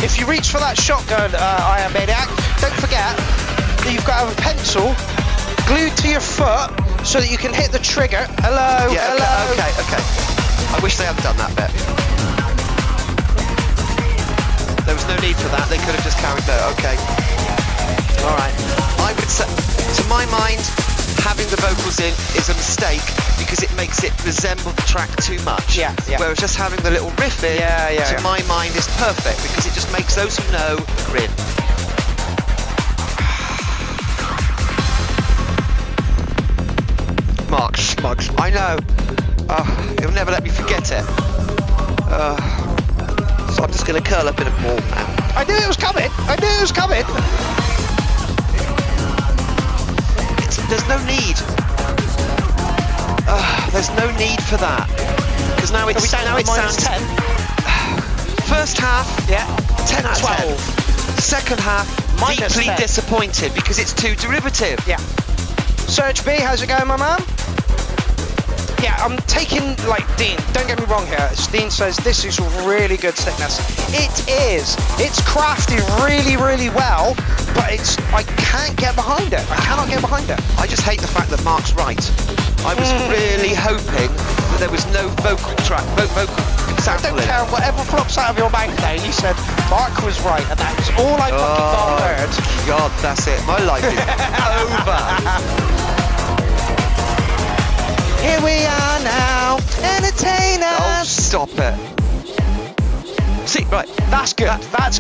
Speaker 1: If you reach for that shotgun, Iron Maniac, don't forget that you've got to have a pencil glued to your foot so that you can hit the trigger. Hello.
Speaker 2: Okay. I wish they hadn't done that bit. There was no need for that. They could have just carried that. Okay. All right. I would say, to my mind, having the vocals in is a mistake because it makes it resemble the track too much.
Speaker 1: Yeah.
Speaker 2: Whereas just having the little riff in, to my mind, is perfect because it just makes those who know grin. Marks. I know. He'll never let me forget it. So I'm just going to curl up in a ball now.
Speaker 1: I knew it was coming.
Speaker 2: There's no need. There's no need for that. Because now it sounds
Speaker 1: 10.
Speaker 2: First half, 10 out of
Speaker 1: 12.
Speaker 2: 10. Second half,
Speaker 1: Minus
Speaker 2: deeply
Speaker 1: 10.
Speaker 2: disappointed because it's too derivative.
Speaker 1: Yeah. Surge B, how's it going, my man? Yeah, I'm taking, like, Dean, don't get me wrong here. Dean says this is really good stickness. It is. It's crafted really, really well, but I can't get behind it. I cannot get behind it.
Speaker 2: I just hate the fact that Mark's right. I was really hoping that there was no vocal
Speaker 1: I
Speaker 2: sample
Speaker 1: don't
Speaker 2: in
Speaker 1: care
Speaker 2: it.
Speaker 1: whatever flops out of your mouth now. You said Mark was right, and that is all I fucking heard.
Speaker 2: God, that's it. My life is over.
Speaker 1: Here we are now, entertain
Speaker 2: Oh,
Speaker 1: us.
Speaker 2: stop it. See, right.
Speaker 1: That's good. That's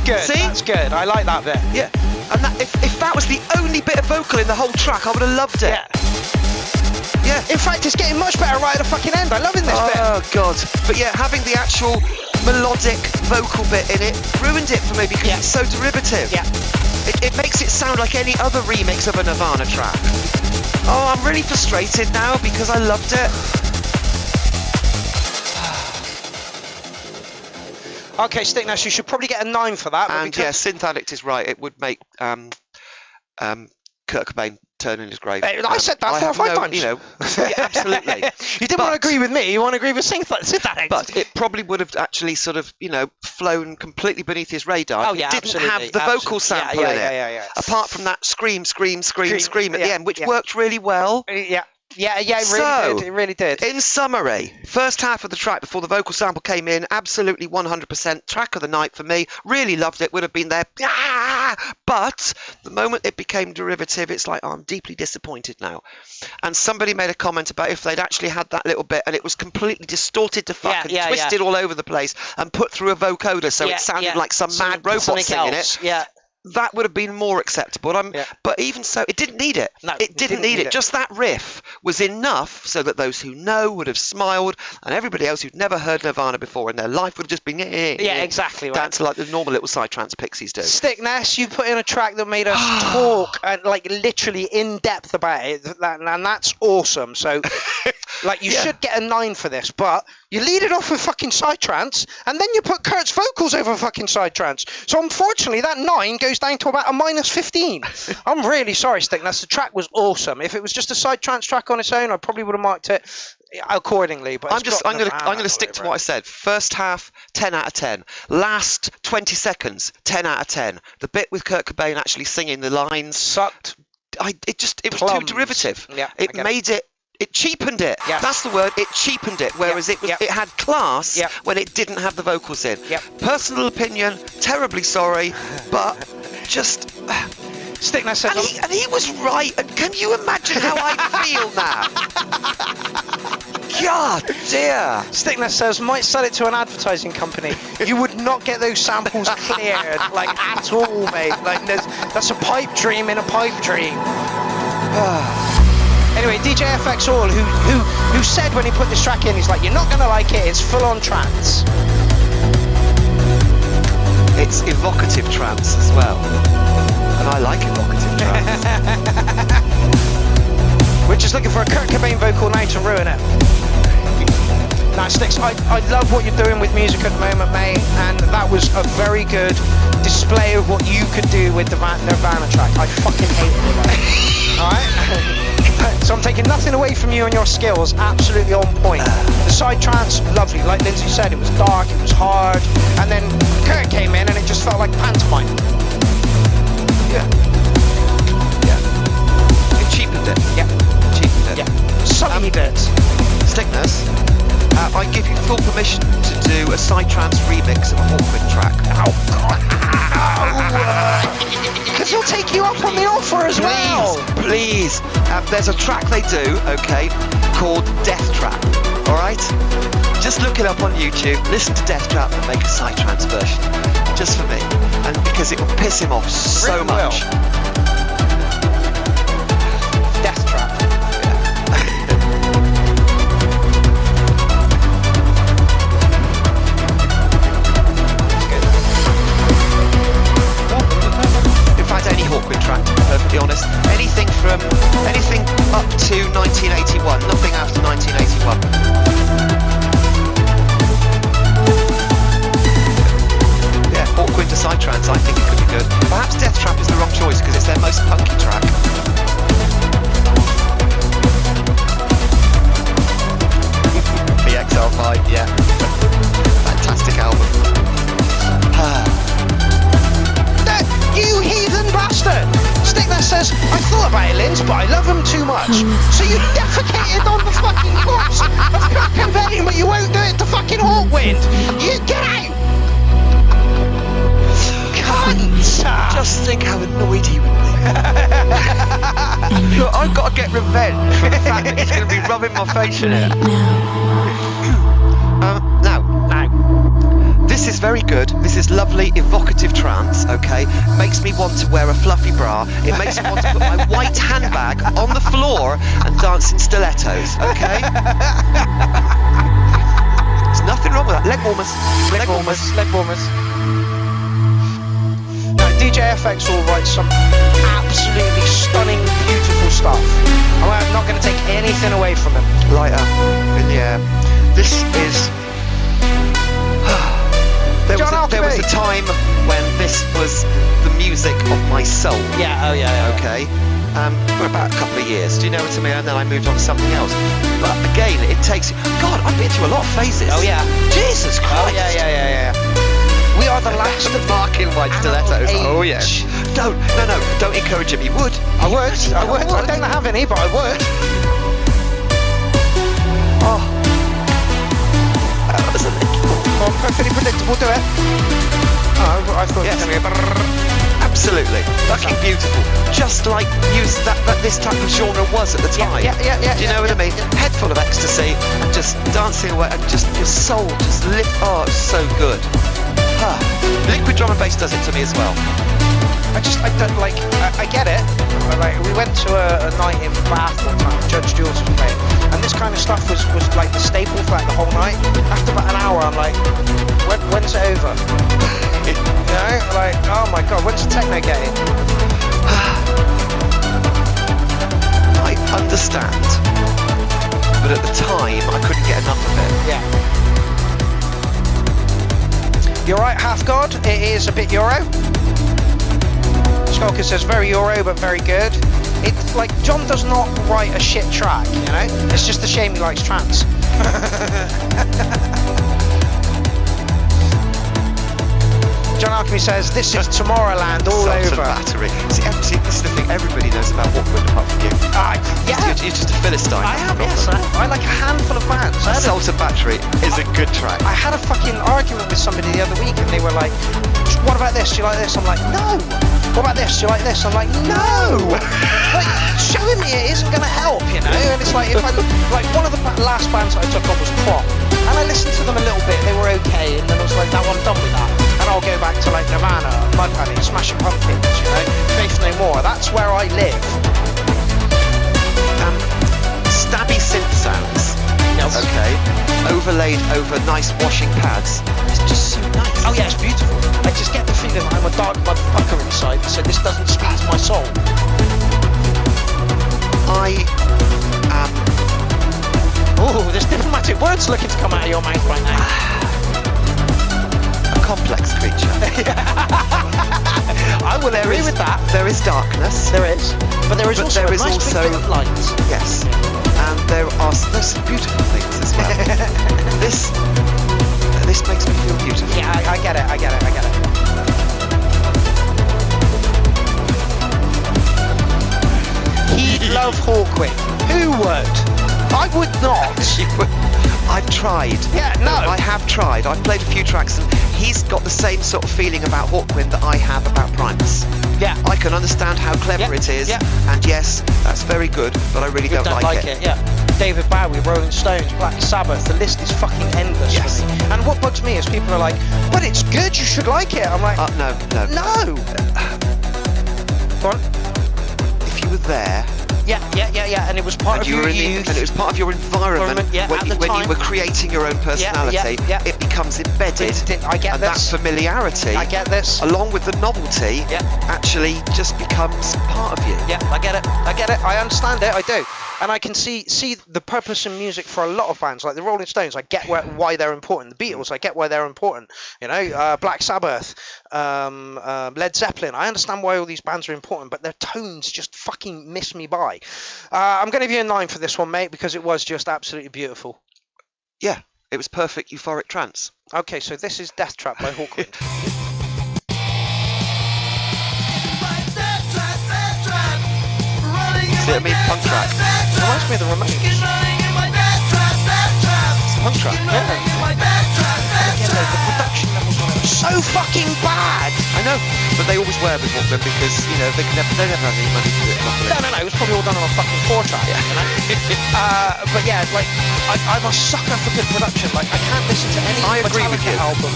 Speaker 1: good.
Speaker 2: See?
Speaker 1: That's good. I like that bit.
Speaker 2: Yeah. And that, if that was the only bit of vocal in the whole track, I would have loved it.
Speaker 1: Yeah.
Speaker 2: Yeah.
Speaker 1: In fact, it's getting much better right at the fucking end. I'm loving this bit.
Speaker 2: Oh god. But yeah, having the actual melodic vocal bit in it ruined it for me because it's so derivative.
Speaker 1: Yeah.
Speaker 2: It makes it sound like any other remix of a Nirvana track. Oh, I'm really frustrated now because I loved it.
Speaker 1: Okay, Stickness, you should probably get a 9 for that.
Speaker 2: And yeah, Synth Addict is right. It would make Kurt Cobain turn in his grave.
Speaker 1: I said that 4 or 5 times.
Speaker 2: You know, yeah, absolutely.
Speaker 1: You didn't want to agree with me. You want to agree with Synth Addict.
Speaker 2: But it probably would have actually sort of, flown completely beneath his radar.
Speaker 1: Oh, yeah,
Speaker 2: it didn't have the vocal sample in it. Yeah. Apart from that scream at the end, which worked really well.
Speaker 1: Yeah, it really did.
Speaker 2: In summary, first half of the track before the vocal sample came in, absolutely 100% track of the night for me. Really loved it, would have been there. But the moment it became derivative, it's like, I'm deeply disappointed now. And somebody made a comment about if they'd actually had that little bit and it was completely distorted to fuck and twisted all over the place and put through a vocoder so it sounded like some mad robot singing it.
Speaker 1: Yeah.
Speaker 2: That would have been more acceptable. But even so, it didn't need it.
Speaker 1: No,
Speaker 2: it didn't need it. Just that riff was enough so that those who know would have smiled, and everybody else who'd never heard Nirvana before in their life would have just been
Speaker 1: exactly right.
Speaker 2: Dance like the normal little Psytrance pixies do.
Speaker 1: Stickness, you put in a track that made us talk and literally in depth about it, and that's awesome. So, you should get a 9 for this, but you lead it off with fucking Psytrance, and then you put Kurt's vocals over fucking Psytrance. So unfortunately, that 9 goes down to about a -15. I'm really sorry, Stickness. The track was awesome. If it was just a Psytrance track on its own, I probably would have marked it accordingly. But I'm going
Speaker 2: to stick to what I said. First half, 10 out of 10. Last 20 seconds, 10 out of 10. The bit with Kurt Cobain actually singing the lines
Speaker 1: sucked.
Speaker 2: It was too derivative.
Speaker 1: Yeah,
Speaker 2: it made it. It cheapened it.
Speaker 1: Yes.
Speaker 2: That's the word. It cheapened it. Whereas it had class when it didn't have the vocals in.
Speaker 1: Yep.
Speaker 2: Personal opinion. Terribly sorry, but just.
Speaker 1: Stickness says,
Speaker 2: and he was right. And can you imagine how I feel now? God dear.
Speaker 1: Stickness says, might sell it to an advertising company. You would not get those samples cleared at all, mate. That's a pipe dream in a pipe dream. Anyway, DJ FX All, who said when he put this track in, he's like, you're not going to like it, it's full-on trance.
Speaker 2: It's evocative trance as well. And I like evocative trance.
Speaker 1: We're just looking for a Kurt Cobain vocal now to ruin it. Now, Sticks, I love what you're doing with music at the moment, mate, and that was a very good display of what you could do with the Nirvana track. I fucking hate it. Alright? So I'm taking nothing away from you and your skills, absolutely on point. The side trance, lovely, like Lindsay said, it was dark, it was hard, and then Kurt came in and it just felt like pantomime.
Speaker 2: Yeah. It cheapened it.
Speaker 1: Yeah. Sullied it.
Speaker 2: Stickness, I give you full permission to do a Psytrance remix of a Hawkwind track.
Speaker 1: Because he'll take you up on the offer as well.
Speaker 2: Please. There's a track they do, called Death Trap. All right? Just look it up on YouTube, listen to Death Trap and make a Psytrance version. Just for me. And because it will piss him off so much.
Speaker 1: Death Trap.
Speaker 2: Any Hawkwind track, to be perfectly honest. Anything up to 1981, nothing after 1981. Yeah, Hawkwind to Psytrance, I think it could be good. Perhaps Death Trap is the wrong choice because it's their most punky track. The XL5, yeah. Fantastic album.
Speaker 1: You heathen bastard! Stickness says, I thought about it, Linz, but I love him too much. So you defecated on the fucking corpse of Kurt Cobain, but you won't do it to fucking Hawkwind! You get out! Cunt!
Speaker 2: Just think how annoyed he would be. Look, I've got to get revenge for the fact that he's going to be rubbing my face in it. Now, this This is very good. This is lovely, evocative trance, okay? Makes me want to wear a fluffy bra. It makes me want to put my white handbag on the floor and dance in stilettos, okay? There's nothing wrong with that. Leg warmers.
Speaker 1: Now, DJ FX will write some absolutely stunning, beautiful stuff. I'm not going to take anything away from him.
Speaker 2: Lighter in the air. This is... There was a time when this was the music of my soul.
Speaker 1: Yeah,
Speaker 2: Okay? For about a couple of years. Do you know what I mean? And then I moved on to something else. But again, it takes... God, I've been through a lot of phases.
Speaker 1: Oh, yeah.
Speaker 2: Jesus Christ.
Speaker 1: Oh, yeah. We are the last
Speaker 2: The mark in white stilettos. Oh, yeah.
Speaker 1: age.
Speaker 2: Don't encourage him. You would.
Speaker 1: I would. I don't have any, but I would.
Speaker 2: Oh. That was a little...
Speaker 1: Well, perfectly predictable, do it. Oh, I thought
Speaker 2: Yes.
Speaker 1: it was going to be
Speaker 2: Absolutely. Fucking beautiful. Just like this type of genre was at the time.
Speaker 1: Yeah.
Speaker 2: Do you know what I mean? Head full of ecstasy and just dancing away and just your soul just lift. Oh, it's so good. Liquid drum and bass does it to me as well.
Speaker 1: I don't like. I get it. We went to a night in Bath one time. Judge Jules was playing, and this kind of stuff was like the staple for like the whole night. After about an hour, I'm like, when's it over? You know, like, oh my god, when's the techno getting?
Speaker 2: I understand, but at the time I couldn't get enough of it.
Speaker 1: Yeah. You're right, Half God. It is a bit Euro. Skulker says very Euro, but very good. It's like John does not write a shit track, you know. It's just a shame he likes trance. John Alchemy says this is Tomorrowland all
Speaker 2: Salted
Speaker 1: over.
Speaker 2: Battery. See, this is the thing. Everybody knows about Hawkwind apart from you.
Speaker 1: Yeah.
Speaker 2: You're just a Philistine.
Speaker 1: I am, yes. I like a handful of bands.
Speaker 2: Salted Battery is a good track.
Speaker 1: I had a fucking argument with somebody the other week, and they were like, "What about this? Do you like this?" I'm like, "No." What about this? Do you like this? I'm like, "No." Like, showing me it isn't going to help, you know. And it's like, if I like one of the last bands that I took on was Prop, and I listened to them a little bit. They were okay, and then I was like, "That one, done with that." And I'll go back to like Nirvana, Mudhoney, Smashing Pumpkins, you know, Faith No More. That's where I live.
Speaker 2: Stabby synth sounds.
Speaker 1: Yes.
Speaker 2: Okay. Overlaid over nice washing pads. It's just so nice.
Speaker 1: Oh yeah, it's beautiful. I just get the feeling that I'm a dark motherfucker inside, so this doesn't speak to my soul.
Speaker 2: I am...
Speaker 1: Oh, there's diplomatic words looking to come out of your mouth right now.
Speaker 2: a complex creature.
Speaker 1: I will agree with that.
Speaker 2: There is darkness.
Speaker 1: There is. But there is also a nice
Speaker 2: also
Speaker 1: big bit of light.
Speaker 2: Yes. And there's some beautiful things as well. This makes me feel beautiful.
Speaker 1: Yeah, I get it. He'd love Hawkwind. Who would? I would not.
Speaker 2: I've tried.
Speaker 1: Yeah, no.
Speaker 2: I have tried. I've played a few tracks and he's got the same sort of feeling about Hawkwind that I have about Primus.
Speaker 1: Yeah.
Speaker 2: I can understand how clever it is.
Speaker 1: Yeah.
Speaker 2: And yes, that's very good, but I really don't like it.
Speaker 1: Yeah. David Bowie, Rolling Stones, Black Sabbath, the list is fucking endless for me. And what bugs me is people are like, but it's good, you should like it. I'm like,
Speaker 2: no.
Speaker 1: No! Go on.
Speaker 2: If you were there...
Speaker 1: Yeah, and it was part of your youth.
Speaker 2: And it was part of your environment when you were creating your own personality. It becomes embedded.
Speaker 1: I get
Speaker 2: and
Speaker 1: this.
Speaker 2: that familiarity,
Speaker 1: I get this.
Speaker 2: along with the novelty, actually just becomes part of you.
Speaker 1: Yeah, I get it. I understand it. I do. And I can see the purpose in music for a lot of bands, like the Rolling Stones. I get why they're important. The Beatles, I get why they're important. You know, Black Sabbath, Led Zeppelin. I understand why all these bands are important, but their tones just fucking miss me by. I'm going to give you a 9 for this one, mate, because it was just absolutely beautiful.
Speaker 2: Yeah, it was perfect euphoric trance.
Speaker 1: Okay, so this is Death Trap by Hawkwind.
Speaker 2: See what I mean? Punk track.
Speaker 1: Reminds me of the Ramones. It's a punk track. Yeah, the production levels on it are so fucking bad.
Speaker 2: I know. but they always were with Walkman because, you know, they never had any money to do it properly.
Speaker 1: No, it was probably all done on a fucking 4-track, you know? But yeah, like, I'm a sucker for good production. Like, I can't listen to any Metallica album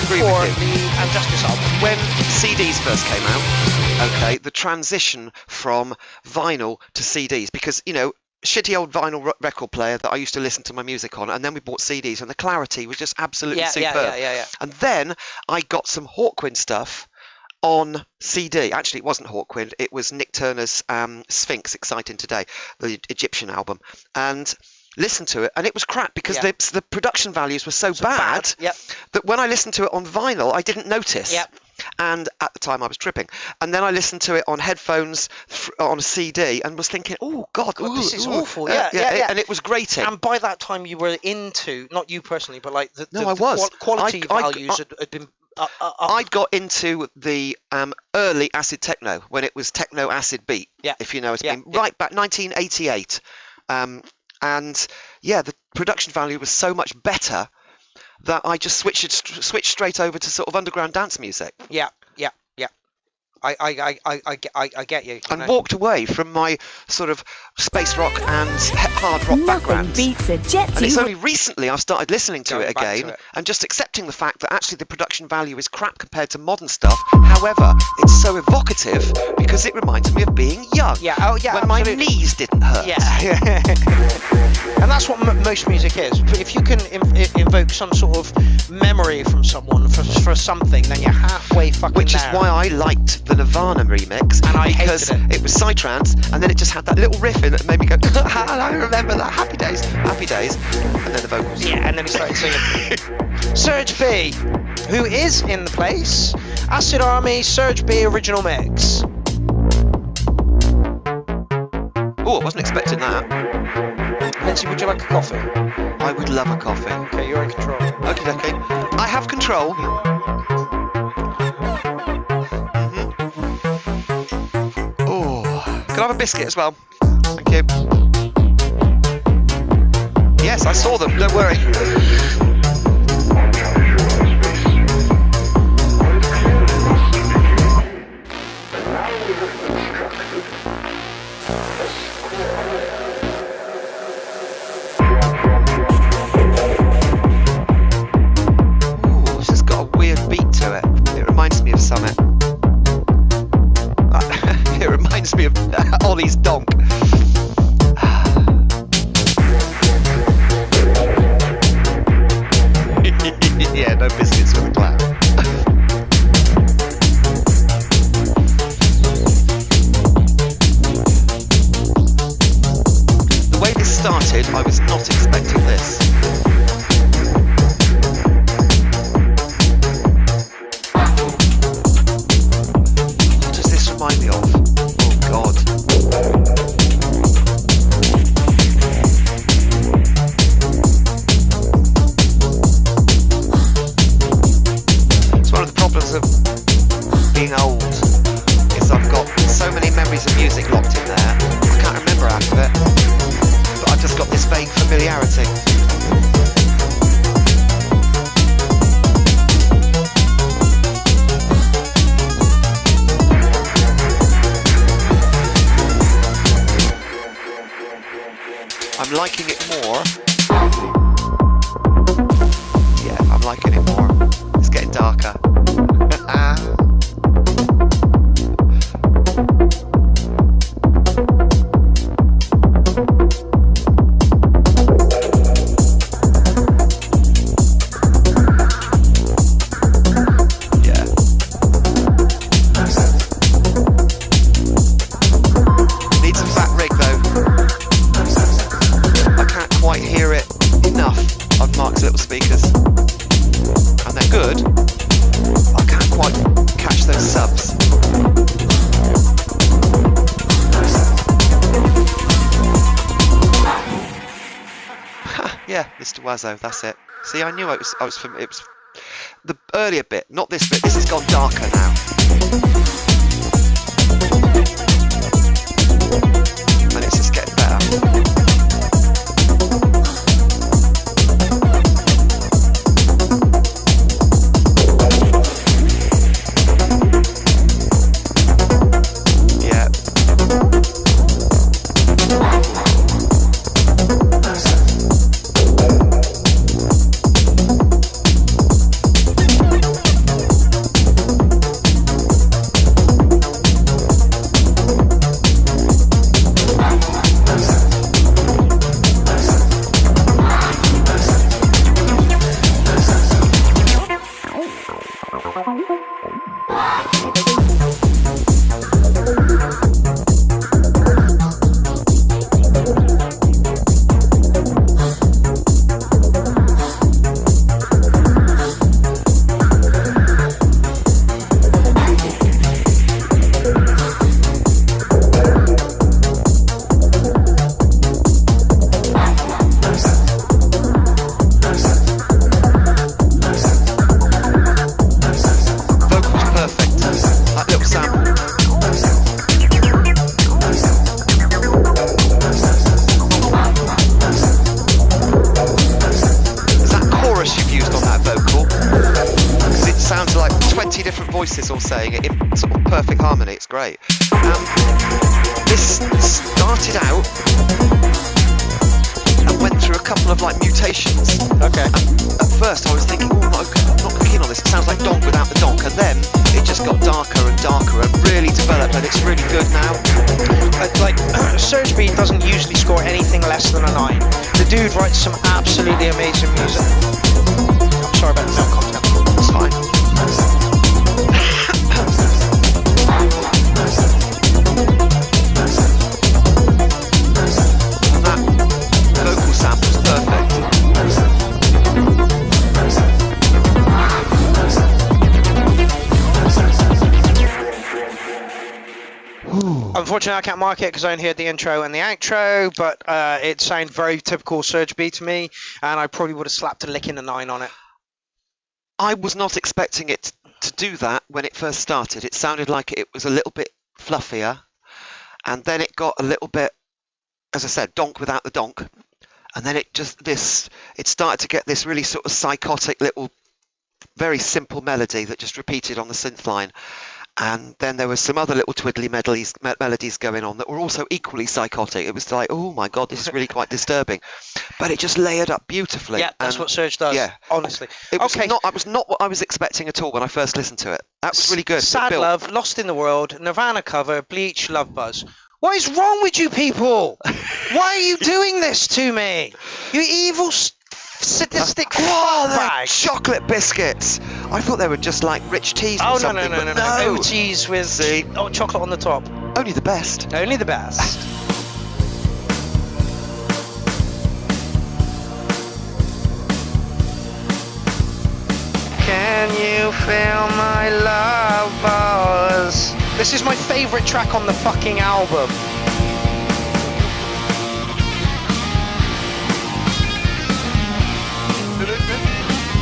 Speaker 1: before the Injustice album.
Speaker 2: When CDs first came out, okay, the transition from vinyl to CDs, because, you know, shitty old vinyl record player that I used to listen to my music on, and then we bought CDs, and the clarity was just absolutely superb.
Speaker 1: Yeah.
Speaker 2: And then I got some Hawkwind stuff on CD. Actually, it wasn't Hawkwind, it was Nick Turner's Sphinx, Exciting Today, the Egyptian album, and listened to it, and it was crap because the production values were so bad that when I listened to it on vinyl, I didn't notice. And at the time I was tripping, and then I listened to it on headphones on a CD and was thinking, oh god,
Speaker 1: this is awful.
Speaker 2: And it was grating.
Speaker 1: And by that time you were into, not you personally, but like the quality values had been
Speaker 2: I'd got into the early acid techno when it was techno acid beat, if you know what I mean, right back 1988, and the production value was so much better that I just switched straight over to sort of underground dance music.
Speaker 1: Yeah. I get you.
Speaker 2: And walked away from my sort of space rock and hard rock background. And it's only recently I've started listening to it again and just accepting the fact that actually the production value is crap compared to modern stuff. However, it's so evocative because it reminds me of being young. When my knees didn't hurt.
Speaker 1: And that's what most music is. If you can invoke some sort of memory from someone for something, then you're halfway fucking
Speaker 2: Which
Speaker 1: there.
Speaker 2: is why I liked the Nirvana remix,
Speaker 1: and I
Speaker 2: because
Speaker 1: hated
Speaker 2: it was psytrance, and then it just had that little riff in it that made me go, I remember that, happy days, and then the vocals.
Speaker 1: And then he started singing. Surge B, who is in the place, Acid Army, Surge B original mix.
Speaker 2: Oh, I wasn't expecting that.
Speaker 1: Lindsay, would you like a coffee?
Speaker 2: I would love a coffee.
Speaker 1: Okay, you're in control.
Speaker 2: Okay. I have control. Can I have a biscuit as well? Thank you. Yes, I saw them, don't worry. Ooh, this has got a weird beat to it. It reminds me of Summit. It reminds me of Ollie's Donk. Yeah, no biscuits for the clown. The way this started, I was not expecting this. What does this remind me of? God. It's one of the problems of being old, is I've got so many memories of music locked in there, I can't remember half of it, but I've just got this vague familiarity. I'm liking it more. Yeah, I'm liking it more. It's getting darker. Yeah. Needs a fat rig though. Quite hear it enough on Mark's little speakers, and they're good. I can't quite catch those subs. Yeah, Mr. Wazzo, that's it. See, I knew it was from. It was the earlier bit, not this bit. This has gone darker now, and it's just getting better. perfect harmony. It's great. This started out and went through a couple of like mutations.
Speaker 1: Okay.
Speaker 2: At first I was thinking, oh, I'm not keen on this. It sounds like donk without the donk, and then it just got darker and darker and really developed, and it's really good now.
Speaker 1: Surge Beat doesn't usually score anything less than a 9. The dude writes some absolutely amazing music. I'm sorry about the milk content.
Speaker 2: It's fine. That vocal sample's perfect.
Speaker 1: Unfortunately, I can't mark it because I only heard the intro and the outro, but it sounded very typical Surge Beat to me, and I probably would have slapped a licking a 9 on it.
Speaker 2: I was not expecting it to do that when it first started. It sounded like it was a little bit fluffier, and then it got a little bit, as I said, donk without the donk, and then it started to get this really sort of psychotic little, very simple melody that just repeated on the synth line. And then there was some other little twiddly melodies going on that were also equally psychotic. It was like, oh my God, this is really quite disturbing. But it just layered up beautifully.
Speaker 1: Yeah, that's what Surge does,
Speaker 2: yeah.
Speaker 1: honestly.
Speaker 2: It was not what I was expecting at all when I first listened to it. That was really good.
Speaker 1: Sad Love, Lost in the World, Nirvana cover, Bleach, Love Buzz. What is wrong with you people? Why are you doing this to me? You evil sadistic bag.
Speaker 2: Chocolate biscuits. I thought they were just like rich teas or something.
Speaker 1: No. OGs with chocolate on the top.
Speaker 2: Only the best.
Speaker 1: Only the best. Can you feel my love buzz? This is my favourite track on the fucking album.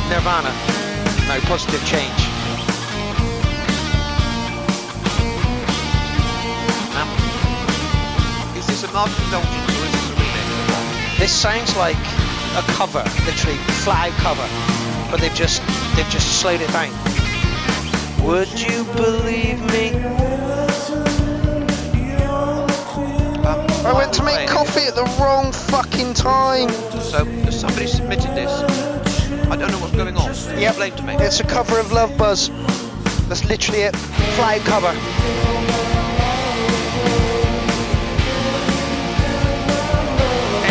Speaker 1: Nirvana. No, Positive Change.
Speaker 2: Is this a Martin Indulgence or is this a remix?
Speaker 1: This sounds like a cover, literally flat out cover, but they've just slowed it down. Would you believe me? I went to make coffee at the wrong fucking time.
Speaker 2: So somebody submitted this. I don't know what's going on.
Speaker 1: Yep,
Speaker 2: Explain to me.
Speaker 1: It's a cover of Love Buzz. That's literally it. Flat out cover.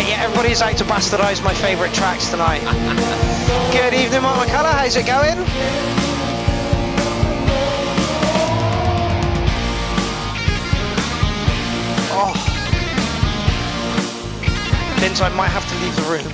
Speaker 1: Yeah, everybody's out to bastardise my favourite tracks tonight. Good evening, Mark McCullough. How's it going? Oh. Vince, I might have to leave the room.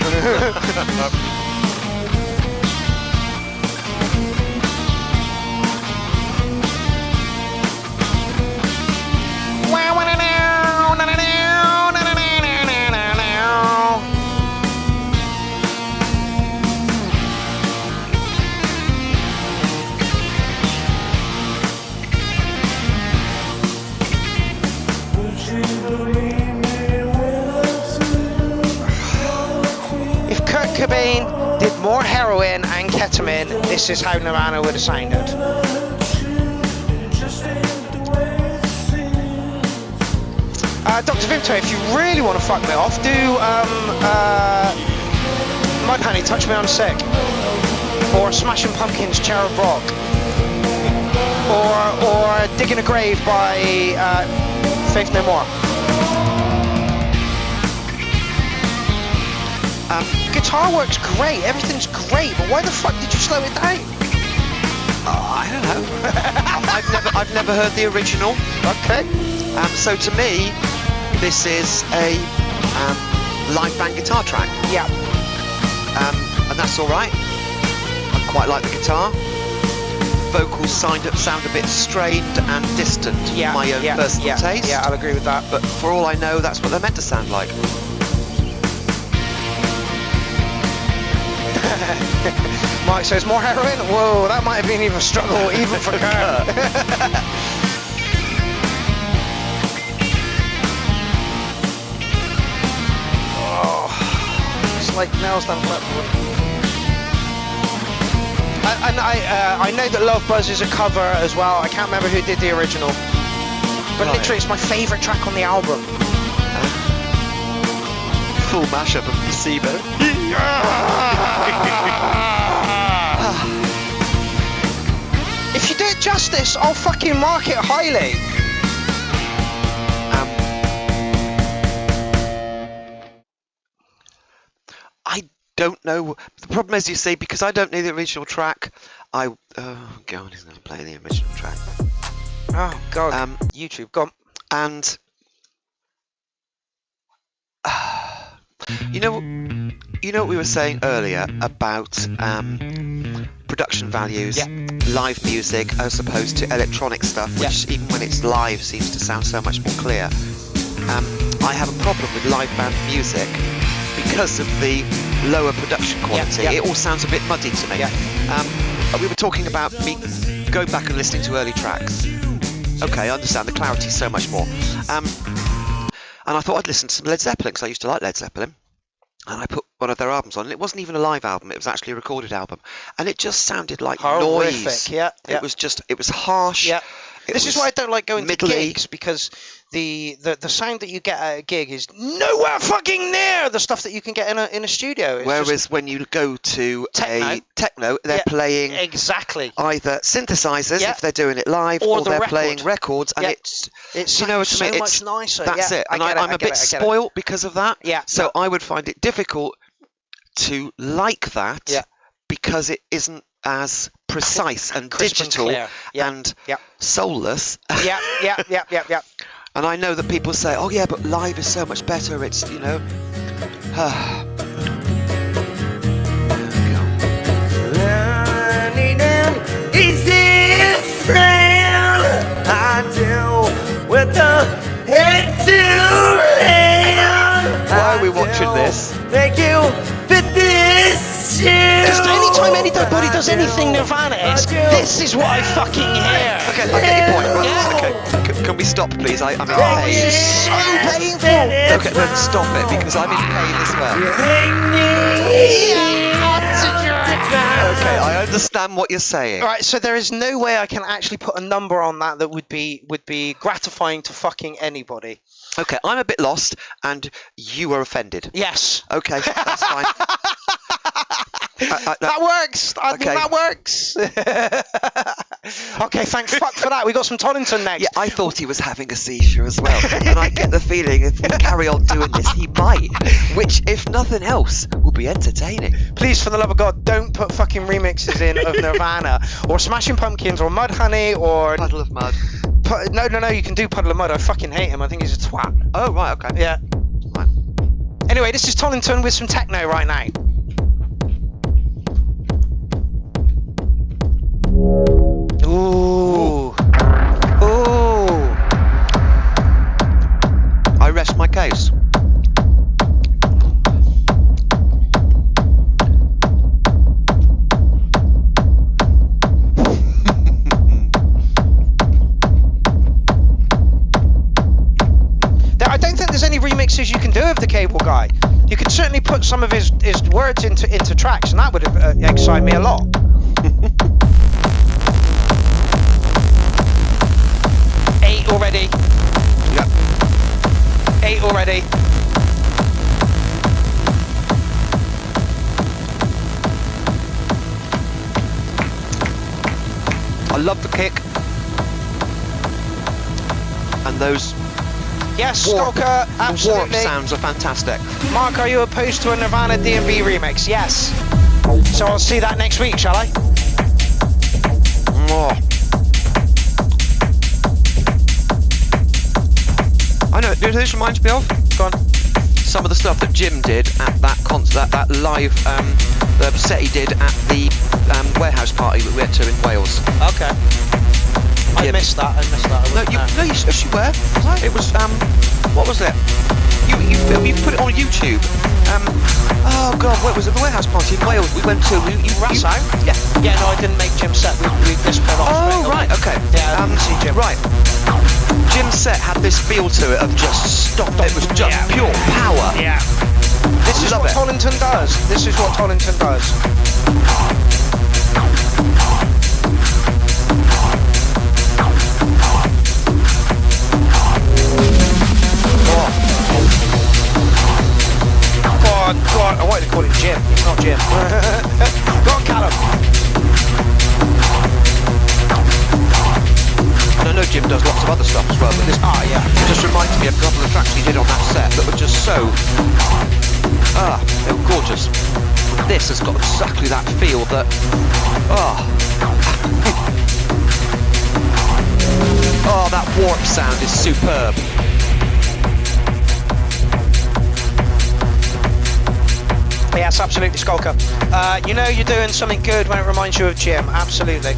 Speaker 1: Cobain did more heroin and ketamine, this is how Nirvana would have sounded. Dr. Vimto, if you really want to fuck me off, do My Penny, Touch Me I'm Sick, or Smashing Pumpkins, Cherub Rock, or Digging a Grave by Faith No More. Guitar works great, everything's great, but why the fuck did you slow it down?
Speaker 2: I don't know. I've never heard the original.
Speaker 1: Okay.
Speaker 2: So to me, this is a live band guitar track.
Speaker 1: Yeah.
Speaker 2: And that's all right. I quite like the guitar. Vocals sound a bit strained and distant.
Speaker 1: Yeah.
Speaker 2: My own personal taste.
Speaker 1: Yeah, I'll agree with that.
Speaker 2: But for all I know, that's what they're meant to sound like.
Speaker 1: Mike says more heroin. Whoa, that might have been even a struggle even for Kurt. Oh, it's like nails done flatwood. And I know that Love Buzz is a cover as well. I can't remember who did the original. But literally, it's my favourite track on the album.
Speaker 2: Full mashup of Placebo.
Speaker 1: If you do it justice, I'll fucking mark it highly.
Speaker 2: I don't know. The problem is, you see, because I don't know the original track, oh God, he's going to play the original track.
Speaker 1: Oh God, YouTube, go on.
Speaker 2: And you know what we were saying earlier about production values, live music as opposed to electronic stuff, which even when it's live seems to sound so much more clear. I have a problem with live band music because of the lower production quality. It all sounds a bit muddy to me. We were talking about me going back and listening to early tracks. Okay, I understand the clarity's so much more. And I thought I'd listen to some Led Zeppelin, because I used to like Led Zeppelin. And I put one of their albums on, and it wasn't even a live album, it was actually a recorded album. And it just sounded like
Speaker 1: horrific.
Speaker 2: Noise.
Speaker 1: It
Speaker 2: was harsh.
Speaker 1: This is why I don't like going to gigs, because the sound that you get at a gig is nowhere fucking near the stuff that you can get in a studio. It's
Speaker 2: whereas when you go to a techno, they're playing either synthesizers if they're doing it live, or they're playing records, and it's you know,
Speaker 1: so much nicer.
Speaker 2: That's it. And I'm a bit spoiled because of that. So I would find it difficult to like that because it isn't as precise and digital and soulless. And I know that people say, oh yeah, but live is so much better, it's, you know.
Speaker 5: Is this friend I do with the head to hand?
Speaker 2: Why are we watching this?
Speaker 5: Thank you for this.
Speaker 1: Anytime anybody does anything Nirvana-esque, this is what I fucking hear.
Speaker 2: Okay, I get your point. Right, okay, can we stop, please? I'm in pain.
Speaker 1: This is so painful.
Speaker 2: Okay, then stop it, because I'm in pain as well. Okay, I understand what you're saying.
Speaker 1: Right, so there is no way I can actually put a number on that would be gratifying to fucking anybody.
Speaker 2: Okay, I'm a bit lost, and you are offended.
Speaker 1: Yes.
Speaker 2: Okay, that's fine.
Speaker 1: That works. I think that works. Okay, thank fuck for that. We got some Tollington next.
Speaker 2: Yeah, I thought he was having a seizure as well, and I get the feeling if we carry on doing this, he might. Which, if nothing else, will be entertaining.
Speaker 1: Please, for the love of God, don't put fucking remixes in of Nirvana or Smashing Pumpkins or Mudhoney or
Speaker 2: Puddle of Mud.
Speaker 1: No, you can do Puddle of Mud. I fucking hate him. I think he's a twat.
Speaker 2: Oh, right, okay.
Speaker 1: Yeah.
Speaker 2: Right.
Speaker 1: Anyway, this is Tollington with some techno right now. Ooh.
Speaker 2: I rest my case.
Speaker 1: I don't think there's any remixes you can do of the Cable Guy. You could certainly put some of his words into tracks, and that would excite me a lot. Eight already.
Speaker 2: Yep.
Speaker 1: 8 already.
Speaker 2: I love the kick. And those
Speaker 1: yes, Stalker, absolutely.
Speaker 2: The warp sounds are fantastic.
Speaker 1: Mark, are you opposed to a Nirvana D&B remix? Yes. So I'll see that next week, shall I?
Speaker 2: Oh. I know, this reminds me of,
Speaker 1: Go on.
Speaker 2: some of the stuff that Jim did at that concert, that live the set he did at the warehouse party we went to in Wales.
Speaker 1: Okay. I missed that.
Speaker 2: Yes, you were. It was what was it? You put it on YouTube. Oh God, what was it? The warehouse party in Wales we went to. You
Speaker 1: Rasso?
Speaker 2: Yeah.
Speaker 1: Yeah, no, I didn't make Jim's set. We just put off.
Speaker 2: Oh right, okay.
Speaker 1: Yeah, I didn't see Jim.
Speaker 2: Right. Jim's set had this feel to it of just stop. It was just pure power.
Speaker 1: Yeah. This is what Tollington does. I wanted to call him Jim. He's not Jim. Go on, Callum.
Speaker 2: And I know Jim does lots of other stuff as well, but this just reminds me of a couple of tracks he did on that set that were just so they were gorgeous. This has got exactly that feel that oh, that warp sound is superb.
Speaker 1: Yes, absolutely, Skulker. You know you're doing something good when it reminds you of Jim. Absolutely.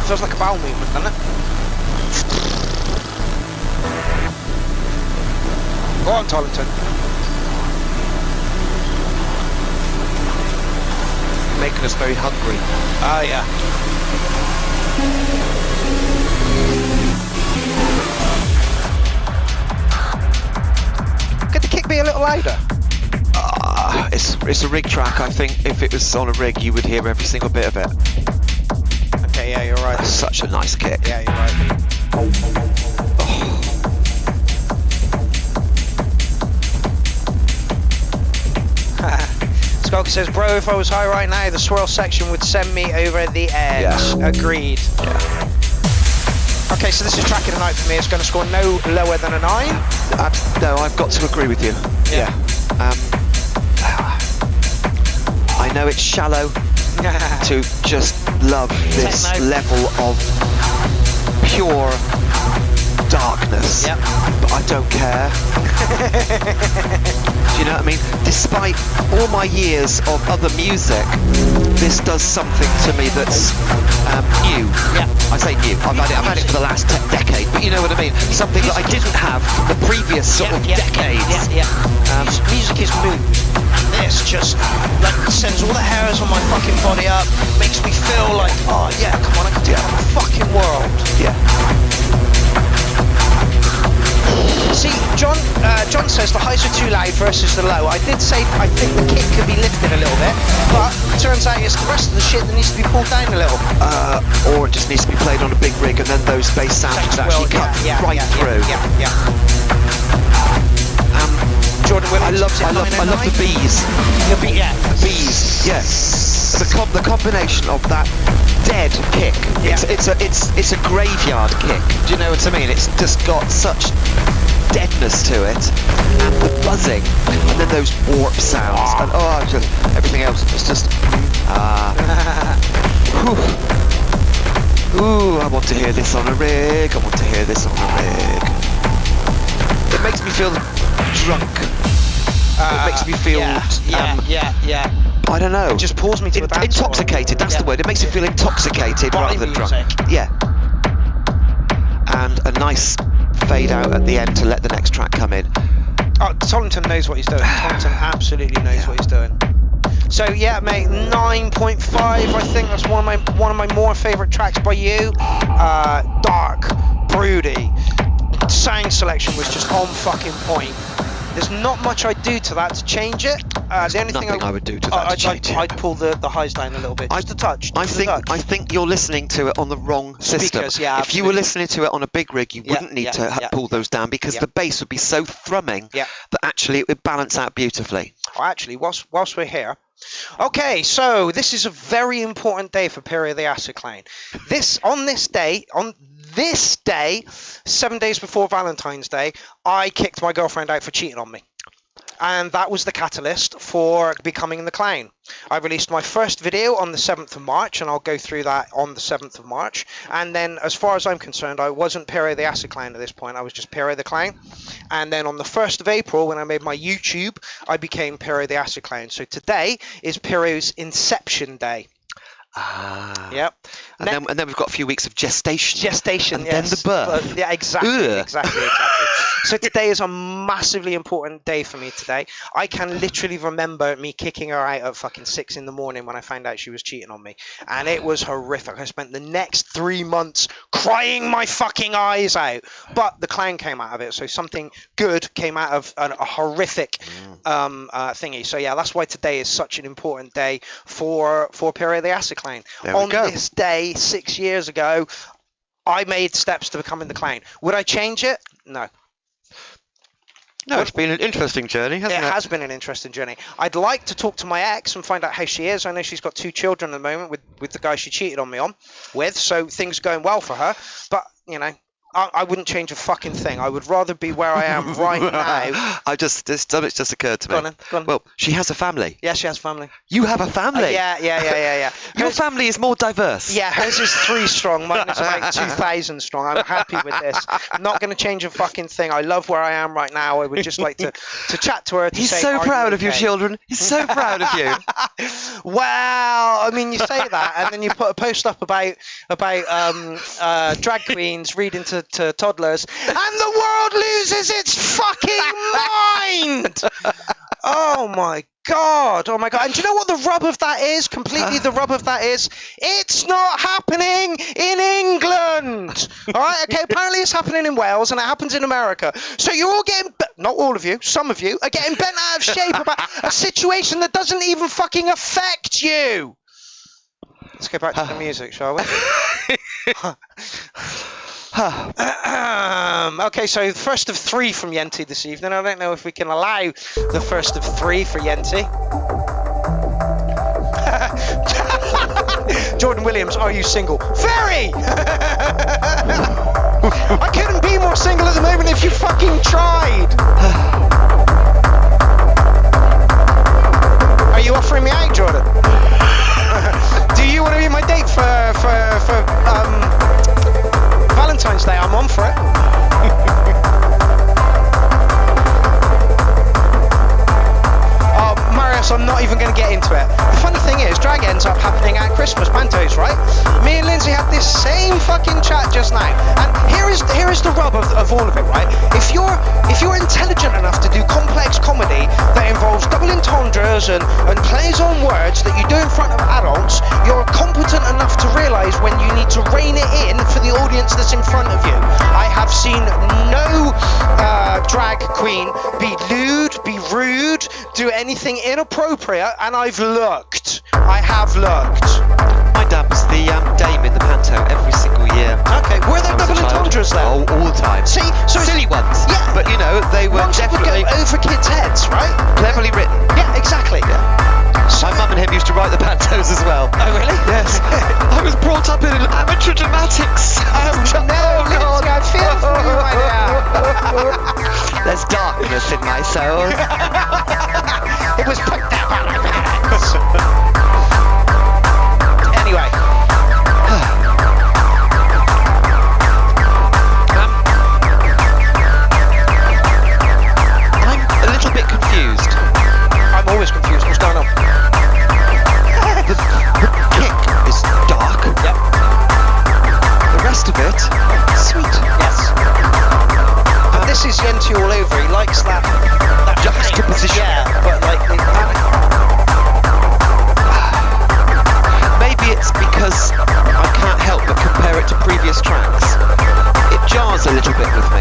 Speaker 1: Feels like a bowel movement, doesn't it? Go on, Tollington.
Speaker 2: Making us very hungry.
Speaker 1: Ah, yeah. Could the kick be a little louder?
Speaker 2: It's a rig track. I think if it was on a rig, you would hear every single bit of it.
Speaker 1: Okay, yeah, you're right.
Speaker 2: That's such a nice kick.
Speaker 1: Yeah, you're right. Skulker says, bro, if I was high right now, the swirl section would send me over the edge.
Speaker 2: Yeah.
Speaker 1: Agreed.
Speaker 2: Yeah.
Speaker 1: Okay, so this is track of the night for me. It's going to score no lower than a 9.
Speaker 2: No, I've got to agree with you.
Speaker 1: Yeah.
Speaker 2: I know it's shallow to just love this level of pure darkness, but I don't care. Do you know what I mean? Despite all my years of other music, this does something to me that's new.
Speaker 1: Yeah.
Speaker 2: I say new. I've had it for the last decade, but you know what I mean. Something that I didn't have the previous sort of decades.
Speaker 1: Music is mood. This just like sends all the hairs on my fucking body up, makes me feel like, oh yeah, come on, I can do it on the fucking world.
Speaker 2: Yeah.
Speaker 1: See, John says the highs are too loud versus the low. I did say I think the kick could be lifted a little bit, but it turns out it's the rest of the shit that needs to be pulled down a little.
Speaker 2: Or it just needs to be played on a big rig, and then those bass sounds actually cut right through.
Speaker 1: Yeah. Jordan Williams,
Speaker 2: I love the bees.
Speaker 1: The
Speaker 2: bees. Yes. The combination of that dead kick. It's a graveyard kick. Do you know what I mean? It's just got such deadness to it, and the buzzing, and then those warp sounds, and just everything else. It's just Ooh, I want to hear this on a rig. I want to hear this on a rig. It makes me feel drunk. It makes me feel I don't know.
Speaker 1: It just pulls me to a dance
Speaker 2: intoxicated. That's the word. It makes me feel intoxicated rather than drunk. Yeah. And a nice fade out at the end to let the next track come in.
Speaker 1: Oh, Tollington knows what he's doing. Tollington absolutely knows what he's doing. So yeah, mate, 9.5. I think that's one of my more favourite tracks by you. Dark, broody. Sound selection was just on fucking point. There's not much I'd do to that to change it. The only thing
Speaker 2: I would do to that to change it.
Speaker 1: I'd pull the highs down a little bit, just a touch.
Speaker 2: I think you're listening to it on the wrong system.
Speaker 1: Speakers, yeah,
Speaker 2: if you were listening to it on a big rig, you wouldn't need to pull those down, because the bass would be so thrumming that actually it would balance out beautifully.
Speaker 1: Well, actually, whilst we're here, okay, so this is a very important day for Pierrot the Acid Clown. On this day, 7 days before Valentine's Day, I kicked my girlfriend out for cheating on me. And that was the catalyst for becoming the clown. I released my first video on the 7th of March, and I'll go through that on the 7th of March. And then, as far as I'm concerned, I wasn't Pierrot the Acid Clown at this point. I was just Pierrot the Clown. And then on the 1st of April, when I made my YouTube, I became Pierrot the Acid Clown. So today is Pierrot's Inception Day. Yep.
Speaker 2: And then we've got a few weeks of gestation.
Speaker 1: And
Speaker 2: then the birth.
Speaker 1: Yeah, exactly. So today is a massively important day for me today. I can literally remember me kicking her out at fucking 6 in the morning when I found out she was cheating on me. And it was horrific. I spent the next 3 months crying my fucking eyes out. But the clown came out of it. So something good came out of a horrific thingy. So yeah, that's why today is such an important day for Pierrot the Acid Clown. On this day, 6 years ago, I made steps to becoming the clown. Would I change it? No.
Speaker 2: No, it's been an interesting journey, hasn't it?
Speaker 1: It has been an interesting journey. I'd like to talk to my ex and find out how she is. I know she's got 2 children at the moment with the guy she cheated on me with, so things are going well for her. But, you know, I wouldn't change a fucking thing. I would rather be where I am right now.
Speaker 2: Something's just occurred to me.
Speaker 1: Go on.
Speaker 2: Well, she has a family.
Speaker 1: Yeah, she has family.
Speaker 2: You have a family?
Speaker 1: Yeah.
Speaker 2: Your family is more diverse.
Speaker 1: Yeah, hers is 3 strong. Mine is about 2,000 strong. I'm happy with this. I'm not going to change a fucking thing. I love where I am right now. I would just like to chat to her.
Speaker 2: He's so proud of you, children. He's so proud of you.
Speaker 1: Well, I mean, you say that, and then you put a post up about drag queens reading to toddlers, and the world loses its fucking mind. Oh my god. And do you know what the rub of that is? Completely the rub of that is, it's not happening in England. All right, okay, apparently it's happening in Wales and it happens in America. So you're all getting, not all of you, some of you are getting bent out of shape about a situation that doesn't even fucking affect you. Let's go back to the music, shall we? Okay, so the first of 3 from Yenti this evening. I don't know if we can allow the first of 3 for Yenti. Jordan Williams, are you single? Very! I couldn't be more single at the moment if you fucking tried. Are you offering me out, Jordan? Do you want to be my date for Valentine's Day? I'm on for it. Oh, Marius, I'm not even going to get into it. The funny thing is, drag ends up happening at Christmas pantos, right? Me and Lindsay had this same fucking chat just now, and here is the rub of all of it, right? If you're intelligent enough to do complex comedy that involves double entendres and plays on words that you do in front of adults, you're competent enough to realise when you need to rein it in for the audience that's in front of you. I have seen no drag queen be lewd, be rude, do anything inappropriate, and I've looked. I have looked.
Speaker 2: My dad was the dame in the panto every single year.
Speaker 1: Okay, were there double entendres then?
Speaker 2: Oh, all the time.
Speaker 1: See, so
Speaker 2: silly ones.
Speaker 1: Yeah,
Speaker 2: but you know they were definitely
Speaker 1: would go over kids' heads, right?
Speaker 2: Cleverly written.
Speaker 1: Yeah, exactly.
Speaker 2: Yeah. So my mum and him used to write the pantos as well.
Speaker 1: Oh, really?
Speaker 2: Yes. I was brought up in amateur dramatics.
Speaker 1: Oh, no, Lindsay, I feel for you right now.
Speaker 2: There's darkness in my soul.
Speaker 1: It was put down by my parents. Anyway.
Speaker 2: I'm a little bit confused.
Speaker 1: I'm always confused. What's going on?
Speaker 2: The kick is dark.
Speaker 1: Yep.
Speaker 2: The rest of it, sweet.
Speaker 1: Yes. And this is Yenti all over. He likes that
Speaker 2: juxtaposition.
Speaker 1: Yeah, but like
Speaker 2: maybe it's because I can't help but compare it to previous tracks. It jars a little bit with me,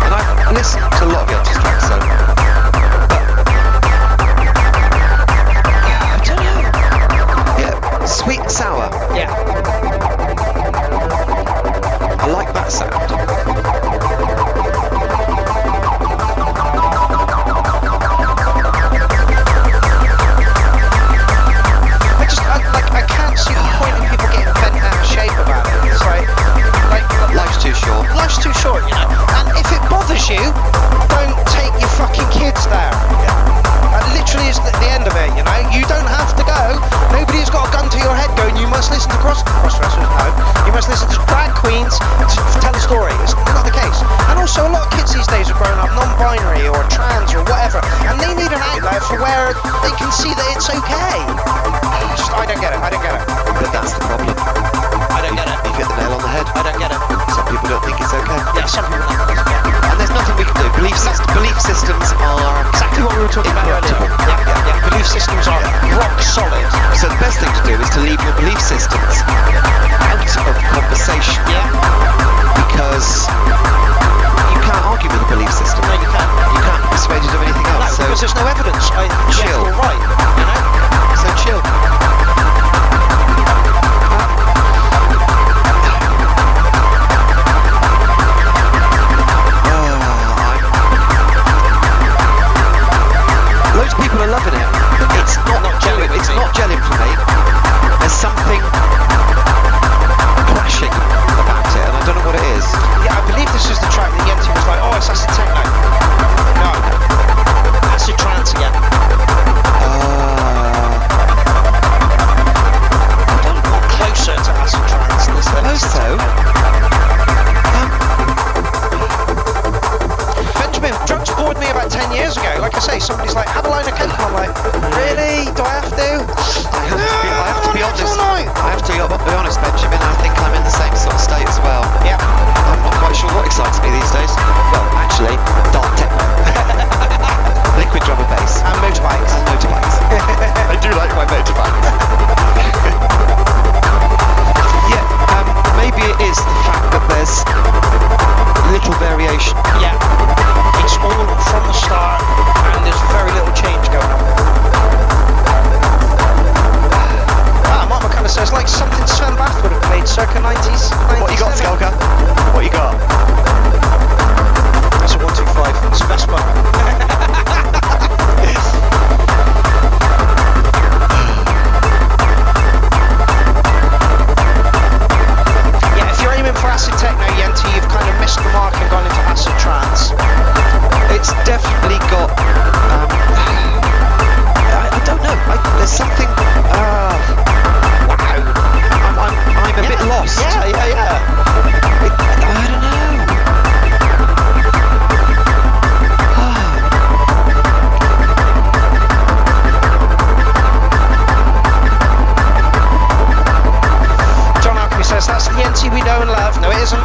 Speaker 2: and I've listened to a lot of Yenti's tracks, so. I don't know. Yeah, sweet and sour.
Speaker 1: yeah.
Speaker 2: I like that sound.
Speaker 1: I can't see the point in people getting bent out of shape about it. It's like
Speaker 2: Life's too short.
Speaker 1: Life's too short, you know. And if it bothers you, don't take your fucking kids there. That literally is the end of it, you know. You don't have to go. Nobody's got a gun to your head going, you must listen to cross-dressers. No. You must listen to drag queens to tell a story. It's not the case. And also, a lot of kids these days are growing up non-binary or trans or whatever, and they need an outlet for where they can see that it's okay. I don't get it.
Speaker 2: But that's the problem.
Speaker 1: I don't get it.
Speaker 2: You hit the nail on the head.
Speaker 1: I don't get it.
Speaker 2: Some people don't think it's okay.
Speaker 1: Yeah, some people don't think it's okay.
Speaker 2: And there's nothing we can do. Belief systems are
Speaker 1: Exactly what we were talking about earlier. Yeah. Belief systems are rock solid.
Speaker 2: So the best thing to do is to leave your belief systems out of conversation.
Speaker 1: Yeah.
Speaker 2: Because you can't argue with a belief system.
Speaker 1: No, you can't.
Speaker 2: You can't be persuaded of anything
Speaker 1: No,
Speaker 2: else.
Speaker 1: because there's no evidence.
Speaker 2: Chill.
Speaker 1: You're right. You know.
Speaker 2: So chill. Loads of people are loving it. It's not gelling. It's not gelling for me. There's something clashing about it, and I don't know what it is.
Speaker 1: Yeah, I believe this is the track that Yenti was like, oh, it's acid techno. No. Acid trance again. More closer to acid trance than
Speaker 2: I suppose so.
Speaker 1: Benjamin, drugs bored me about 10 years ago. Like I say, somebody's like, have a line of coke, and I'm like, really? Do I have to?
Speaker 2: I have to be honest. I have to be honest, Benjamin. I think I'm in the same sort of state as well.
Speaker 1: Yeah.
Speaker 2: I'm not quite sure what excites me these days. Well, actually, dark techno, liquid drum and bass,
Speaker 1: And motorbikes.
Speaker 2: I do like my motorbikes. Yeah, maybe it is the fact that there's little variation.
Speaker 1: Yeah. It's all from the start, and there's very little change going on. Mark McCullough says, like something Sven Bath would have played circa 90s.
Speaker 2: What you got, Skelka? What you got?
Speaker 1: That's a 125. It's a Vespa. Yeah, if you're aiming for acid techno, Yenti, you've kind of missed the mark and gone into acid trance.
Speaker 2: It's definitely got. I don't know. There's something. Wow. I'm a bit lost.
Speaker 1: Yeah.
Speaker 2: I don't know.
Speaker 1: John Alchemy says that's the NT we know and love. No, it isn't.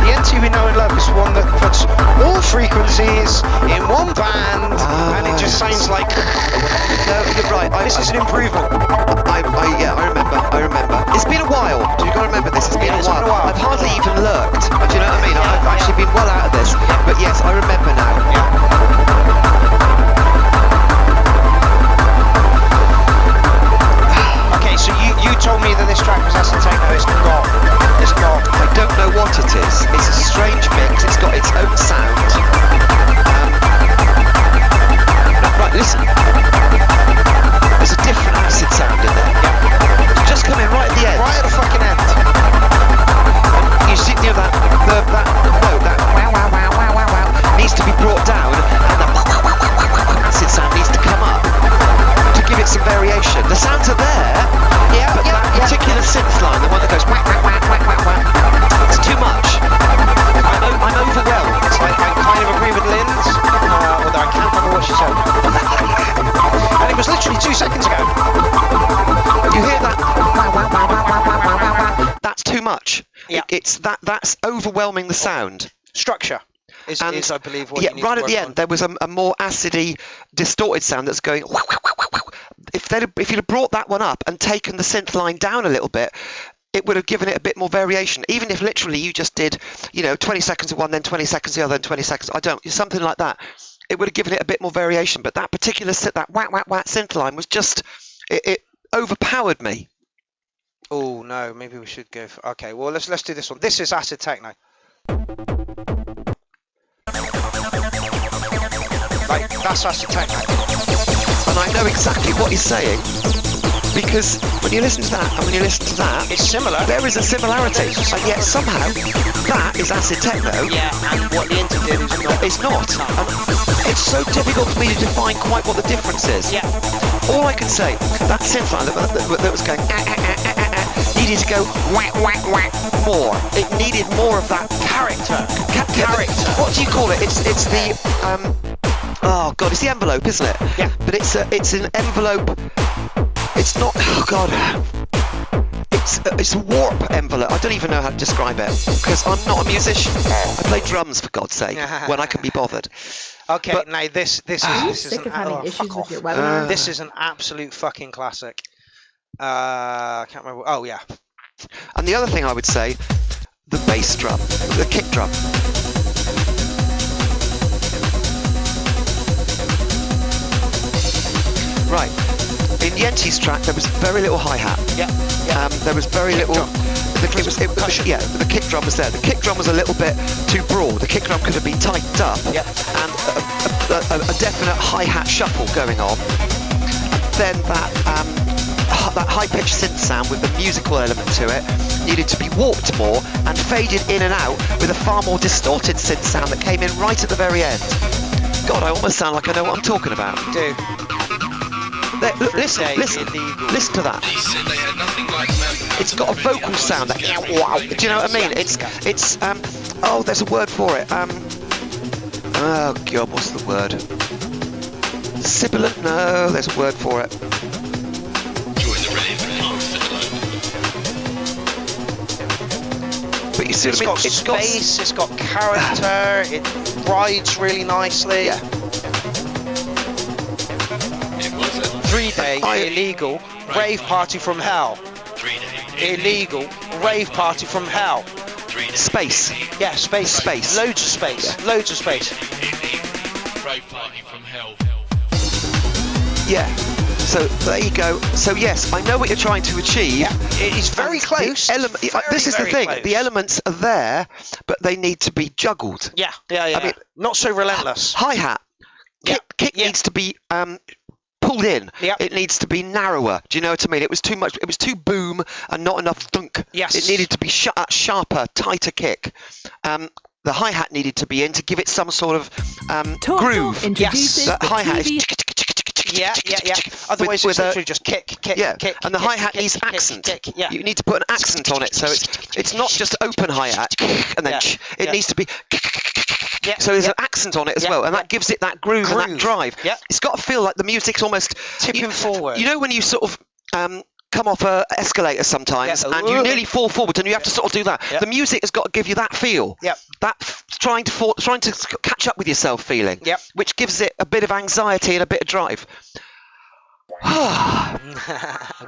Speaker 1: The NT we know and love is one that puts all frequencies in one band, and it just sounds like.
Speaker 2: No, you're right.
Speaker 1: This is an improvement.
Speaker 2: I remember. It's been a while. You've got to remember this. It's been a while. I've hardly even lurked. Do you know what I mean? I've actually been well out of this. But yes, I remember now.
Speaker 1: Okay, so you told me that this track was acid techno. It's not.
Speaker 2: I don't know what it is. It's a strange mix. It's got its own sound. Right, listen. There's a different acid sound in there. It's just come in right at the end.
Speaker 1: Right at the fucking end.
Speaker 2: And you see, you know, that note, that wow needs to be brought down, and the acid sound needs to come up to give it some variation. The sounds are there, but that particular synth line, the one that goes whack, it's too much. I'm overwhelmed.
Speaker 1: I kind of agree with Lynn's, although I can't remember what she said. And it was literally 2 seconds ago.
Speaker 2: You hear that? That's too much.
Speaker 1: Yeah.
Speaker 2: It's that's overwhelming the sound.
Speaker 1: Structure is I believe, what you need
Speaker 2: right
Speaker 1: to
Speaker 2: at the
Speaker 1: work
Speaker 2: end,
Speaker 1: on.
Speaker 2: there was a more acidy, distorted sound that's going. If you'd have brought that one up and taken the synth line down a little bit, it would have given it a bit more variation. Even if literally you just did, 20 seconds of one, then 20 seconds the other, then 20 seconds. Something like that. It would have given it a bit more variation. But that particular that whack synth line was just it overpowered me.
Speaker 1: Oh no, maybe we should go for. Okay, well let's do this one. This is acid techno. Like that's acid techno.
Speaker 2: And I know exactly what he's saying, because when you listen to that and when you listen to that,
Speaker 1: It's similar.
Speaker 2: there is a similarity, and yet somehow that is acid techno.
Speaker 1: Yeah, and what the Inter did is not.
Speaker 2: It's not. And it's so difficult for me to define quite what the difference is.
Speaker 1: Yeah.
Speaker 2: All I can say, that synth line that was going needed to go whack more. It needed more of that character.
Speaker 1: Character.
Speaker 2: What do you call it? It's the oh god, it's the envelope, isn't it?
Speaker 1: Yeah.
Speaker 2: But it's an envelope. It's not. Oh god. it's a warp envelope. I don't even know how to describe it because I'm not a musician. I play drums, for God's sake, when I can be bothered.
Speaker 1: Okay,
Speaker 2: But-
Speaker 1: now this is
Speaker 9: Sick
Speaker 1: an
Speaker 9: of having issues with your webinar.
Speaker 1: this is an absolute fucking classic. I can't remember. Oh yeah.
Speaker 2: And the other thing I would say, the bass drum, the kick drum. Right. In Yente's track, there was very little hi-hat.
Speaker 1: Yeah.
Speaker 2: There was very little. The kick drum was there. The kick drum was a little bit too broad. The kick drum could have been tightened up, and a definite hi-hat shuffle going on. Then that high-pitched synth sound with the musical element to it needed to be warped more and faded in and out with a far more distorted synth sound that came in right at the very end. God, I almost sound like I know what I'm talking about.
Speaker 1: Do.
Speaker 2: Listen to that. It's got a vocal sound that, do you know what I mean? It's oh, there's a word for it. Oh God, what's the word? Sibilant? No, there's a word for it. But you see what I mean?
Speaker 1: It's got space, it's got character, it rides really nicely.
Speaker 2: Yeah.
Speaker 1: 3-day illegal rave party from hell. Illegal rave party from hell.
Speaker 2: Space.
Speaker 1: Yeah, space. Loads of space.
Speaker 2: Yeah.
Speaker 1: Loads of space.
Speaker 5: Rave party from hell.
Speaker 2: Yeah. So there you go. So yes, I know what you're trying to achieve.
Speaker 1: Yeah, it is very close.
Speaker 2: This is the thing.
Speaker 1: Close.
Speaker 2: The elements are there, but they need to be juggled.
Speaker 1: Yeah.
Speaker 2: I mean,
Speaker 1: not so relentless.
Speaker 2: Hi-hat. Kick needs to be pulled in.
Speaker 1: Yep.
Speaker 2: It needs to be narrower. Do you know what I mean? It was too much. It was too boom and not enough dunk.
Speaker 1: Yes.
Speaker 2: It needed to be sharper, tighter kick. The hi-hat needed to be in to give it some sort of groove.
Speaker 9: Introduces
Speaker 2: That
Speaker 9: the
Speaker 2: hi-hat is.
Speaker 9: TV
Speaker 1: Yeah. Otherwise, it's literally just kick.
Speaker 2: And the hi-hat needs accent.
Speaker 1: Yeah.
Speaker 2: You need to put an accent on it, so it's not just open hi-hat and then it needs to be.
Speaker 1: Yeah.
Speaker 2: So there's an accent on it as well, and that gives it that groove and that drive.
Speaker 1: Yeah.
Speaker 2: It's got to feel like the music's almost
Speaker 1: Tipping forward.
Speaker 2: You know when you sort of come off a escalator sometimes and you nearly fall forward and you have to sort of do that.
Speaker 1: Yeah.
Speaker 2: The music has got to give you that feel.
Speaker 1: Yep.
Speaker 2: That trying to catch up with yourself feeling.
Speaker 1: Yep.
Speaker 2: Which gives it a bit of anxiety and a bit of drive.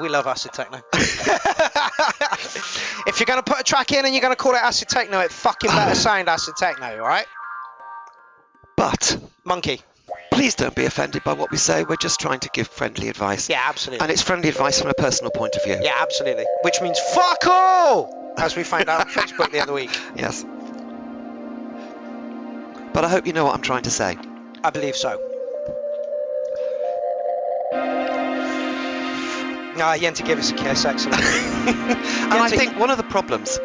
Speaker 1: We love acid techno. If you're going to put a track in and you're going to call it acid techno, it fucking better sound acid techno, alright?
Speaker 2: But
Speaker 1: Monkey.
Speaker 2: please don't be offended by what we say. We're just trying to give friendly advice.
Speaker 1: Yeah, absolutely.
Speaker 2: And it's friendly advice from a personal point of view.
Speaker 1: Yeah, absolutely. Which means fuck all, as we found out on Facebook the other week.
Speaker 2: Yes. But I hope you know what I'm trying to say.
Speaker 1: I believe so. Yenta gave us a kiss, excellent.
Speaker 2: And I think one of the problems,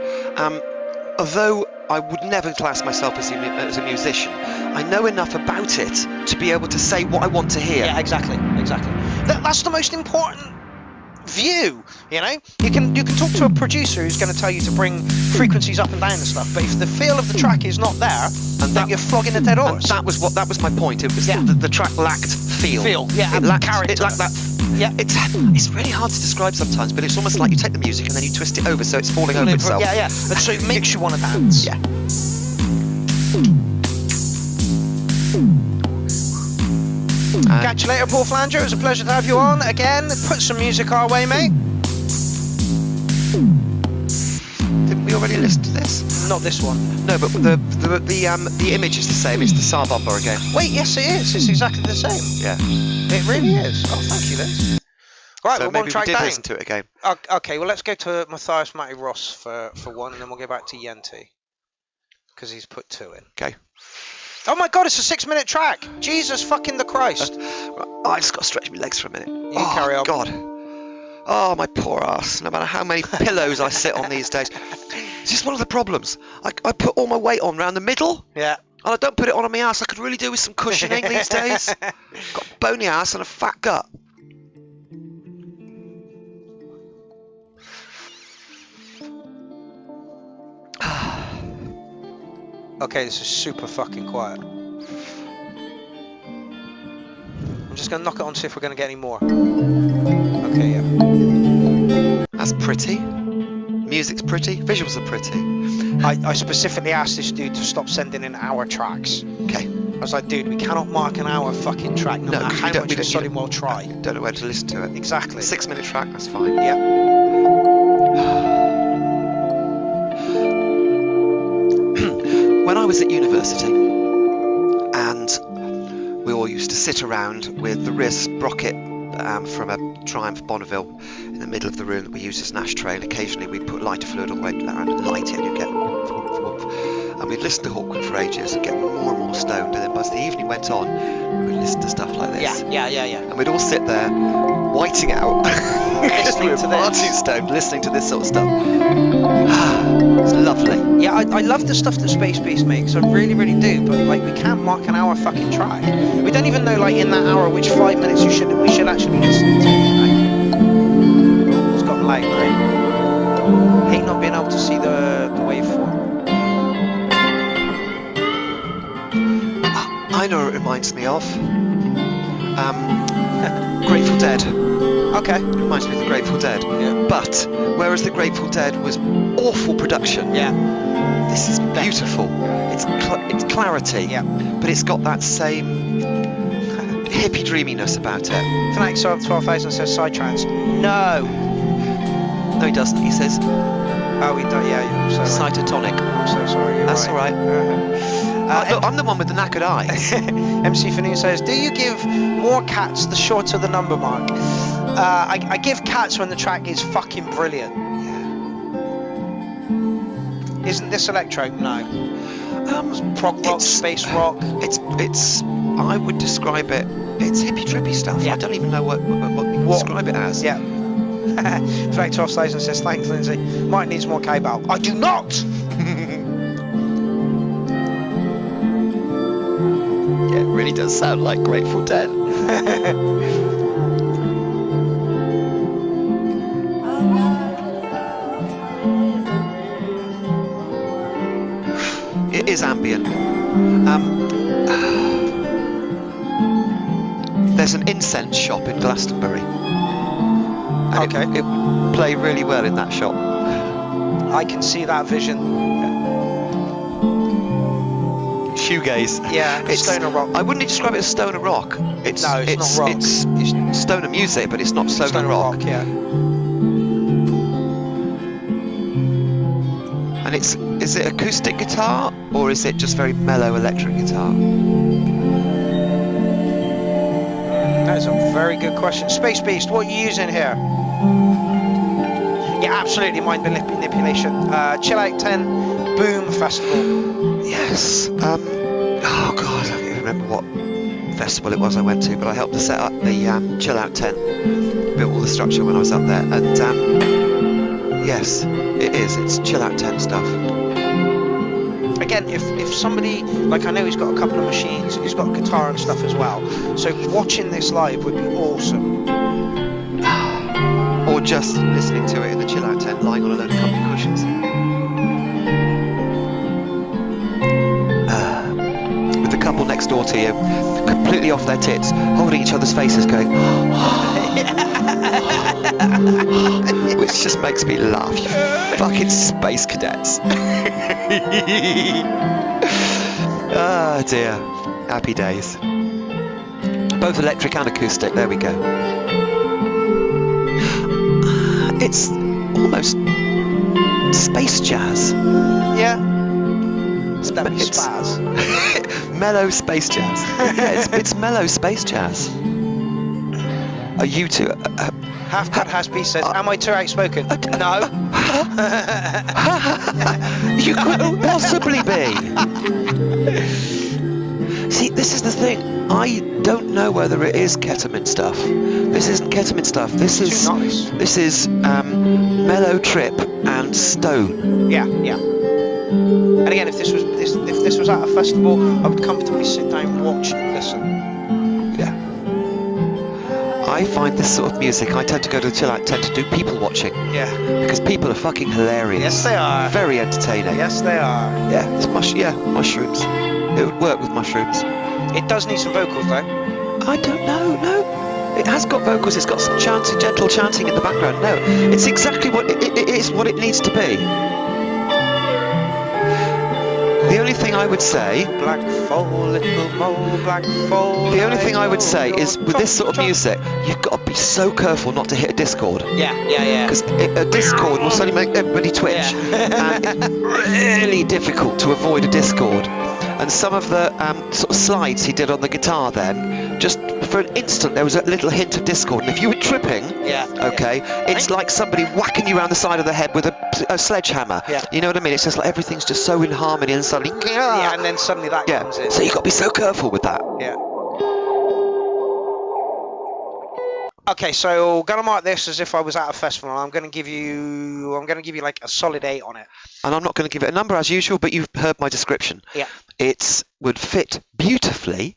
Speaker 2: although I would never class myself as a musician, I know enough about it to be able to say what I want to hear.
Speaker 1: Yeah, exactly. That's the most important view, you know? You can talk to a producer who's going to tell you to bring frequencies up and down and stuff, but if the feel of the track is not there, then you're flogging a dead horse.
Speaker 2: And that was my point. It was the track lacked feel.
Speaker 1: Yeah,
Speaker 2: it lacked
Speaker 1: character.
Speaker 2: It lacked that.
Speaker 1: Yeah,
Speaker 2: it's really hard to describe sometimes, but it's almost like you take the music and then you twist it over so it's falling over itself.
Speaker 1: Yeah. And so it makes you want to dance.
Speaker 2: Yeah.
Speaker 1: Catch you later, Paul Flanger. It was a pleasure to have you on again. Put some music our way, mate.
Speaker 2: Didn't we already listen to this?
Speaker 1: Not this one.
Speaker 2: No, but the image is the same. It's the Tsar Bomber again.
Speaker 1: Wait, yes, it is. It's exactly the same.
Speaker 2: Yeah.
Speaker 1: It really is. Oh, thank you, Liz. Right,
Speaker 2: So
Speaker 1: we're
Speaker 2: maybe
Speaker 1: one track
Speaker 2: we did
Speaker 1: down.
Speaker 2: listen to it again.
Speaker 1: Okay, well, let's go to Matthias Matty Ross for one, and then we'll go back to Yenti because he's put 2 in.
Speaker 2: Okay.
Speaker 1: Oh my God, it's a 6-minute track. Jesus fucking the Christ.
Speaker 2: I just got to stretch my legs for a minute.
Speaker 1: You carry on.
Speaker 2: God. Oh, my poor ass. No matter how many pillows I sit on these days. It's just one of the problems. I put all my weight on around the middle.
Speaker 1: Yeah.
Speaker 2: And I don't put it on my ass. I could really do with some cushioning these days. Got a bony ass and a fat gut.
Speaker 1: Okay, this is super fucking quiet. I'm just gonna knock it on, see if we're gonna get any more. Okay, yeah.
Speaker 2: That's pretty. Music's pretty, visuals are pretty.
Speaker 1: I specifically asked this dude to stop sending in hour tracks.
Speaker 2: Okay.
Speaker 1: I was like, dude, we cannot mark an hour fucking track, no matter how much the Solid will try.
Speaker 2: Don't know where to listen to it.
Speaker 1: Exactly.
Speaker 2: 6-minute track, that's fine.
Speaker 1: Yeah.
Speaker 2: When I was at university, and we all used to sit around with the RIS Brocket from a Triumph Bonneville in the middle of the room that we used as an ashtray, and occasionally we'd put lighter fluid all the way around and light it, and you'd get whoop, whoop, whoop. And we'd listen to Hawkwood for ages and get more and more stoned, and then as the evening went on, we'd listen to stuff like this.
Speaker 1: Yeah.
Speaker 2: And we'd all sit there, whiting out,
Speaker 1: Listening to
Speaker 2: far
Speaker 1: this.
Speaker 2: too stoned, listening to this sort of stuff. It's lovely.
Speaker 1: Yeah, I love the stuff that Space Beast makes, I really, really do, but like, we can't mark an hour fucking track. We don't even know, like, in that hour which 5 minutes we should actually be listening to, you know? It's got light, right? Hate not being able to see the waveform.
Speaker 2: I know what it reminds me of. Grateful Dead.
Speaker 1: Okay.
Speaker 2: It reminds me of the Grateful Dead.
Speaker 1: Yeah.
Speaker 2: But whereas the Grateful Dead was awful production,
Speaker 1: Yeah.
Speaker 2: this is beautiful. It's clarity,
Speaker 1: Yeah.
Speaker 2: but it's got that same hippie dreaminess about it.
Speaker 1: Tonight, so 12,000 says Psytrance. No.
Speaker 2: No, he doesn't. He says
Speaker 1: Oh, we don't. Yeah, I'm so
Speaker 2: cytotonic.
Speaker 1: I'm so sorry. You're
Speaker 2: That's
Speaker 1: right.
Speaker 2: all right. Look, I'm the one with the knackered eye.
Speaker 1: MC Fanu says, do you give more cats the shorter the number mark? I give cats when the track is fucking brilliant. Yeah. Isn't this electro? No. Prog rock, space rock.
Speaker 2: It's. I would describe it. It's hippie trippy stuff.
Speaker 1: Yeah.
Speaker 2: I don't even know what you describe it as.
Speaker 1: Yeah. Fact 12,000 says, thanks, Lindsay. Martin needs more cowbell. I do not.
Speaker 2: Yeah, it really does sound like Grateful Dead. It is ambient. There's an incense shop in Glastonbury. And
Speaker 1: Okay.
Speaker 2: It would play really well in that shop.
Speaker 1: I can see that vision.
Speaker 2: Shoegaze.
Speaker 1: Yeah, it's stoner rock.
Speaker 2: I wouldn't describe it as stoner rock.
Speaker 1: No, it's not rock.
Speaker 2: It's stoner music, but it's not stoner rock.
Speaker 1: Yeah.
Speaker 2: And is it acoustic guitar or is it just very mellow electric guitar?
Speaker 1: That's a very good question. Space Beast, what are you using here? Yeah, absolutely mind manipulation. Chill Out 10 Boom Festival.
Speaker 2: Yes. Oh God, I don't even remember what festival it was I went to, but I helped to set up the Chill Out tent. Built all the structure when I was up there, and yes, it is. It's Chill Out tent stuff.
Speaker 1: Again, if somebody, like I know he's got a couple of machines, he's got a guitar and stuff as well, so watching this live would be awesome.
Speaker 2: Or just listening to it in the Chill Out tent, lying on a load of comfy cushions. With the couple next door to you, completely off their tits, holding each other's faces going, which just makes me laugh, you fucking space cadets. Ah dear, happy days. Both electric and acoustic, there we go. It's almost space jazz.
Speaker 1: Yeah. That'd be spaz.
Speaker 2: Mellow space jazz. Yeah, it's mellow space jazz. Are you two?
Speaker 1: Half Cut Has Beast says, am I too outspoken? No.
Speaker 2: You couldn't possibly be. See, this is the thing. I don't know whether it is ketamine stuff. This isn't ketamine stuff. This is
Speaker 1: nice.
Speaker 2: This is mellow trip and stone.
Speaker 1: Yeah. And again, if this was at a festival, I would comfortably sit down, watch, and listen.
Speaker 2: Yeah. I find this sort of music. I tend to go to the Chill Out tent to do people watching.
Speaker 1: Yeah.
Speaker 2: Because people are fucking hilarious.
Speaker 1: Yes, they are.
Speaker 2: Very entertaining.
Speaker 1: Yes, they are.
Speaker 2: Yeah. It's mushrooms. It would work with mushrooms.
Speaker 1: It does need some vocals though.
Speaker 2: I don't know. No. it has got vocals, it's got some chanting, gentle chanting in the background. No, it's exactly what it is, what it needs to be. The only thing I would say,
Speaker 1: black foal, little mole, black foal.
Speaker 2: The only thing I would say is with this sort of music, you've got to be so careful not to hit a discord.
Speaker 1: Yeah.
Speaker 2: Because a discord will suddenly make everybody twitch, and it's really difficult to avoid a discord. And some of the sort of slides he did on the guitar then, just for an instant there was a little hint of discord. And if you were tripping, it's like somebody whacking you around the side of the head with a sledgehammer.
Speaker 1: Yeah.
Speaker 2: You know what I mean? It's just like everything's just so in harmony, and suddenly,
Speaker 1: and then suddenly that comes in.
Speaker 2: So you've got to be so careful with that.
Speaker 1: Yeah. Okay, so gonna mark this as if I was at a festival. I'm gonna give you like a solid 8 on it.
Speaker 2: And I'm not going to give it a number as usual, but you've heard my description.
Speaker 1: Yeah.
Speaker 2: It would fit beautifully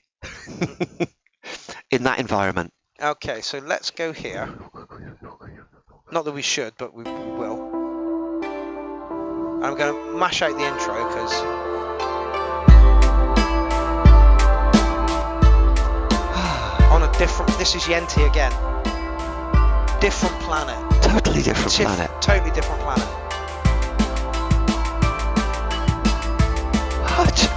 Speaker 2: in that environment.
Speaker 1: Okay, so let's go here. Not that we should, but we will. I'm going to mash out the intro because on a different. This is Yenti again. Different planet.
Speaker 2: Totally different planet.
Speaker 1: Totally different planet.
Speaker 2: What?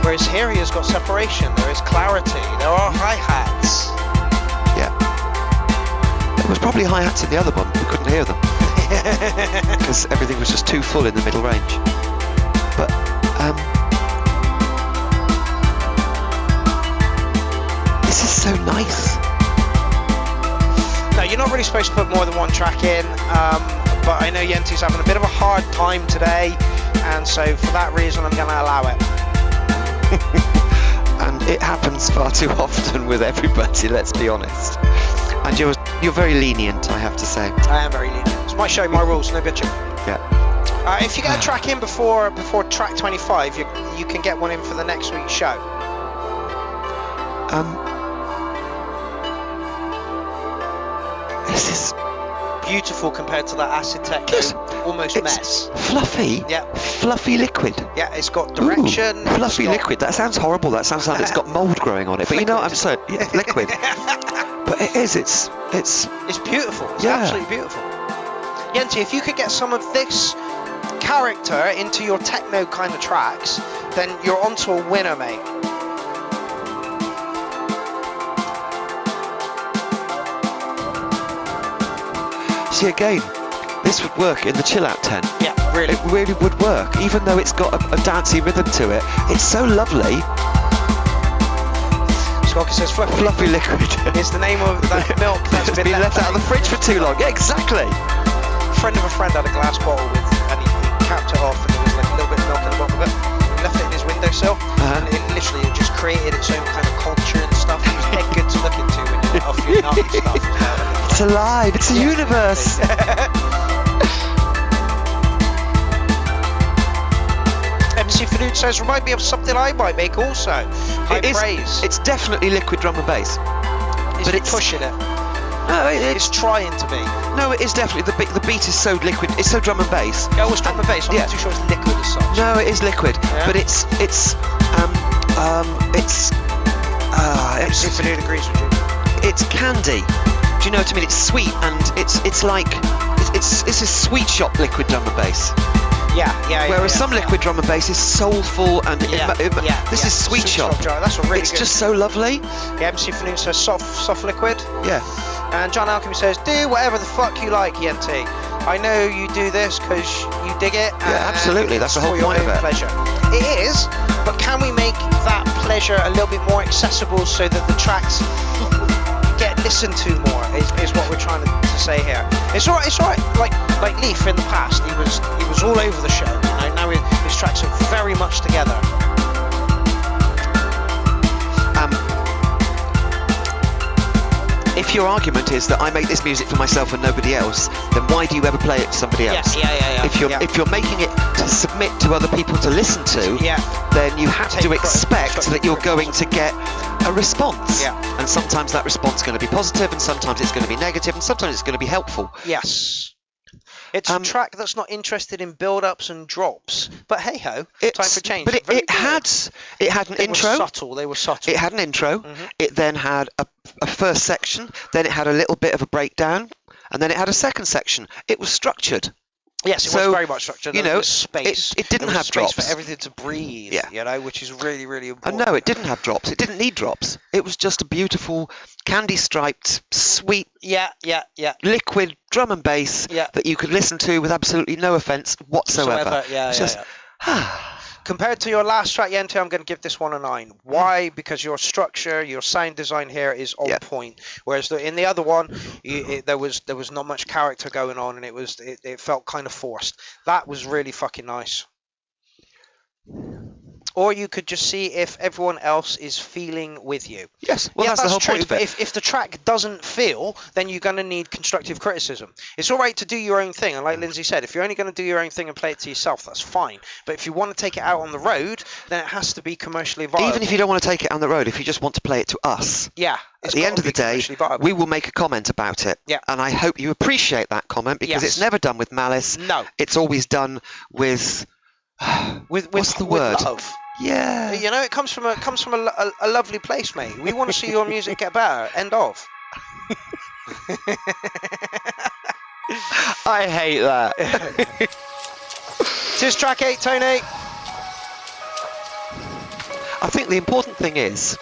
Speaker 1: Whereas here he has got separation, there is clarity, there are hi-hats.
Speaker 2: Yeah. There was probably hi-hats in the other one, we couldn't hear them. Because everything was just too full in the middle range. But, this is so nice.
Speaker 1: No, you're not really supposed to put more than one track in, but I know Yenti's having a bit of a hard time today, and so for that reason I'm going to allow it.
Speaker 2: And it happens far too often with everybody, let's be honest. And you're very lenient, I have to say.
Speaker 1: I am very lenient. It's my show, my rules, no bitching.
Speaker 2: Yeah.
Speaker 1: If you get a track in before track 25, you can get one in for the next week's show.
Speaker 2: This is
Speaker 1: beautiful compared to that acid techno, almost mess.
Speaker 2: Fluffy.
Speaker 1: Yeah.
Speaker 2: Fluffy liquid.
Speaker 1: Yeah, it's got direction.
Speaker 2: Ooh, fluffy liquid. That sounds horrible. That sounds like it's got mould growing on it. But you know what I'm saying? Yeah, liquid. But it is. It's
Speaker 1: beautiful. It's absolutely beautiful. Yenti, if you could get some of this character into your techno kind of tracks, then you're onto a winner, mate.
Speaker 2: See, again, this would work in the chill-out tent.
Speaker 1: Yeah, really.
Speaker 2: It really would work, even though it's got a dancey rhythm to it. It's so lovely.
Speaker 1: Scott says
Speaker 2: fluffy liquid
Speaker 1: is the name of that milk that's been
Speaker 2: left out of the fridge for too long. Yeah, exactly.
Speaker 1: A friend of a friend had a glass bottle and he capped it off, and there was like a little bit of milk in the bottom of it. He left it in his windowsill, and it literally just created its own kind of culture and stuff. It was dead good to look into when you're off your nut and stuff.
Speaker 2: It's alive. It's a universe.
Speaker 1: MC Fadood says, remind me of something I might make also. High praise.
Speaker 2: It's definitely liquid drum and bass.
Speaker 1: But it's pushing it.
Speaker 2: No,
Speaker 1: it's trying to be.
Speaker 2: No, it is definitely. The beat is so liquid. It's so drum and bass.
Speaker 1: Oh, it's drum and bass. I'm not too sure it's liquid as such.
Speaker 2: No, it is liquid. Yeah. But it's
Speaker 1: MC Fadood agrees with you.
Speaker 2: It's candy. Do you know what I mean? It's sweet, and it's like it's a sweet shop liquid drum and bass.
Speaker 1: Yeah.
Speaker 2: Whereas some liquid drum and bass is soulful and this is sweet shop.
Speaker 1: That's a really
Speaker 2: it's
Speaker 1: good.
Speaker 2: just so lovely.
Speaker 1: Yeah, MC Fadood says soft liquid.
Speaker 2: Yeah.
Speaker 1: And John Alchemy says, do whatever the fuck you like, Yenti. I know you do this because you dig it.
Speaker 2: Yeah, absolutely. That's the whole point of it.
Speaker 1: Pleasure. It is, but can we make that pleasure a little bit more accessible so that the tracks get listened to more? Is what we're trying to say here. It's alright. Like Leaf in the past, he was all over the show. You know, now his tracks are very much together.
Speaker 2: if your argument is that I make this music for myself and nobody else, then why do you ever play it for somebody else?
Speaker 1: Yeah.
Speaker 2: If you're making it to submit to other people to listen to, then you have to expect that you're going to get a response. And sometimes that response is going to be positive, and sometimes it's going to be negative, and sometimes it's going to be helpful.
Speaker 1: Yes. It's a track that's not interested in build-ups and drops, but hey ho, time for change.
Speaker 2: But it had an intro.
Speaker 1: They were subtle.
Speaker 2: It had an intro. It then had a first section. Then it had a little bit of a breakdown, and then it had a second section. It was structured.
Speaker 1: Yes, it was very much structured.
Speaker 2: You know,
Speaker 1: space.
Speaker 2: It didn't have
Speaker 1: space
Speaker 2: drops
Speaker 1: for everything to breathe. You know, which is really, really important.
Speaker 2: And no, it didn't have drops. It didn't need drops. It was just a beautiful, candy-striped, sweet, liquid drum and bass that you could listen to with absolutely no offence whatsoever.
Speaker 1: Compared to your last track, Yente, I'm going to give this one a 9. Why? Because your structure, your sound design here is on point. Whereas in the other one, there was not much character going on, and it felt kind of forced. That was really fucking nice. Or you could just see if everyone else is feeling with you.
Speaker 2: Yes, well, that's the whole point of it.
Speaker 1: If the track doesn't feel, then you're going to need constructive criticism. It's all right to do your own thing, and like Lindsay said, if you're only going to do your own thing and play it to yourself, that's fine. But if you want to take it out on the road, then it has to be commercially viable.
Speaker 2: Even if you don't want to take it on the road, if you just want to play it to us, at the end of the day, we will make a comment about it. And I hope you appreciate that comment, because it's never done with malice.
Speaker 1: No.
Speaker 2: It's always done with what's the word?
Speaker 1: Love.
Speaker 2: Yeah.
Speaker 1: You know, it comes from a lovely place, mate. We want to see your music get better. End of.
Speaker 2: I hate that.
Speaker 1: Tis track 8, Tony.
Speaker 2: I think the important thing is,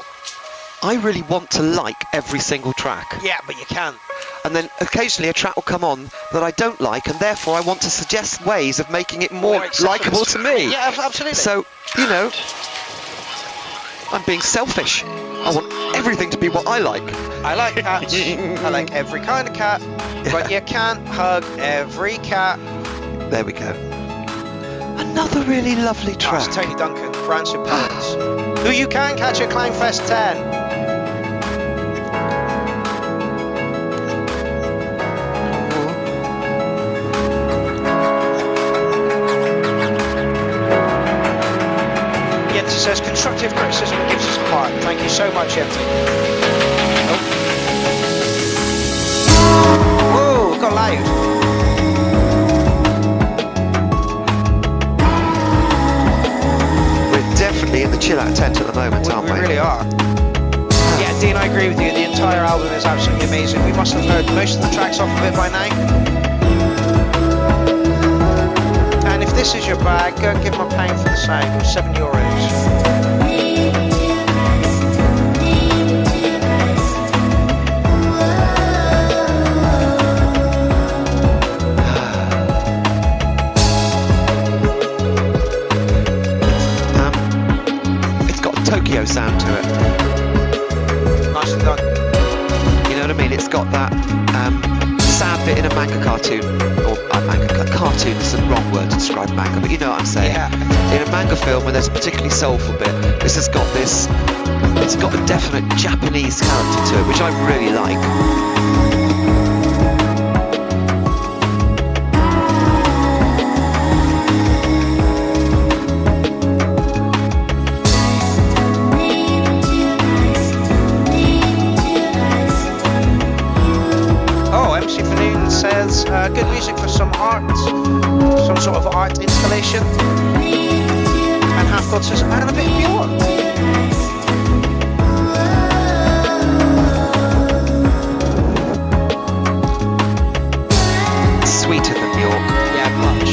Speaker 2: I really want to like every single track.
Speaker 1: Yeah, but you can't.
Speaker 2: And then occasionally a track will come on that I don't like, and therefore I want to suggest ways of making it more likeable to me.
Speaker 1: Yeah, absolutely.
Speaker 2: So, you know, I'm being selfish. I want everything to be what I like.
Speaker 1: I like cats. I like every kind of cat. But you can't hug every cat.
Speaker 2: There we go. Another really lovely track.
Speaker 1: That's Tony Duncan, France in Poets. Who you can catch at Clownfest 10. Yenti says constructive criticism gives us a heart. Thank you so much, Yenti. Oh. Whoa, got loud.
Speaker 2: Definitely in the chill out tent at the moment, aren't we?
Speaker 1: We really are. Yeah, Dean, I agree with you. The entire album is absolutely amazing. We must have heard most of the tracks off of it by now. And if this is your bag, go and give them a pound for the sound. It was €7.
Speaker 2: Sound to it.
Speaker 1: Nicely done.
Speaker 2: You know what I mean? It's got that sad bit in a manga cartoon, or cartoon is the wrong word to describe manga, but you know what I'm saying. In a manga film where there's a particularly soulful bit, this has got this, it's got a definite Japanese character to it, which I really like.
Speaker 1: Good music for some art, some sort of art installation. And Half God says, and a bit of Pierrot.
Speaker 2: Sweeter than York.
Speaker 1: Yeah, much.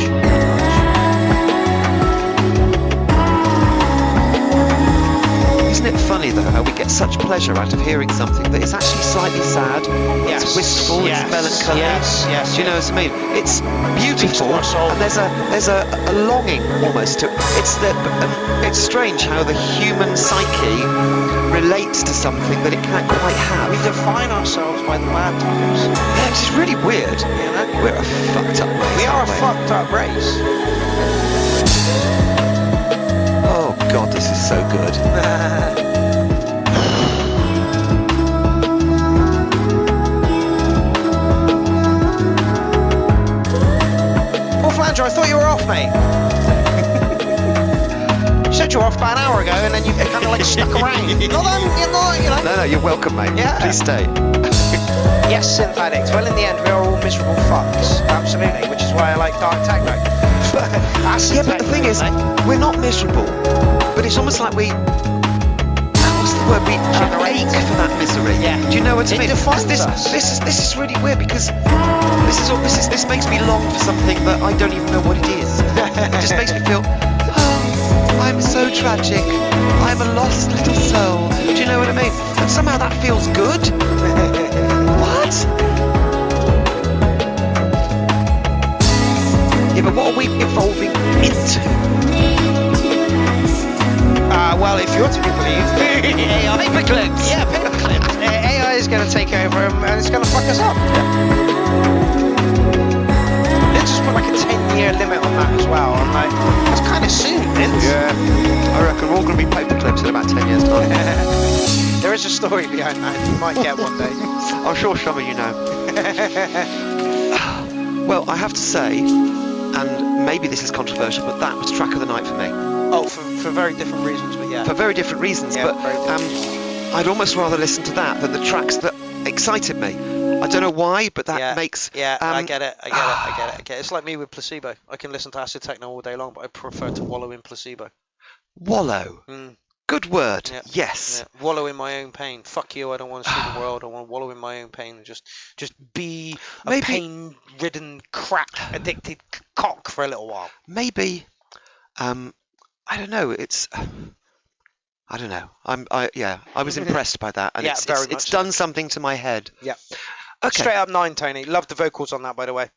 Speaker 2: Isn't it funny though how we get such pleasure out of hearing something that is actually slightly sad, it's wistful, it's melancholy.
Speaker 1: Yes.
Speaker 2: Do you know what I mean? It's beautiful, and there's a longing almost to it. It's strange how the human psyche relates to something that it can't quite have.
Speaker 1: We define ourselves by the bad times.
Speaker 2: Yeah, which is really weird.
Speaker 1: You know?
Speaker 2: We're a fucked up race.
Speaker 1: We are a fucked up race.
Speaker 2: Oh God, this is so good.
Speaker 1: fine. Not on, you know.
Speaker 2: No, you're welcome, mate.
Speaker 1: Yeah.
Speaker 2: Please stay.
Speaker 1: Yes, synth addicts. Well, in the end, we are all miserable fucks. Absolutely, which is why I like dark techno.
Speaker 2: Yeah, but the thing is, we're not miserable, but it's almost like we. What's the word? We ache for that misery.
Speaker 1: Yeah.
Speaker 2: Do you know what I mean?
Speaker 1: Defines
Speaker 2: This is really weird because this makes me long for something that I don't even know what it is. It just makes me feel. Oh, I'm so tragic. I'm a lost little soul. Do you know what I mean? And somehow that feels good. What? Yeah, but what are we evolving into?
Speaker 1: Well, if you're to be believed, AI paperclips. Yeah, paperclips. AI is going to take over and it's going to fuck us up. Let's just put like a 10-year limit on that as well. I'm like, that's kind of soon, Vince.
Speaker 2: Yeah, I reckon we're all going to be paperclips in about 10 years' time.
Speaker 1: There is a story behind that. You might get one day.
Speaker 2: I'm sure some of you know. Well, I have to say, and maybe this is controversial, but that was track of the night for me.
Speaker 1: Oh, for very different reasons, but yeah.
Speaker 2: For very different reasons,
Speaker 1: Yeah,
Speaker 2: but
Speaker 1: very different.
Speaker 2: I'd almost rather listen to that than the tracks that excited me. I don't know why, but that makes...
Speaker 1: Yeah, I get it. It's like me with Placebo. I can listen to acid techno all day long, but I prefer to wallow in Placebo.
Speaker 2: Wallow. Good word.
Speaker 1: Yeah.
Speaker 2: Yes.
Speaker 1: Yeah. Wallow in my own pain. Fuck you, I don't want to see the world. I want to wallow in my own pain and just be a pain-ridden, crack-addicted cock for a little while.
Speaker 2: Maybe... I don't know. It's... I don't know. I was impressed by that, and it's done something to my head.
Speaker 1: Yeah.
Speaker 2: Okay.
Speaker 1: Straight up 9, Tony. Love the vocals on that, by the way.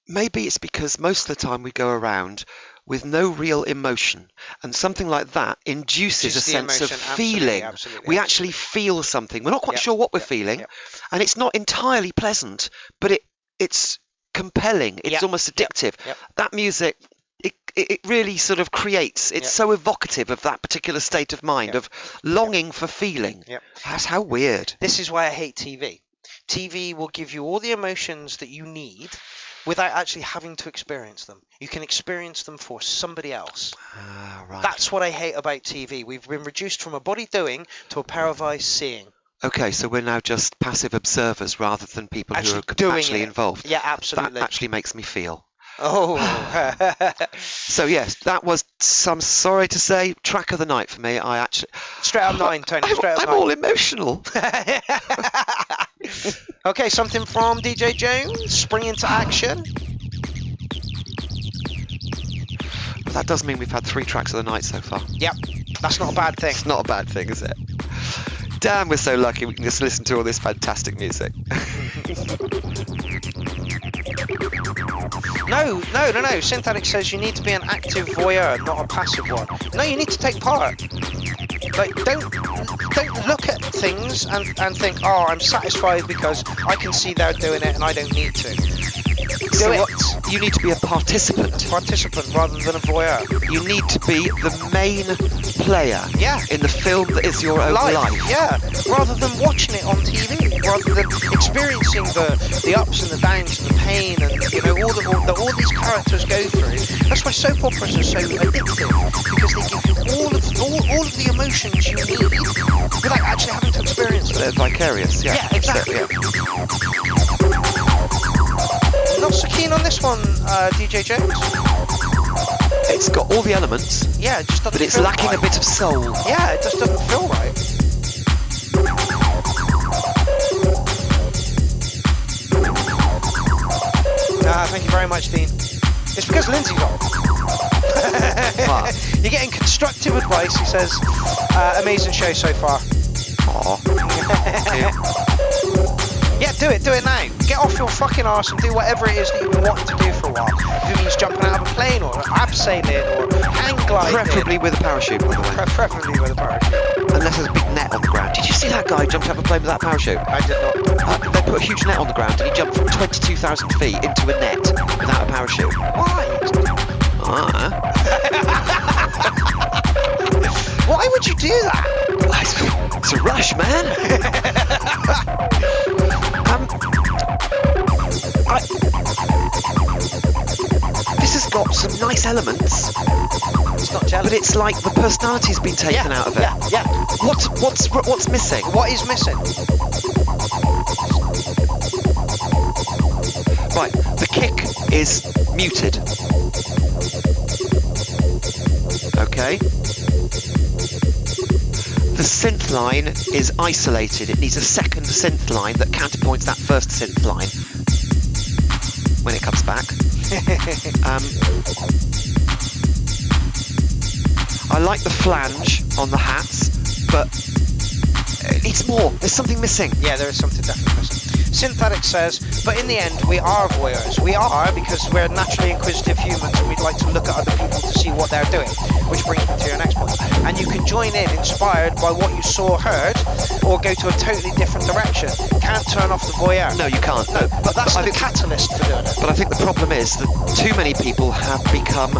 Speaker 2: Maybe it's because most of the time we go around with no real emotion, and something like that induces a sense of feeling. We actually feel something. We're not quite sure what we're feeling, and it's not entirely pleasant, but it's compelling. It's almost addictive. That music. It really sort of creates, it's so evocative of that particular state of mind, of longing for feeling. That's how weird.
Speaker 1: This is why I hate TV. TV will give you all the emotions that you need without actually having to experience them. You can experience them for somebody else.
Speaker 2: Right.
Speaker 1: That's what I hate about TV. We've been reduced from a body doing to a pair of eyes seeing.
Speaker 2: Okay, so we're now just passive observers rather than people who are actually involved.
Speaker 1: Yeah, absolutely.
Speaker 2: That actually makes me feel.
Speaker 1: Oh.
Speaker 2: So yes, that was, I'm sorry to say, track of the night for me. I actually...
Speaker 1: Straight up 9, Tony.
Speaker 2: I'm all emotional.
Speaker 1: Okay, something from DJ Jones. Spring into action.
Speaker 2: But that does mean we've had 3 tracks of the night so far.
Speaker 1: Yep, that's not a bad thing.
Speaker 2: It's not a bad thing, is it? Damn, we're so lucky we can just listen to all this fantastic music.
Speaker 1: No. Synthetic says you need to be an active voyeur, not a passive one. No, you need to take part. Like, don't look at things and think, oh, I'm satisfied because I can see they're doing it and I don't need to.
Speaker 2: You need to be a participant.
Speaker 1: Participant rather than a voyeur.
Speaker 2: You need to be the main player in the film that is your own life.
Speaker 1: Yeah, rather than watching it on TV, rather than experiencing the ups and the downs and the pain and all these characters go through. That's why soap operas are so addictive, because they give you all of the emotions you need without actually having to experience them.
Speaker 2: They're vicarious. Yeah,
Speaker 1: exactly. Not so keen on this one, DJ Jones.
Speaker 2: It's got all the elements.
Speaker 1: Yeah, it just doesn't.
Speaker 2: But it's lacking a bit of soul.
Speaker 1: Yeah, it just doesn't feel right. Thank you very much, Dean. It's because Lindsay's on. You're getting constructive advice. He says, amazing show so far. Yeah, do it now. Get off your fucking arse and do whatever it is that you've been wanting to do for a while. If it means jumping out of a plane or abseiling or hang gliding.
Speaker 2: Preferably with a parachute, by the way.
Speaker 1: Preferably with a parachute.
Speaker 2: Unless there's a big net on the ground. Did you see that guy jump out of a plane with that parachute?
Speaker 1: I did not.
Speaker 2: They put a huge net on the ground and he jumped from 22,000 feet into a net without a parachute.
Speaker 1: Why? Why would you do that?
Speaker 2: It's a rush, man. This has got some nice elements,
Speaker 1: It's not jelly.
Speaker 2: But it's like the personality's been taken out of it.
Speaker 1: Yeah.
Speaker 2: What's missing?
Speaker 1: What is missing?
Speaker 2: Right, the kick is muted. Okay. The synth line is isolated. It needs a second synth line that counterpoints that first synth line when it comes back. I like the flange on the hats, but it needs more. There's something missing.
Speaker 1: Yeah, there is something definitely missing. Synthetic says, but in the end, we are voyeurs. We are because we're naturally inquisitive humans and we'd like to look at other people to see what they're doing, which brings me to your next point. And you can join in inspired by what you saw or heard, or go to a totally different direction. Can't turn off the voyeur.
Speaker 2: No, you can't.
Speaker 1: No, but that's the catalyst for doing it.
Speaker 2: But I think the problem is that too many people have become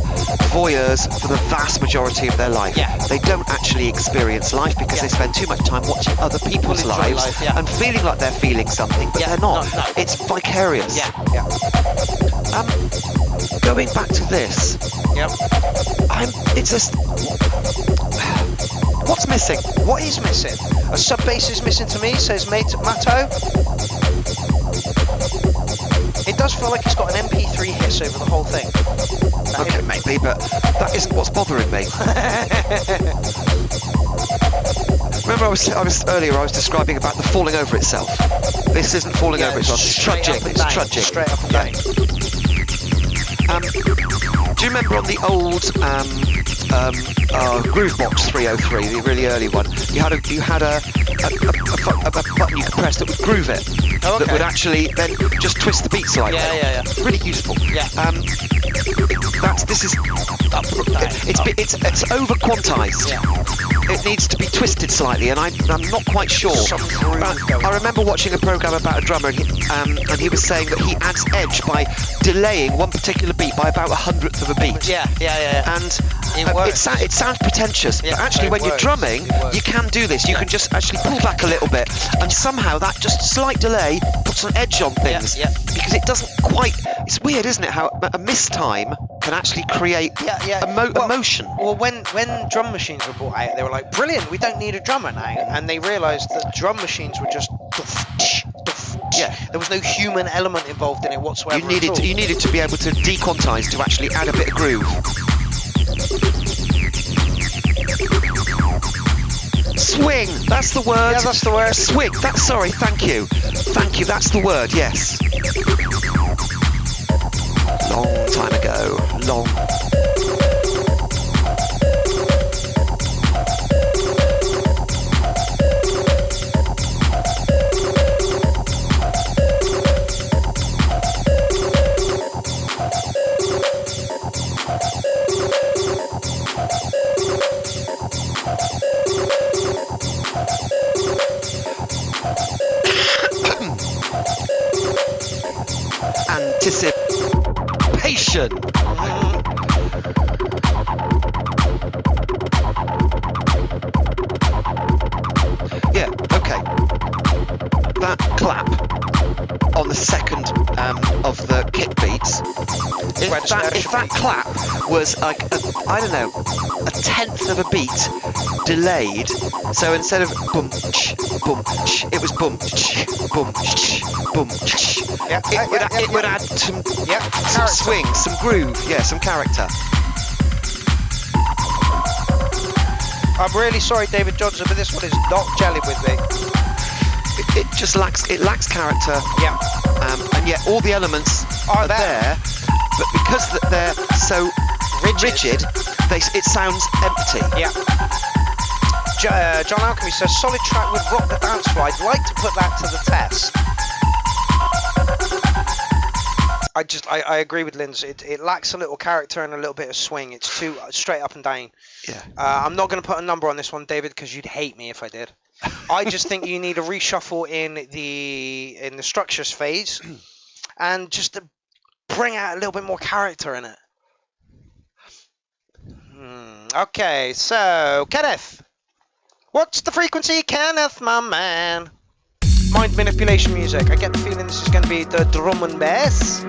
Speaker 2: voyeurs for the vast majority of their life.
Speaker 1: Yeah.
Speaker 2: They don't actually experience life because they spend too much time watching other people's lives and feeling like they're feeling something, but they're not.
Speaker 1: No.
Speaker 2: It's vicarious.
Speaker 1: Yeah.
Speaker 2: Going back to this.
Speaker 1: Yep.
Speaker 2: It's just. What's missing?
Speaker 1: What is missing? A sub bass is missing to me, says Matto. It does feel like it's got an MP3 hiss over the whole thing.
Speaker 2: Okay, maybe, but that isn't what's bothering me. Remember, I was earlier. I was describing about the falling over itself. This isn't falling over itself. It's trudging. It's trudging.
Speaker 1: Straight up and down.
Speaker 2: Do you remember on the old Groovebox 303, the really early one? You had a button you could press that would groove it.
Speaker 1: Oh, okay.
Speaker 2: That would actually then just twist the beat slightly.
Speaker 1: Yeah.
Speaker 2: Really useful.
Speaker 1: Yeah.
Speaker 2: It's over quantized.
Speaker 1: Yeah.
Speaker 2: It needs to be twisted slightly, and I'm not quite sure. I remember watching a program about a drummer, and he was saying that he adds edge by delaying one particular beat by about 100th of a beat.
Speaker 1: Yeah.
Speaker 2: And it sounds pretentious, but actually when you're drumming, you can do this. You can just actually pull back a little bit, and somehow that just slight delay puts an edge on things.
Speaker 1: Yeah.
Speaker 2: Because it doesn't quite. It's weird, isn't it? How a mistime can actually create emotion.
Speaker 1: Well, when drum machines were brought out, they were like, brilliant, we don't need a drummer now. And they realised that drum machines were just there was no human element involved in it whatsoever.
Speaker 2: You needed to be able to dequantize to actually add a bit of groove. Swing, that's the word.
Speaker 1: Yeah, that's the word.
Speaker 2: Swing, sorry, thank you, that's the word, yes. Long time ago, Anticipation. Yeah, okay. That clap on the second of the kick beats. If that clap was like a 1/10 of a beat delayed, so instead of boom ch, it was boom ch, boom ch, boom ch.
Speaker 1: Yeah,
Speaker 2: it would add some swing, some groove, some character.
Speaker 1: I'm really sorry, David Johnson, but this one is not gelling with me.
Speaker 2: It just lacks character.
Speaker 1: Yeah.
Speaker 2: And yet all the elements are there, but because they're so rigid, it sounds empty.
Speaker 1: Yeah. John Alchemy says, solid track would rock the dance floor. I'd like to put that to the test. I agree with Linz. It lacks a little character and a little bit of swing. It's too straight up and down.
Speaker 2: Yeah.
Speaker 1: I'm not going to put a number on this one, David, because you'd hate me if I did. I just think you need a reshuffle in the structures phase, and just to bring out a little bit more character in it. Okay, so Kenneth, what's the frequency, Kenneth, my man? Mind manipulation music. I get the feeling this is going to be the drum and bass.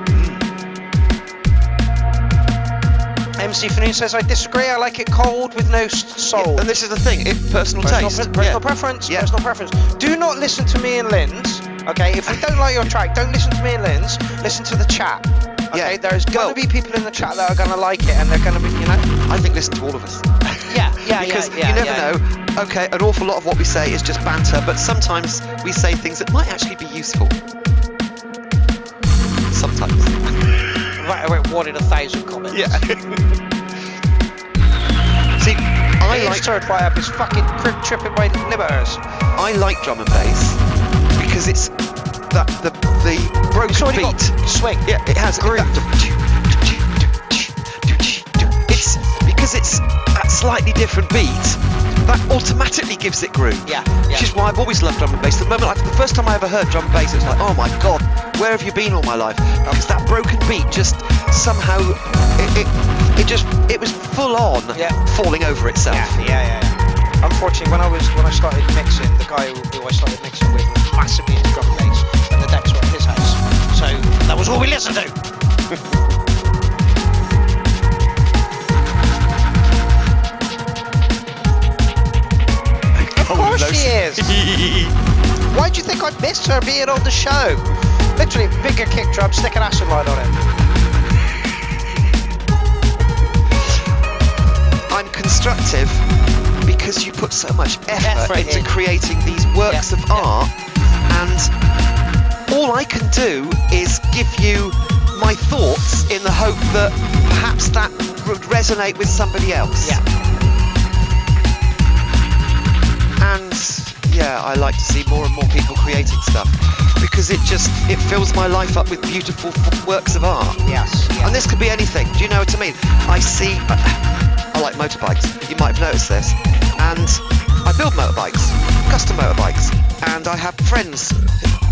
Speaker 1: MC Fanoon says, I disagree. I like it cold with no soul.
Speaker 2: Yeah, and this is the thing, personal taste.
Speaker 1: Personal preference. Personal preference. Do not listen to me and Lynn's. Okay, if we don't like your track, don't listen to me and Lynn's. Listen to the chat. Okay, there's going to be people in the chat that are going to like it, and they're going to be, you know.
Speaker 2: I think listen to all of us. Because you never know. Okay, an awful lot of what we say is just banter, but sometimes we say things that might actually be useful. Sometimes.
Speaker 1: Right, one in 1,000 comments.
Speaker 2: Yeah. See, I like
Speaker 1: to right up his fucking crib tripping by libbers.
Speaker 2: I like drum and bass because it's that the broken beat.
Speaker 1: Swing.
Speaker 2: Yeah, it has groove. It's because it's that slightly different beat that automatically gives it groove.
Speaker 1: Yeah.
Speaker 2: Which is why I've always loved drum and bass. The first time I ever heard drum and bass, it was like, oh my god, where have you been all my life? Because that broken beat just somehow it was full on falling over itself.
Speaker 1: Yeah. Unfortunately, when I started mixing, the guy who I started mixing with was massively into drum and bass, and the decks were at his house, so that was all we listened to. Of course she is. Why do you think I missed her being on the show? Literally, bigger kick drum, stick an acid light on it.
Speaker 2: I'm constructive because you put so much effort into creating these works of art, and all I can do is give you my thoughts in the hope that perhaps that would resonate with somebody else.
Speaker 1: Yeah.
Speaker 2: And I like to see more and more people creating stuff because it fills my life up with beautiful works of art.
Speaker 1: Yes.
Speaker 2: And this could be anything. Do you know what I mean? I like motorbikes. You might have noticed this. And I build motorbikes, custom motorbikes, and I have friends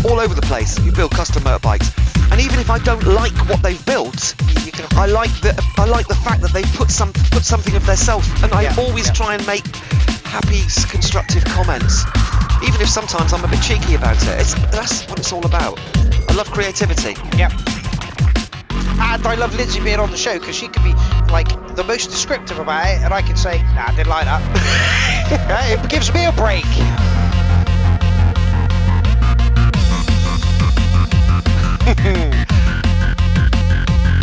Speaker 2: all over the place who build custom motorbikes. And even if I don't like what they've built, I like the fact that they put something of themselves. And I always try and make happy, constructive comments, even if sometimes I'm a bit cheeky about it. That's what it's all about. I love creativity.
Speaker 1: Yep. And I love Lindsay being on the show because she can be like the most descriptive about it, and I can say, nah, I didn't like that. It gives me a break.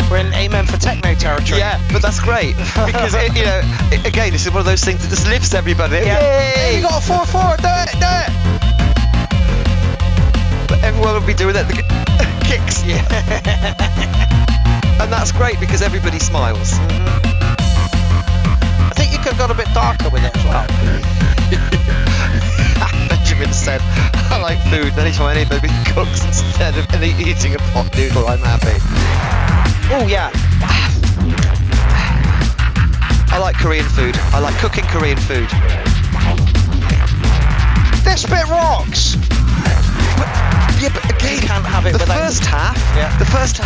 Speaker 1: We're in Amen for Techno territory.
Speaker 2: Yeah, but that's great because again, this is one of those things that just lifts everybody.
Speaker 1: Yeah. Hey, you got a 4-4. Do it.
Speaker 2: But everyone will be doing it. The kicks.
Speaker 1: Yeah.
Speaker 2: And that's great because everybody smiles.
Speaker 1: I think you could have got a bit darker with it as well.
Speaker 2: Benjamin said, I like food. Anytime anybody cooks instead of eating a pot noodle, I'm happy.
Speaker 1: Oh yeah.
Speaker 2: I like Korean food. I like cooking Korean food.
Speaker 1: This bit rocks.
Speaker 2: But again,
Speaker 1: you can't have it
Speaker 2: the
Speaker 1: without
Speaker 2: first half.
Speaker 1: Yeah.
Speaker 2: The first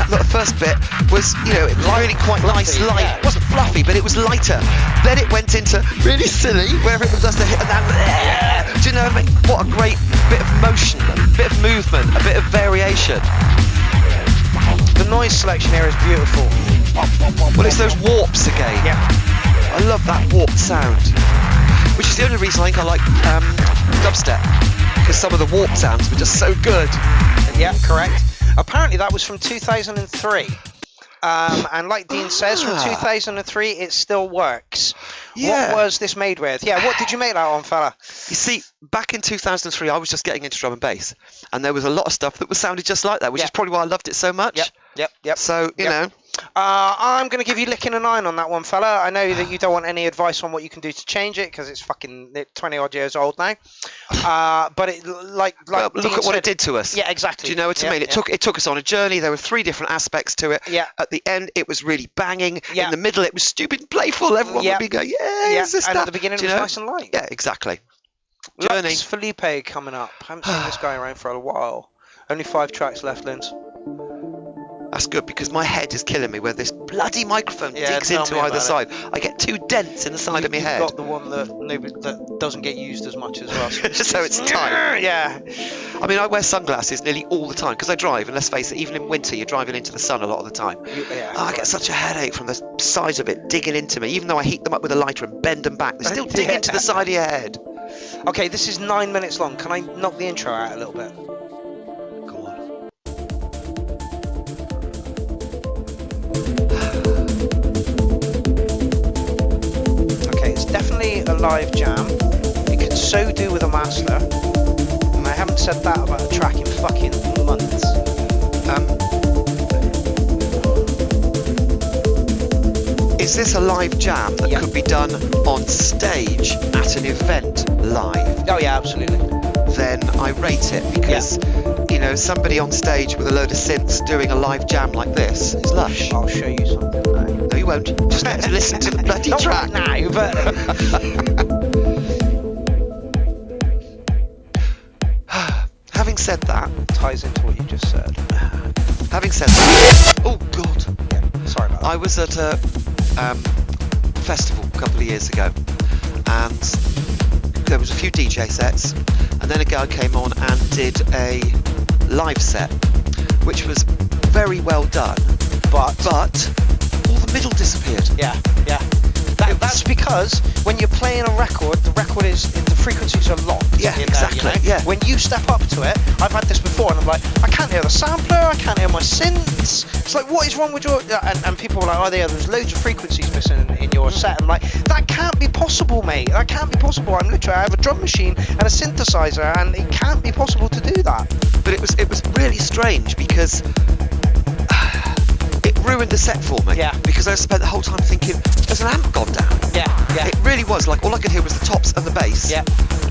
Speaker 2: bit was, really quite nice, light.
Speaker 1: Yeah.
Speaker 2: It wasn't fluffy, but it was lighter. Then it went into really silly, where everyone does the hit and that. Do you know what I mean? What a great bit of motion, a bit of movement, a bit of variation.
Speaker 1: The noise selection here is beautiful.
Speaker 2: Well, it's those warps again.
Speaker 1: Yeah.
Speaker 2: I love that warped sound, which is the only reason I think I like dubstep, because some of the warp sounds were just so good.
Speaker 1: Yeah, correct. Apparently that was from 2003. And like Dean says, from 2003 it still works.
Speaker 2: Yeah.
Speaker 1: What was this made with? Yeah, what did you make that on, fella?
Speaker 2: You see, back in 2003 I was just getting into drum and bass, and there was a lot of stuff that sounded just like that, which is probably why I loved it so much.
Speaker 1: Yep.
Speaker 2: So, you know.
Speaker 1: I'm going to give you licking a 9 on that one, fella. I know that you don't want any advice on what you can do to change it because it's fucking 20 odd years old now. But it look
Speaker 2: at what it did to us.
Speaker 1: Yeah, exactly.
Speaker 2: Do you know what I mean? It took us on a journey. There were 3 different aspects to it.
Speaker 1: Yeah.
Speaker 2: At the end, it was really banging.
Speaker 1: Yeah.
Speaker 2: In the middle, it was stupid and playful. Everyone would be going, is this
Speaker 1: and
Speaker 2: that?
Speaker 1: At the beginning, it was nice and light.
Speaker 2: Yeah, exactly. Journey.
Speaker 1: Lux Felipe coming up. I haven't seen this guy around for a while. Only 5 tracks left, Linz.
Speaker 2: That's good because my head is killing me where this bloody microphone
Speaker 1: Yeah,
Speaker 2: digs
Speaker 1: tell
Speaker 2: into
Speaker 1: me
Speaker 2: either
Speaker 1: about
Speaker 2: side. I get 2 dents in the side of my
Speaker 1: You've
Speaker 2: head.
Speaker 1: got the one that doesn't get used as much as well.
Speaker 2: So it's tight.
Speaker 1: Yeah.
Speaker 2: I mean, I wear sunglasses nearly all the time because I drive, and let's face it, even in winter, you're driving into the sun a lot of the time. I get such a headache from the size of it digging into me. Even though I heat them up with a lighter and bend them back, they still dig into the side of your head.
Speaker 1: Okay, this is 9 minutes long. Can I knock the intro out a little bit?
Speaker 2: Go on.
Speaker 1: Okay, it's definitely a live jam. It could so do with a master. And I haven't said that about a track in fucking months.
Speaker 2: Is this a live jam that could be done on stage at an event live?
Speaker 1: Oh yeah, absolutely.
Speaker 2: Then I rate it because, you know, somebody on stage with a load of synths doing a live jam like this is lush.
Speaker 1: I'll show you something now.
Speaker 2: No, you won't. Just listen to the bloody
Speaker 1: Not
Speaker 2: track.
Speaker 1: right now, but...
Speaker 2: Having said that,
Speaker 1: ties into what you just said.
Speaker 2: Having said that, oh God,
Speaker 1: Yeah, sorry about that.
Speaker 2: I was at a festival a couple of years ago, and there was a few DJ sets, and then a guy came on and did a live set, which was very well done, but all the middle disappeared.
Speaker 1: Yeah. That's because when you're playing a record, the frequencies are locked.
Speaker 2: Yeah,
Speaker 1: in
Speaker 2: exactly.
Speaker 1: There, you know?
Speaker 2: Yeah.
Speaker 1: When you step up to it, I've had this before, and I'm like, I can't hear the sampler, I can't hear my synths. It's like, what is wrong with your? And people are like, oh, there's loads of frequencies missing in your set. I'm like, that can't be possible, mate. That can't be possible. I have a drum machine and a synthesizer, and it can't be possible to do that.
Speaker 2: But it was really strange because it ruined the set for me.
Speaker 1: Yeah.
Speaker 2: Because I spent the whole time thinking, has an amp gone down?
Speaker 1: Yeah.
Speaker 2: It really was, like, all I could hear was the tops and the bass.
Speaker 1: Yeah.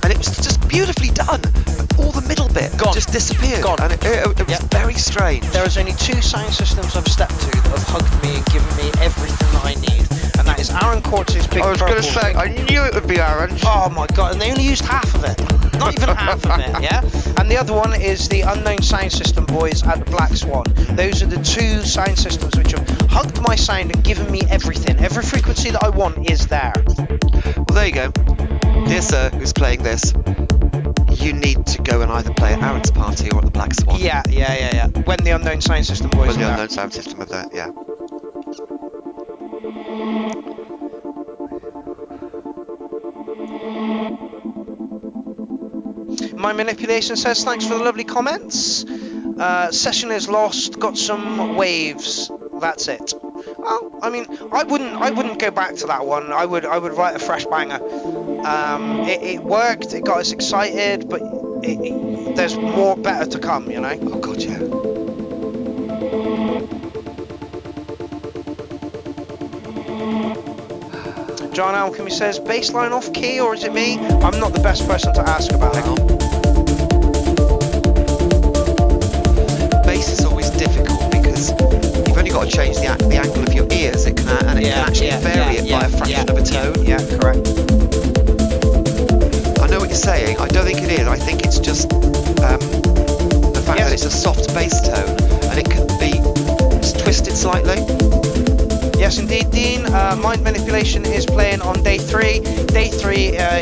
Speaker 2: And it was just beautifully done. But all the middle bit just disappeared.
Speaker 1: Gone.
Speaker 2: And it was very strange.
Speaker 1: There is only 2 sound systems I've stepped to that have hugged me and given me everything that I need, and that is Aaron Quartz's Big
Speaker 2: I was going to
Speaker 1: Purple.
Speaker 2: say, I knew it would be Aaron's.
Speaker 1: Oh my god, and they only used half of it. Not even half of it, yeah? And the other one is the Unknown Sound System boys at the Black Swan. Those are the 2 sound systems which have hugged my sound and given me everything. Every frequency that I want is there.
Speaker 2: Well, there you go. Dear sir, who's playing this, you need to go and either play at Aaron's party or at the Black Swan.
Speaker 1: Yeah. When the Unknown Sound System boys
Speaker 2: When the
Speaker 1: are
Speaker 2: Unknown Sound System are there, yeah.
Speaker 1: My Manipulation says, thanks for the lovely comments. Session is lost, got some waves. That's it. Well, I mean, I wouldn't go back to that one. I would write a fresh banger. It worked, it got us excited, but there's more better to come, you know?
Speaker 2: Oh god, yeah.
Speaker 1: John Alchemy says, bassline off key, or is it me? I'm not the best person to ask about.
Speaker 2: Hang on. Bass is always difficult because you've only got to change the angle of your ears. It can actually vary it by a fraction of a tone.
Speaker 1: Yeah, correct.
Speaker 2: I know what you're saying. I don't think it is. I think it's just the fact that it's a soft bass tone and it can be just twisted slightly.
Speaker 1: Yes, indeed, Dean. Mind Manipulation is playing on day 3. Day 3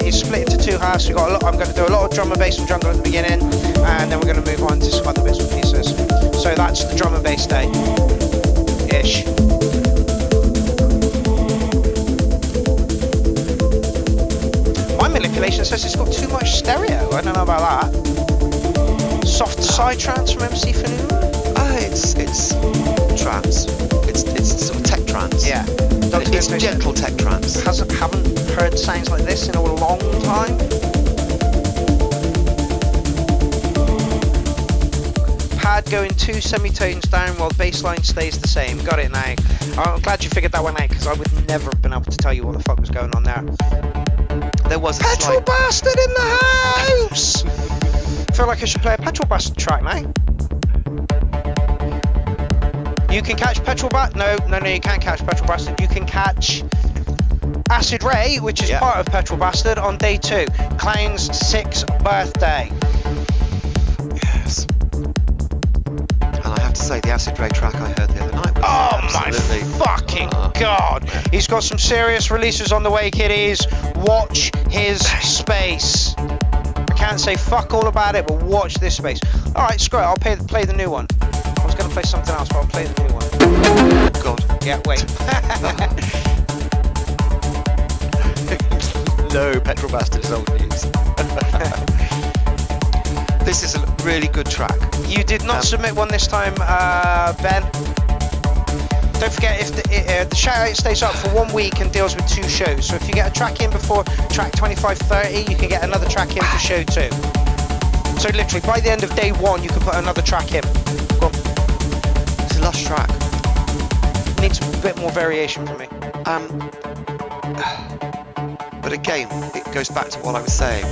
Speaker 1: is split into 2 halves. I'm going to do a lot of drum and bass and jungle at the beginning, and then we're going to move on to some other bits and pieces. So that's the drum and bass day. Ish. Mind Manipulation says it's got too much stereo. I don't know about that. Soft side trance from MC Fanu?
Speaker 2: It's trance. It's sort of tech trance.
Speaker 1: Yeah.
Speaker 2: It's gentle tech trance.
Speaker 1: Haven't heard sounds like this in a long time. Pad going 2 semitones down while bassline stays the same. Got it now. I'm glad you figured that one out because I would never have been able to tell you what the fuck was going on there.
Speaker 2: There was a
Speaker 1: Petrol Bastard in the house! Feel like I should play a Petrol Bastard track now. You can catch Petrol Bastard. No, you can't catch Petrol Bastard. You can catch Acid Ray, which is part of Petrol Bastard, on day 2. Clown's 6th birthday.
Speaker 2: Yes. And I have to say, the Acid Ray track I heard the other night was
Speaker 1: my
Speaker 2: Absolutely.
Speaker 1: Fucking God. He's got some serious releases on the way, kiddies. Watch his space. I can't say fuck all about it, but watch this space. Alright, screw it, I'll play the new one. I was going to play something else, but I'll play the new one.
Speaker 2: God.
Speaker 1: Yeah, wait.
Speaker 2: No, Petrol Bastard is old news. This is a really good track.
Speaker 1: You did not submit one this time, Ben. Don't forget, if the shout-out stays up for 1 week and deals with 2 shows. So if you get a track in before track 25-30, you can get another track in for show 2. So literally, by the end of day 1, you can put another track in. Go on.
Speaker 2: It's a lush track.
Speaker 1: Needs a bit more variation from me.
Speaker 2: But again, it goes back to what I was saying.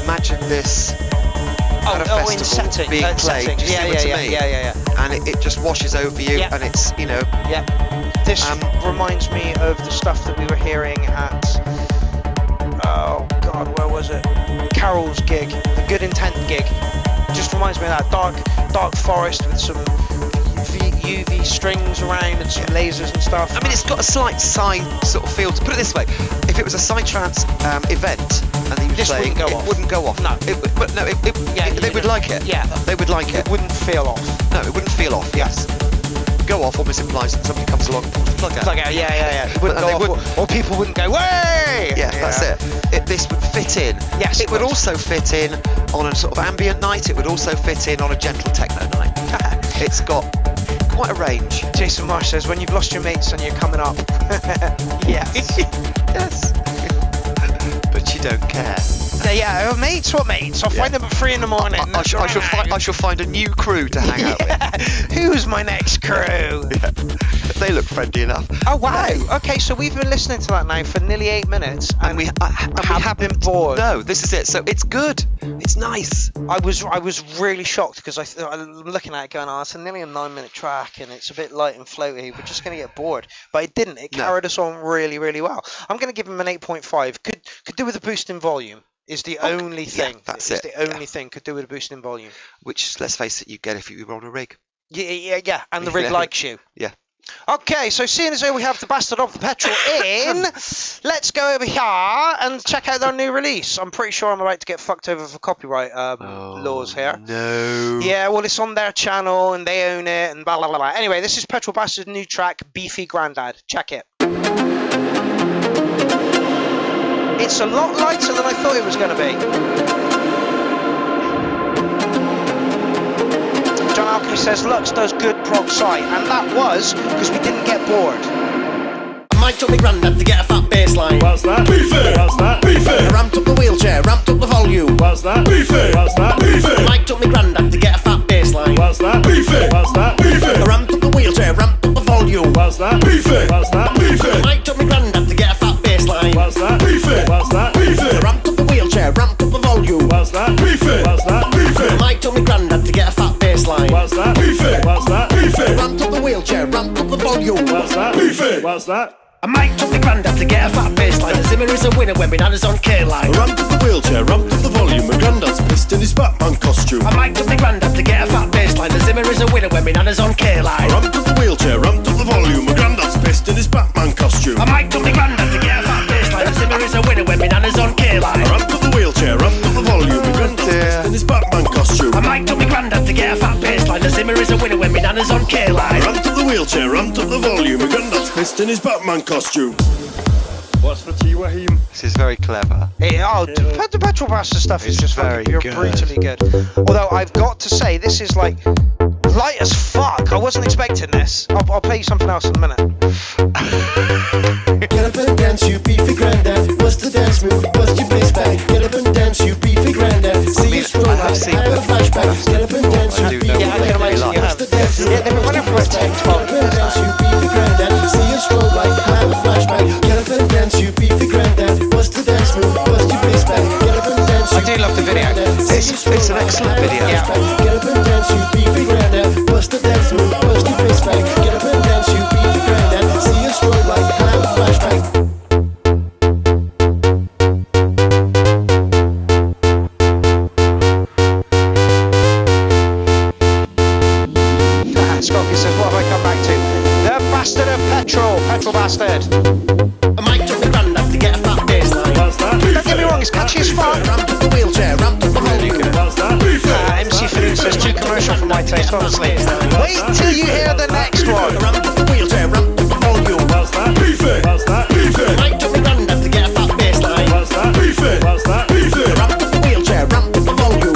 Speaker 2: Imagine this at a festival
Speaker 1: in setting,
Speaker 2: being played. Do you see what I mean?
Speaker 1: Yeah.
Speaker 2: And it just washes over you, and it's, you know.
Speaker 1: Yeah. This reminds me of the stuff that we were hearing at, oh God, where was it? Carol's gig, the Good Intent gig. Just reminds me of that dark forest with some UV strings around and some lasers and stuff.
Speaker 2: I mean, it's got a slight side sort of feel. To put it this way, if it was a psytrance event and he was playing, it wouldn't go off.
Speaker 1: No,
Speaker 2: they would like it.
Speaker 1: Yeah,
Speaker 2: they would like it.
Speaker 1: It wouldn't feel off.
Speaker 2: No, it wouldn't feel off. Yes. Go off almost implies that somebody comes along and pulls the plug out.
Speaker 1: Yeah. It wouldn't go off, or people wouldn't go, way!
Speaker 2: Yeah, that's it. This would fit in.
Speaker 1: Yes.
Speaker 2: It would also fit in on a sort of ambient night. It would also fit in on a gentle techno night. It's got quite a range.
Speaker 1: Jason Marsh says, when you've lost your mates and you're coming up. Yes.
Speaker 2: Yes. But you don't care.
Speaker 1: Yeah, mates, what mates? I'll find them at 3 in the morning.
Speaker 2: I shall find a new crew to hang out with.
Speaker 1: Who's my next crew?
Speaker 2: Yeah. They look friendly enough.
Speaker 1: Oh wow! Okay, so we've been listening to that now for nearly 8 minutes, and we haven't been bored.
Speaker 2: No, this is it. So it's good. It's nice.
Speaker 1: I was really shocked because I'm looking at it going, oh, it's nearly a 9-minute track, and it's a bit light and floaty. We're just going to get bored, but it didn't. It carried us on really, really well. I'm going to give him an 8.5. Could do with a boost in volume. Is the only thing.
Speaker 2: Yeah, that's it.
Speaker 1: The only thing could do with a boost in volume.
Speaker 2: Which, let's face it, you get if you were on a rig.
Speaker 1: Yeah. And the rig likes you.
Speaker 2: Yeah.
Speaker 1: Okay, so seeing as though we have the Bastard of the Petrol in, let's go over here and check out their new release. I'm pretty sure I'm about to get fucked over for copyright laws here.
Speaker 2: No.
Speaker 1: Yeah, well, it's on their channel and they own it and blah, blah, blah, blah. Anyway, this is Petrol Bastard's new track, Beefy Grandad. Check it. It's a lot lighter than I thought it was going to be. John Alchemy says Lux does good prog sci, and that was because we didn't get bored.
Speaker 10: Mike took me grandad to get a fat baseline.
Speaker 11: What's that? Beefy! What's that? Beefy!
Speaker 10: I ramped up the wheelchair, ramped up the volume.
Speaker 11: What's that? Beefy! What's that? Beefy!
Speaker 10: Mike took me grandad to get a fat baseline.
Speaker 11: What's that? Beefy! What's that? Beefy!
Speaker 10: I ramped up the wheelchair, ramped up the volume.
Speaker 11: What's that? Beefy! What's that? Beefy!
Speaker 10: Mike took me grandad to get a fat baseline.
Speaker 11: What's that? Beefy! What's that? Beefy!
Speaker 10: I ramped up the wheelchair, ramped up the volume.
Speaker 11: What's that? Beefy! What's that? Beefy!
Speaker 10: Mike took me grandad to get a fat baseline.
Speaker 11: What's that? Beefy! What's that? Beefy!
Speaker 10: I ramped up the wheelchair, ramped up the volume.
Speaker 11: What's that? Beefy! What's that?
Speaker 10: I might took the grandad to get a fat baseline. The Zimmer is a winner when Bananas on K-line.
Speaker 11: Ramped up the wheelchair, ramped up the volume. And Grandad's pissed in his Batman costume.
Speaker 10: I might took the grandad to get a fat baseline. The Zimmer is a winner when Bananas on K-line.
Speaker 11: Ramped up the wheelchair, ramped up the volume. And Grandad's pissed in his Batman costume.
Speaker 10: I might took the grandad to get a fat baseline. The Zimmer is a winner when Bananas on K-line.
Speaker 11: Ramped up the wheelchair, ramped up the volume. And Grandad's pissed in his Batman costume.
Speaker 10: I might took the grandad to get a fat baseline. The Zimmer is a winner when Bananas on K-line.
Speaker 11: Ramped up the wheelchair, ramped up the volume. And Grandad's pissed in his Batman costume. What's for tea, Wahim?
Speaker 2: This is very clever.
Speaker 1: The Petrol Bastard stuff is just
Speaker 2: very
Speaker 1: you're
Speaker 2: good.
Speaker 1: brutally good. Although I've got to say, this is like light as fuck. I wasn't expecting this. I'll play you something else in a minute.
Speaker 10: Get up and dance, you beefy grandad. What's the dance move? What's your bass back? Get up and dance, you beefy grandad. See you stroll like I have a flashback. Get up and dance, you beefy
Speaker 1: Yeah, I can imagine you have.
Speaker 10: Yeah,
Speaker 1: they were running for a 10, 12
Speaker 10: Get up and dance, you beefy grandad. See you stroll like I have a flashback. Get up and dance, you beefy grandad. What's the dance move? What's your bass back? Get up and dance,
Speaker 1: I do love the video.
Speaker 2: It's an excellent video.
Speaker 10: Get up and dance, you beefy grandad. What's the dance move? What's your bass back? Get up and dance, you beefy grandad. See you stroll like I have a flashback.
Speaker 1: Scotty says, what have I come back to? The Bastard bastard of petrol bastard.
Speaker 10: I might took the granddad to get a fat baseline.
Speaker 1: Don't get me wrong, it's catchy as fuck.
Speaker 10: Ramped up the wheelchair, ramped up the volume.
Speaker 1: MC Falloon says too commercial for my taste, honestly. Wait till you hear the next one.
Speaker 10: Ramped up the wheelchair, ramped up the volume. I might took the granddad to get a fat baseline. Ramped up the wheelchair, ramped up the volume.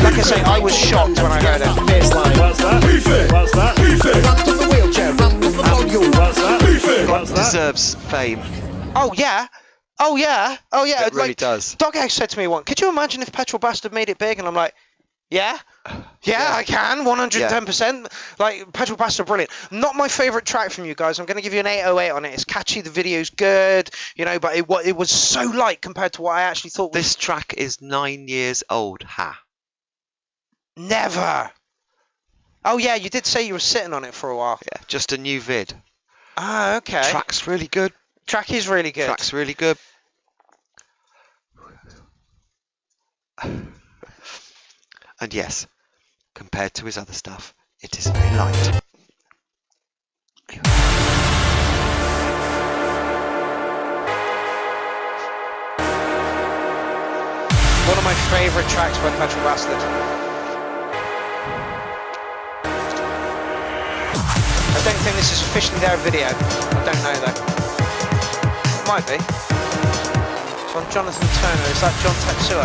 Speaker 1: Like I say, I was shocked when I heard it.
Speaker 10: Baseline. Ramped up the wheelchair, ramped up the volume.
Speaker 2: Deserves fame.
Speaker 1: Oh yeah. Oh yeah. Oh yeah.
Speaker 2: It really does.
Speaker 1: Dog Egg said to me once, could you imagine if Petrol Bastard made it big? And I'm like, yeah, I can, 110%. Like, Petrol Bastard, brilliant. Not my favourite track from you guys. I'm going to give you an 808 on it. It's catchy, the video's good, you know, but it was so light compared to what I actually thought.
Speaker 2: This track is 9 years old,
Speaker 1: Never. Oh yeah, you did say you were sitting on it for a while.
Speaker 2: Yeah, just a new vid.
Speaker 1: Ah, okay.
Speaker 2: Track's really good.
Speaker 1: Track is really good.
Speaker 2: Track's really good. And yes, compared to his other stuff, it is very light.
Speaker 1: One of my favourite tracks by Petrol Bastard. I don't think this is officially their video. I don't know though. It might be. It's on Jonathan Turner. Is that John Tetsuo?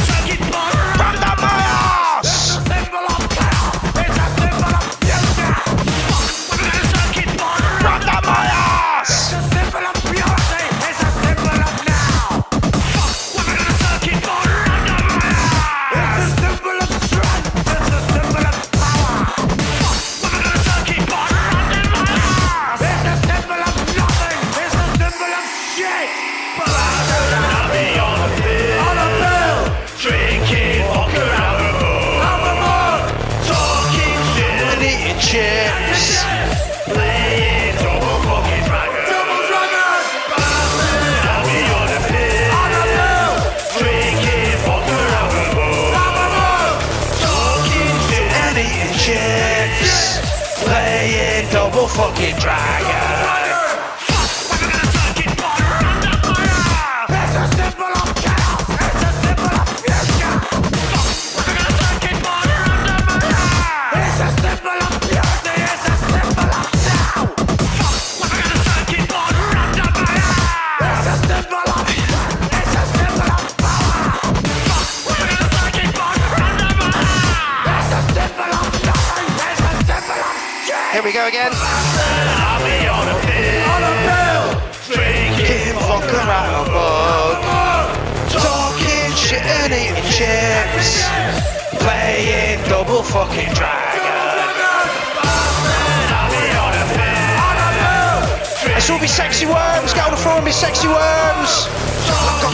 Speaker 1: Fucking dragon. It's a symbol of chaos. It's a symbol of future. It's a symbol of purity. It's a symbol of now. It's a symbol of strength. It's a symbol of power. It's a symbol of nothing. It's a symbol of shame. Here we go again. Drinking vodka out of mug, talking shit and eating chips, playing double fucking dragon. I saw me sexy worms, get on the floor and be sexy worms. We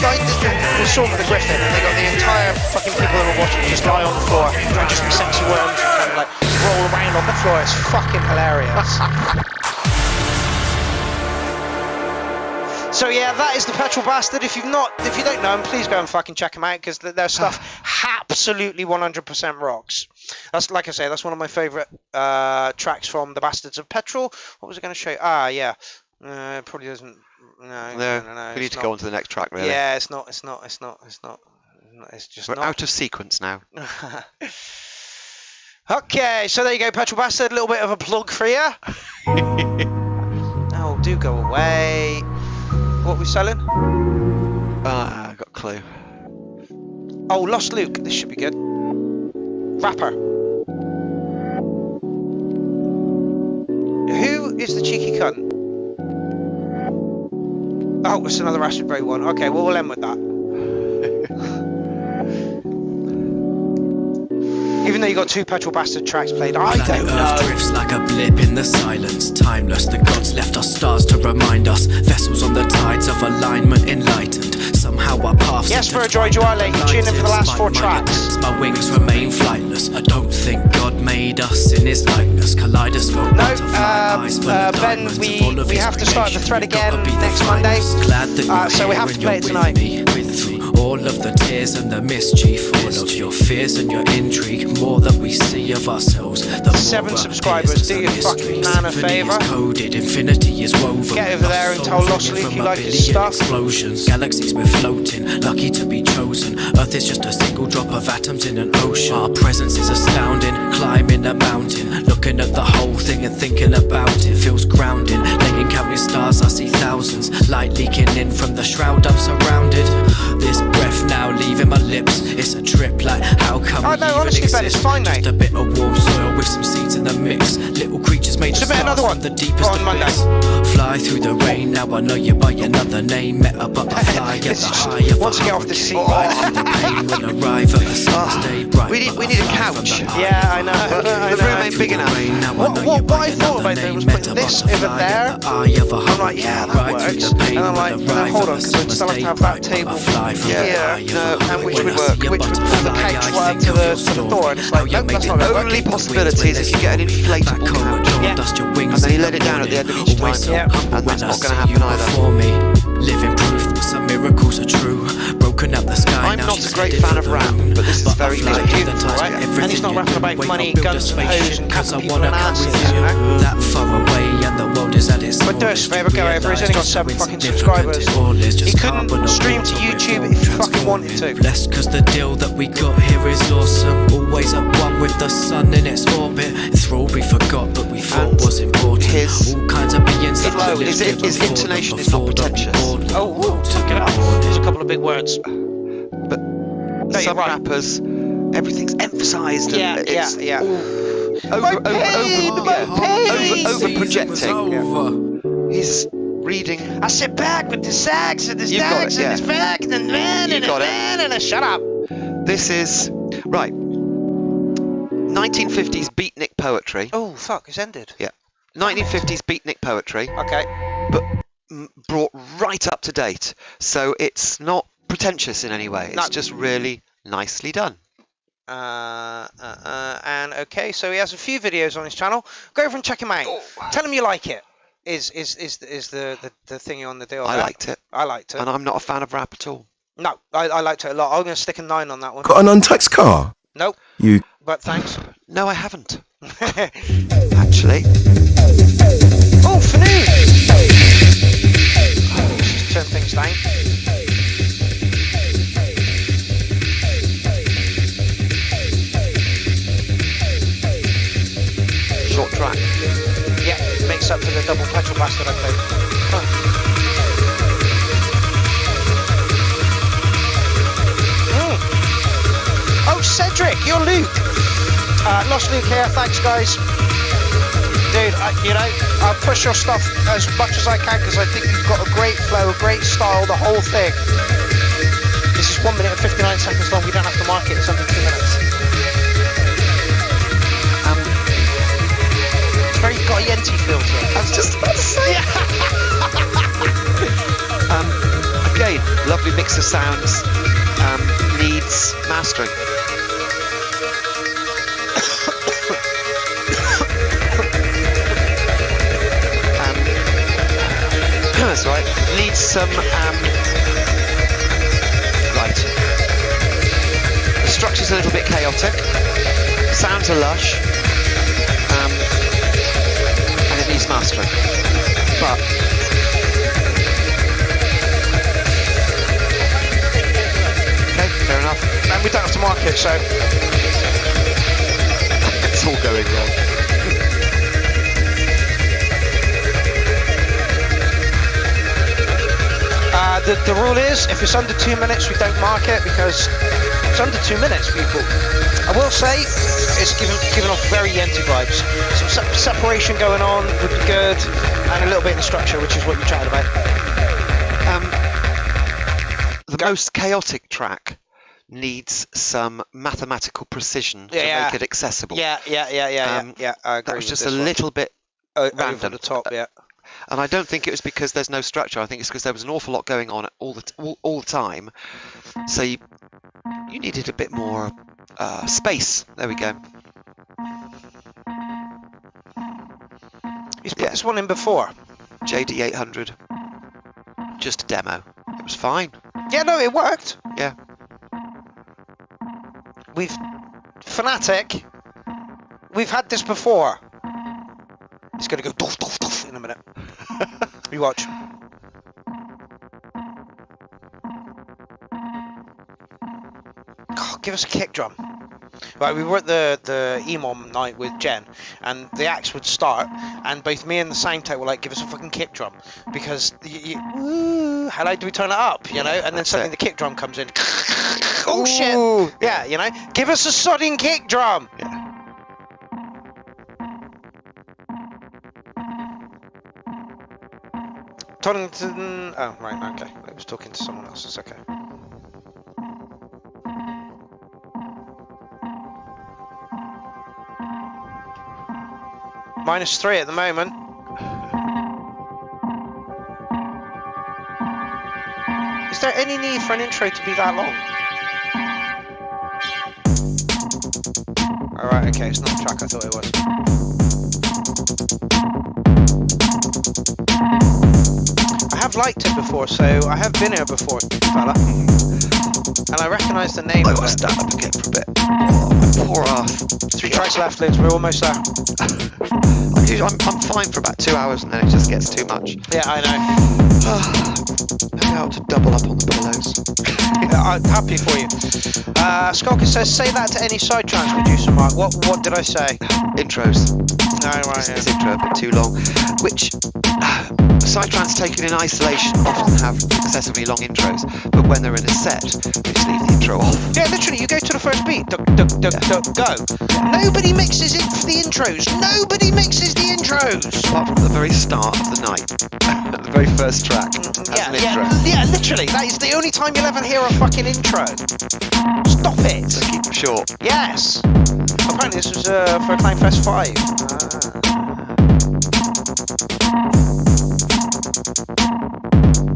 Speaker 1: saw with the Griffin, and they got the entire fucking people that were watching just lie on the floor and just be sexy worms and kind of like roll around on the floor. It's fucking hilarious. So yeah, that is the Petrol Bastard. If you don't know them, please go and fucking check them out because their stuff absolutely 100% rocks. That's, like I say, that's one of my favourite tracks from the Bastards of Petrol. What was I going to show you? Ah, yeah. It probably doesn't. No.
Speaker 2: We need to go on to the next track, really.
Speaker 1: Yeah, it's not. It's just
Speaker 2: We're
Speaker 1: not.
Speaker 2: out of sequence now.
Speaker 1: Okay, so there you go, Petrol Bastard. A little bit of a plug for you. Oh, do go away. What are we selling?
Speaker 2: I got a clue.
Speaker 1: Oh, Lost Luke. This should be good. Rapper. Who is the cheeky cunt? Oh, it's another Raspberry one. Okay, well, we'll end with that. Even though you got two Petrol Bastard tracks played, I don't know.
Speaker 12: Drifts like a blip in the silence, timeless. The gods left us stars to remind us. Vessels on the tides of alignment enlightened. Somehow our paths.
Speaker 1: Yes, for a George, you are late. You tuned in for the last 4 tracks.
Speaker 12: My wings remain flightless. I don't think God made us in His likeness. Kaleidoscope.
Speaker 1: No, Ben, we have to start the thread again next Monday. So we have to play it tonight.
Speaker 12: All of the tears and the mischief, all of your fears and your intrigue, more that we see of ourselves, the more
Speaker 1: 7 subscribers, do your fucking man a favour.
Speaker 12: Coded, infinity is woven.
Speaker 1: Get over there and tell Lost Luke you like his stuff.
Speaker 12: Explosions, galaxies we're floating, lucky to be chosen. Earth is just a single drop of atoms in an ocean. Our presence is astounding, climbing a mountain, looking at the whole thing and thinking about it feels grounding. Laying countless stars, I see thousands, light leaking in from the shroud I'm surrounded. This breath now leaving my lips, it's a trip like how come we even
Speaker 1: honestly,
Speaker 12: exist?
Speaker 1: Ben, it's fine, mate.
Speaker 12: Just a bit of warm soil with some seeds in the mix. Little creatures made of stars
Speaker 1: another one
Speaker 12: from the deepest
Speaker 1: on
Speaker 12: abyss. Fly through the rain, now I know you by another name. Met a butterfly at the high of
Speaker 1: once you get off the seat,
Speaker 12: ride through the pain when arrive at a summer's day. Bright
Speaker 2: we need a couch.
Speaker 1: Yeah, I know.
Speaker 2: The room ain't big enough.
Speaker 1: What I thought about doing was putting this over there. I'm like, yeah, that works. And I'm like, no, hold on, because I'd still have to have that table here, and which would work, which would pull the couch right up to the door. And it's like, nope, that's not
Speaker 2: The only possibility is if you get an inflatable couch, and then you let it down at the end of each time, and that's not going to happen either.
Speaker 12: Living proof that some miracles are true. Broken up the sky.
Speaker 2: I'm not a great fan of rap, but this is very cute,
Speaker 1: right? And he's not rapping about money, guns and hoes and cutting people and asses, you know?
Speaker 12: That far away and the world is at its
Speaker 1: But do us a favour, go over, he's only got 7 fucking subscribers. He couldn't stream to YouTube if he fucking wanted to.
Speaker 12: Blessed cause the deal that we got here is awesome. Always at one with the sun in its orbit. Enthralled we forgot but we thought was important. All kinds of beings that
Speaker 2: his intonation is not pretentious.
Speaker 1: Oh, took it up. There's a couple of big words.
Speaker 2: But some rappers, everything's emphasised.
Speaker 1: Yeah.
Speaker 2: Over projecting. He's reading.
Speaker 1: I sit back with the sax and the stacks and the fact and man and man and shut up.
Speaker 2: This is right. 1950s beatnik poetry.
Speaker 1: Oh fuck, it's ended.
Speaker 2: Yeah. 1950s beatnik poetry.
Speaker 1: Okay.
Speaker 2: But brought right up to date, so it's not pretentious in any way. It's just really nicely done.
Speaker 1: And okay, so he has a few videos on his channel. Go over and check him out. Tell him you like it. Is the thingy on the deal?
Speaker 2: I liked it.
Speaker 1: I liked it.
Speaker 2: And I'm not a fan of rap at all.
Speaker 1: No, I liked it a lot. I'm going to stick a 9 on that one.
Speaker 11: Got an untaxed car?
Speaker 1: Nope.
Speaker 11: You.
Speaker 1: But thanks.
Speaker 2: No, I haven't. Actually.
Speaker 1: Oh, for news! Turn things down.
Speaker 2: Short track.
Speaker 1: Yeah, makes up for the double petrol bastard I played. Oh, Cedric, you're Luke. Lost Luke here, thanks guys. Dude, I'll push your stuff as much as I can because I think you've got a great flow, a great style, the whole thing. This is 1 minute and 59 seconds long. We don't have to mark it. It's under 2 minutes. It's very got a Yenti feel to it.
Speaker 2: I was just about to say. Again, lovely mix of sounds. Needs mastering. That's right. Needs some. Right. The structure's a little bit chaotic. Sounds are lush. And it needs mastering. But. Okay, fair enough.
Speaker 1: And we don't have to mark it, so.
Speaker 2: It's all going wrong.
Speaker 1: The rule is, if it's under 2 minutes, we don't mark it because it's under 2 minutes, people. I will say, it's giving off very Yenti vibes. Some separation going on would be good, and a little bit in the structure, which is what you chatted about.
Speaker 2: The most chaotic track needs some mathematical precision to make it accessible.
Speaker 1: Yeah. I agree.
Speaker 2: That was just a little bit random.
Speaker 1: Over the top, yeah.
Speaker 2: And I don't think it was because there's no structure. I think it's because there was an awful lot going on all the time. So you needed a bit more space. There we go.
Speaker 1: He's put this one in before.
Speaker 2: JD 800. Just a demo. It was fine.
Speaker 1: Yeah, no, it worked.
Speaker 2: Yeah.
Speaker 1: Fanatic, we've had this before. It's going to go doof, doof, doof in a minute. You watch. God, give us a kick drum. Right, we were at the EMOM night with Jen, and the acts would start, and both me and the sound tech were like, give us a fucking kick drum, because how loud do we turn it up, you know? And then suddenly the kick drum comes in. Oh shit! Yeah, you know, give us a sodding kick drum.
Speaker 2: Yeah.
Speaker 1: Tonington. Oh right, okay. I was talking to someone else. It's okay. -3 at the moment. Is there any need for an intro to be that long? Alright, okay, it's not the track I thought it was. I have liked it before, so I have been here before, fella. And I recognise the name of it.
Speaker 2: I got to stand up again for a bit. Oh, my poor ass.
Speaker 1: 3 tracks left, Liz, we're almost there.
Speaker 2: I'm fine for about 2 hours and then it just gets too much.
Speaker 1: Yeah, I know.
Speaker 2: Maybe I ought to double up on the pillows.
Speaker 1: I'm happy for you. Skulker says, say that to any Psytrance producer, Mark. What did I say?
Speaker 2: Intros.
Speaker 1: Oh, right,
Speaker 2: This intro a bit too long. Which Psytrance taken in isolation often have excessively long intros, but when they're in a set, they just leave the intro off.
Speaker 1: Yeah, literally, you go to the first beat, duck, duck, duck, duck, go. Nobody mixes it for the intros. Nobody mixes the intros.
Speaker 2: Apart from the very start of the night, the very first track.
Speaker 1: Yeah, literally. That is the only time you'll ever hear a fucking intro. Stop it.
Speaker 2: So keep them short.
Speaker 1: Yes. Apparently this was for Clown Fest 5.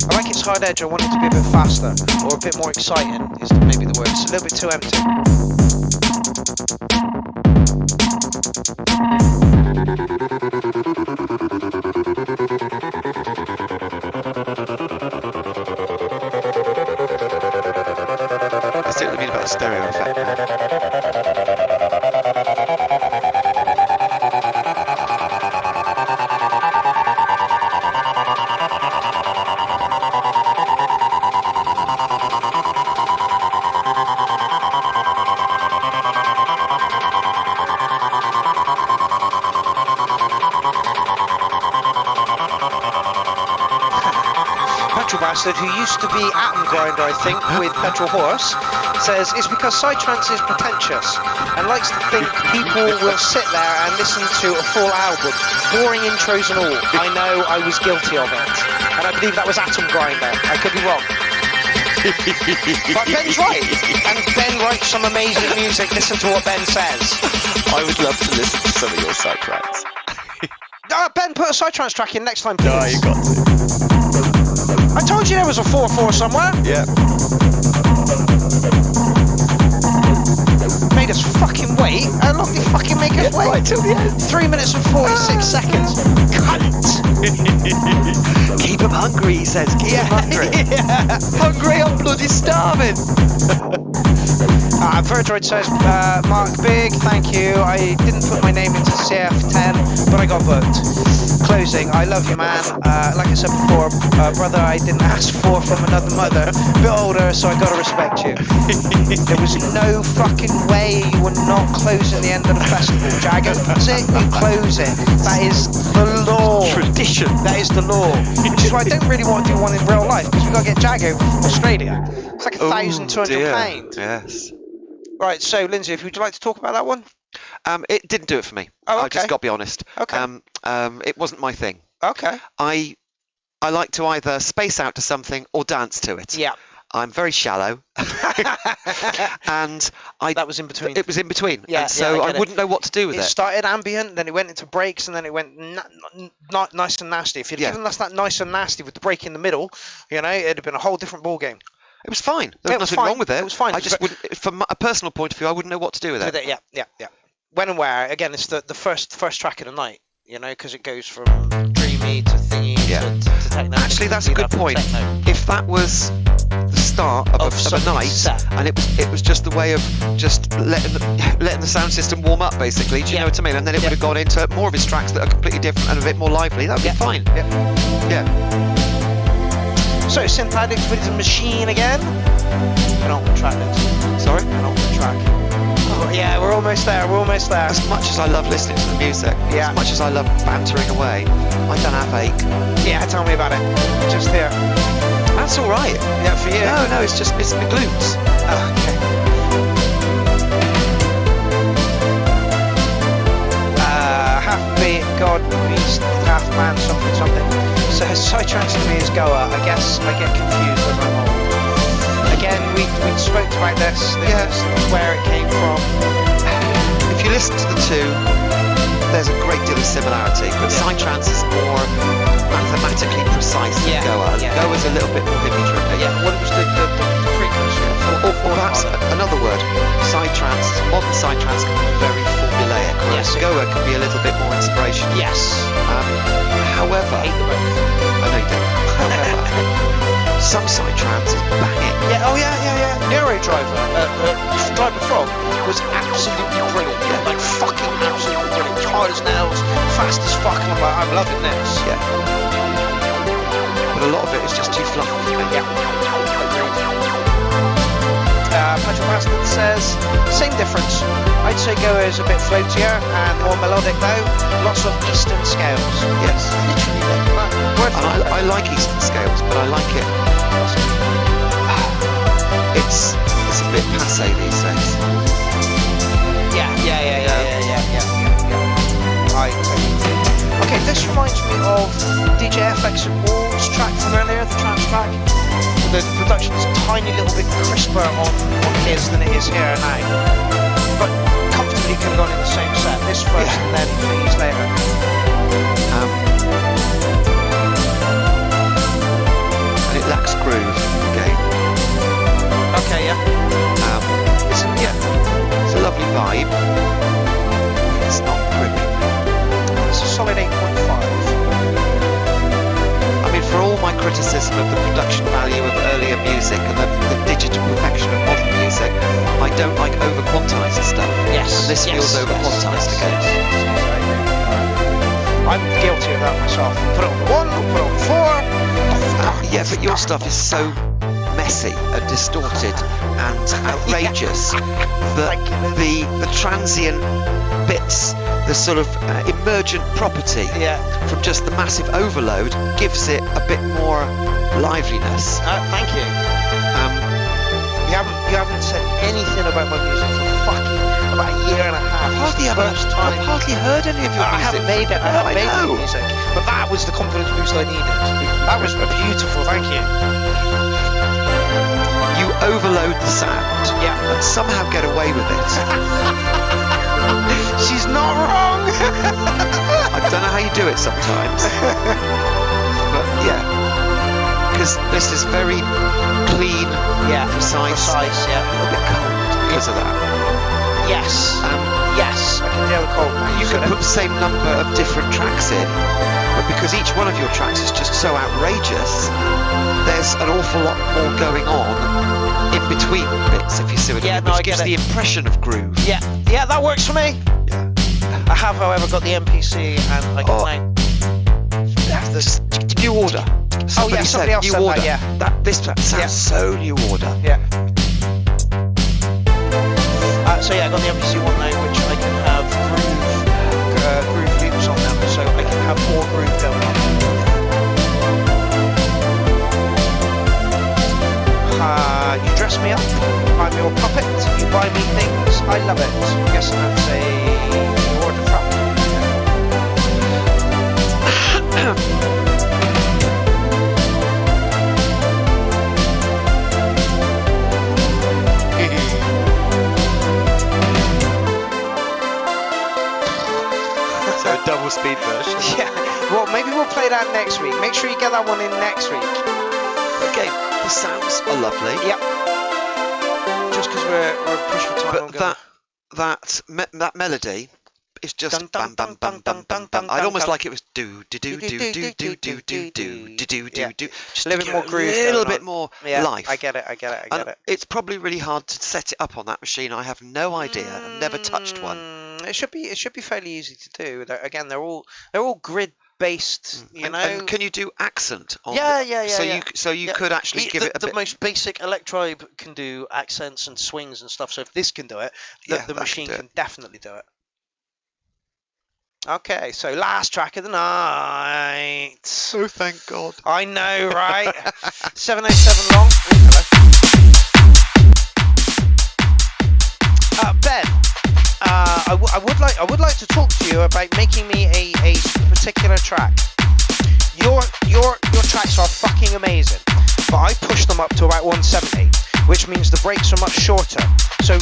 Speaker 1: I like its hard edge. I want it to be a bit faster or a bit more exciting is maybe the word. It's a little bit too empty.
Speaker 2: I see what you mean about the stereo effect.
Speaker 1: Who used to be Atom Grinder, I think, with Petrol Horse, says it's because Psytrance is pretentious and likes to think people will sit there and listen to a full album, boring intros and all. I know I was guilty of it, and I believe that was Atom Grinder. I could be wrong. But Ben's right, and Ben writes some amazing music. Listen to what Ben says.
Speaker 2: I would love to listen to some of your Psytrance.
Speaker 1: Ben, put a Psytrance track in next time, please.
Speaker 2: No, you got to.
Speaker 1: I told you there was a 4/4 somewhere.
Speaker 2: Yeah.
Speaker 1: Made us fucking wait. How long did you fucking make us wait?
Speaker 2: Right till the end.
Speaker 1: 3 minutes and 46 seconds. Cunt!
Speaker 2: Keep him hungry, he says. Keep him hungry.
Speaker 1: Yeah.
Speaker 2: Hungry, I'm bloody starving.
Speaker 1: Verdroid says, Mark Big, thank you. I didn't put my name into CF10, but I got booked. Closing, I love you, man. Like I said before, brother, I didn't ask for from another mother. A bit older, so I gotta respect you. There was no fucking way you were not closing the end of the festival. Jagger, that's it, you close it. That is the law.
Speaker 2: Tradition.
Speaker 1: That is the law. Which is why I don't really want to do one in real life, because we've got to get Jagger from Australia. It's like £1,200.
Speaker 2: Yes.
Speaker 1: Right, so Lindsay, if would you like to talk about that one?
Speaker 2: It didn't do it for me.
Speaker 1: Oh, okay.
Speaker 2: I just got to be honest.
Speaker 1: Okay.
Speaker 2: It wasn't my thing.
Speaker 1: Okay.
Speaker 2: I like to either space out to something or dance to it.
Speaker 1: Yeah.
Speaker 2: I'm very shallow. And
Speaker 1: that was in between.
Speaker 2: It was in between.
Speaker 1: Yeah.
Speaker 2: And so I wouldn't know what to do with it.
Speaker 1: It started ambient, then it went into breaks, and then it went not nice and nasty. If you'd given us that nice and nasty with the break in the middle, you know, it'd have been a whole different ball game.
Speaker 2: It was fine. There was nothing wrong with it.
Speaker 1: It was fine.
Speaker 2: I just wouldn't, from a personal point of view, I wouldn't know what to do with it.
Speaker 1: Yeah. When and where? Again, it's the first track of the night. You know, because it goes from dreamy to thingy to techno.
Speaker 2: Actually, that's a good point. If that was start of a night, and it was just the way of just letting the sound system warm up, basically. Do you know what I mean? And then it would have gone into more of his tracks that are completely different and a bit more lively. That would be fine. Yeah.
Speaker 1: So synthetics with the machine again. An open track.
Speaker 2: Sorry?
Speaker 1: An open track. Oh, yeah, we're almost there.
Speaker 2: As much as I love listening to the music, as much as I love bantering away, I don't have ache.
Speaker 1: Yeah, tell me about it. Just here.
Speaker 2: That's all right.
Speaker 1: Yeah, for you.
Speaker 2: No, it's my glutes.
Speaker 1: Oh, okay. Half beat, God, beast, half man, something. So Psytrance to me is Goa. I guess I get confused as I'm old. Again, we spoke about this. This is where it came from.
Speaker 2: If you listen to the two, there's a great deal of similarity, but Psytrance is more mathematically precise than Goa. Goa's a little bit more hippie-trippy.
Speaker 1: Yeah, what was the precursor?
Speaker 2: Or perhaps another word, Psytrance, modern Psytrance can be very formulaic, whereas Goa can be a little bit more inspirational.
Speaker 1: Yes.
Speaker 2: However, I know you do. However, some Psytrance is banging.
Speaker 1: Yeah, Nero Driver, Driver Frog was absolutely brilliant. Like fucking absolutely brilliant. Hard as nails, fast as fuck, and I'm loving this.
Speaker 2: Yeah. But a lot of it is just too fluffy.
Speaker 1: Yeah. Patrick Maston says, same difference. I'd say Goa is a bit floatier and more melodic though. Lots of Eastern scales.
Speaker 2: Yes.
Speaker 1: Literally.
Speaker 2: I like Eastern scales, but I like it. It's a bit passé these days.
Speaker 1: Yeah. Okay, this reminds me of DJ FX and Wall's track from earlier, the trance track. The production is a tiny little bit crisper on his than it is here now. But comfortably could have gone in the same set. This first and then 3 years later.
Speaker 2: And it lacks groove again.
Speaker 1: Okay, yeah.
Speaker 2: It's a lovely vibe. It's not gripping.
Speaker 1: It's a solid 8.5.
Speaker 2: I mean, for all my criticism of the production value of earlier music and the digital perfection of modern music, I don't like over-quantized stuff.
Speaker 1: Yes.
Speaker 2: And this feels over-quantized again.
Speaker 1: I'm guilty of that myself. Put it on 1, put it on 4.
Speaker 2: Yeah, but your stuff is so messy and distorted and outrageous that the transient bits, the sort of emergent property from just the massive overload gives it a bit more liveliness.
Speaker 1: Thank you. You haven't said anything about my music for fucking about a year and a half.
Speaker 2: I've hardly heard any of your music.
Speaker 1: I haven't made it. I haven't made any music. But that was the confidence boost I needed. That was beautiful. Thank you.
Speaker 2: You overload the sound, and somehow get away with it.
Speaker 1: She's not wrong.
Speaker 2: I don't know how you do it sometimes, but because this is very clean, precise,
Speaker 1: yeah.
Speaker 2: A little bit cold because of that.
Speaker 1: Yes. Yes, I can hear the cold.
Speaker 2: You can put the same number of different tracks in, but because each one of your tracks is just so outrageous, there's an awful lot more going on in between bits, if you see what I mean, which gives the impression of groove.
Speaker 1: Yeah, that works for me. I have, however, got the MPC and I can
Speaker 2: just New Order. Somebody
Speaker 1: somebody else
Speaker 2: New
Speaker 1: said
Speaker 2: Order.
Speaker 1: that,
Speaker 2: This sounds so New Order.
Speaker 1: Yeah. So I got the MPC one now, which I can have groove loops on them, so I can have more groove going on. You dress me up, I'm your puppet, you buy me things, I love it. I'm guessing that's a New Order track.
Speaker 2: So a double speed version.
Speaker 1: Yeah, well maybe we'll play that next week. Make sure you get that one in next week.
Speaker 2: Okay, the sounds are lovely.
Speaker 1: Yep. Just because we're pushed for time.
Speaker 2: But that melody it's just bam bam bam bam bam bam. I'd almost like it was do do do do do do do do do do do do. Just
Speaker 1: a little bit more groove,
Speaker 2: a little bit more life.
Speaker 1: I get it.
Speaker 2: It's probably really hard to set it up on that machine. I have no idea. I've never touched one.
Speaker 1: It should be fairly easy to do. Again, they're all grid based, you know.
Speaker 2: And can you do accent on So you could actually give it a
Speaker 13: the
Speaker 2: bit.
Speaker 13: most basic Electribe can do accents and swings and stuff. So if this can do it, the machine can definitely do it.
Speaker 1: Okay, so last track of the night.
Speaker 2: Oh, thank God.
Speaker 1: I know, right? 707 long. Ben, I would like to talk to you about making me a particular track. Your tracks are fucking amazing, but I pushed them up to about 170, which means the breaks are much shorter. So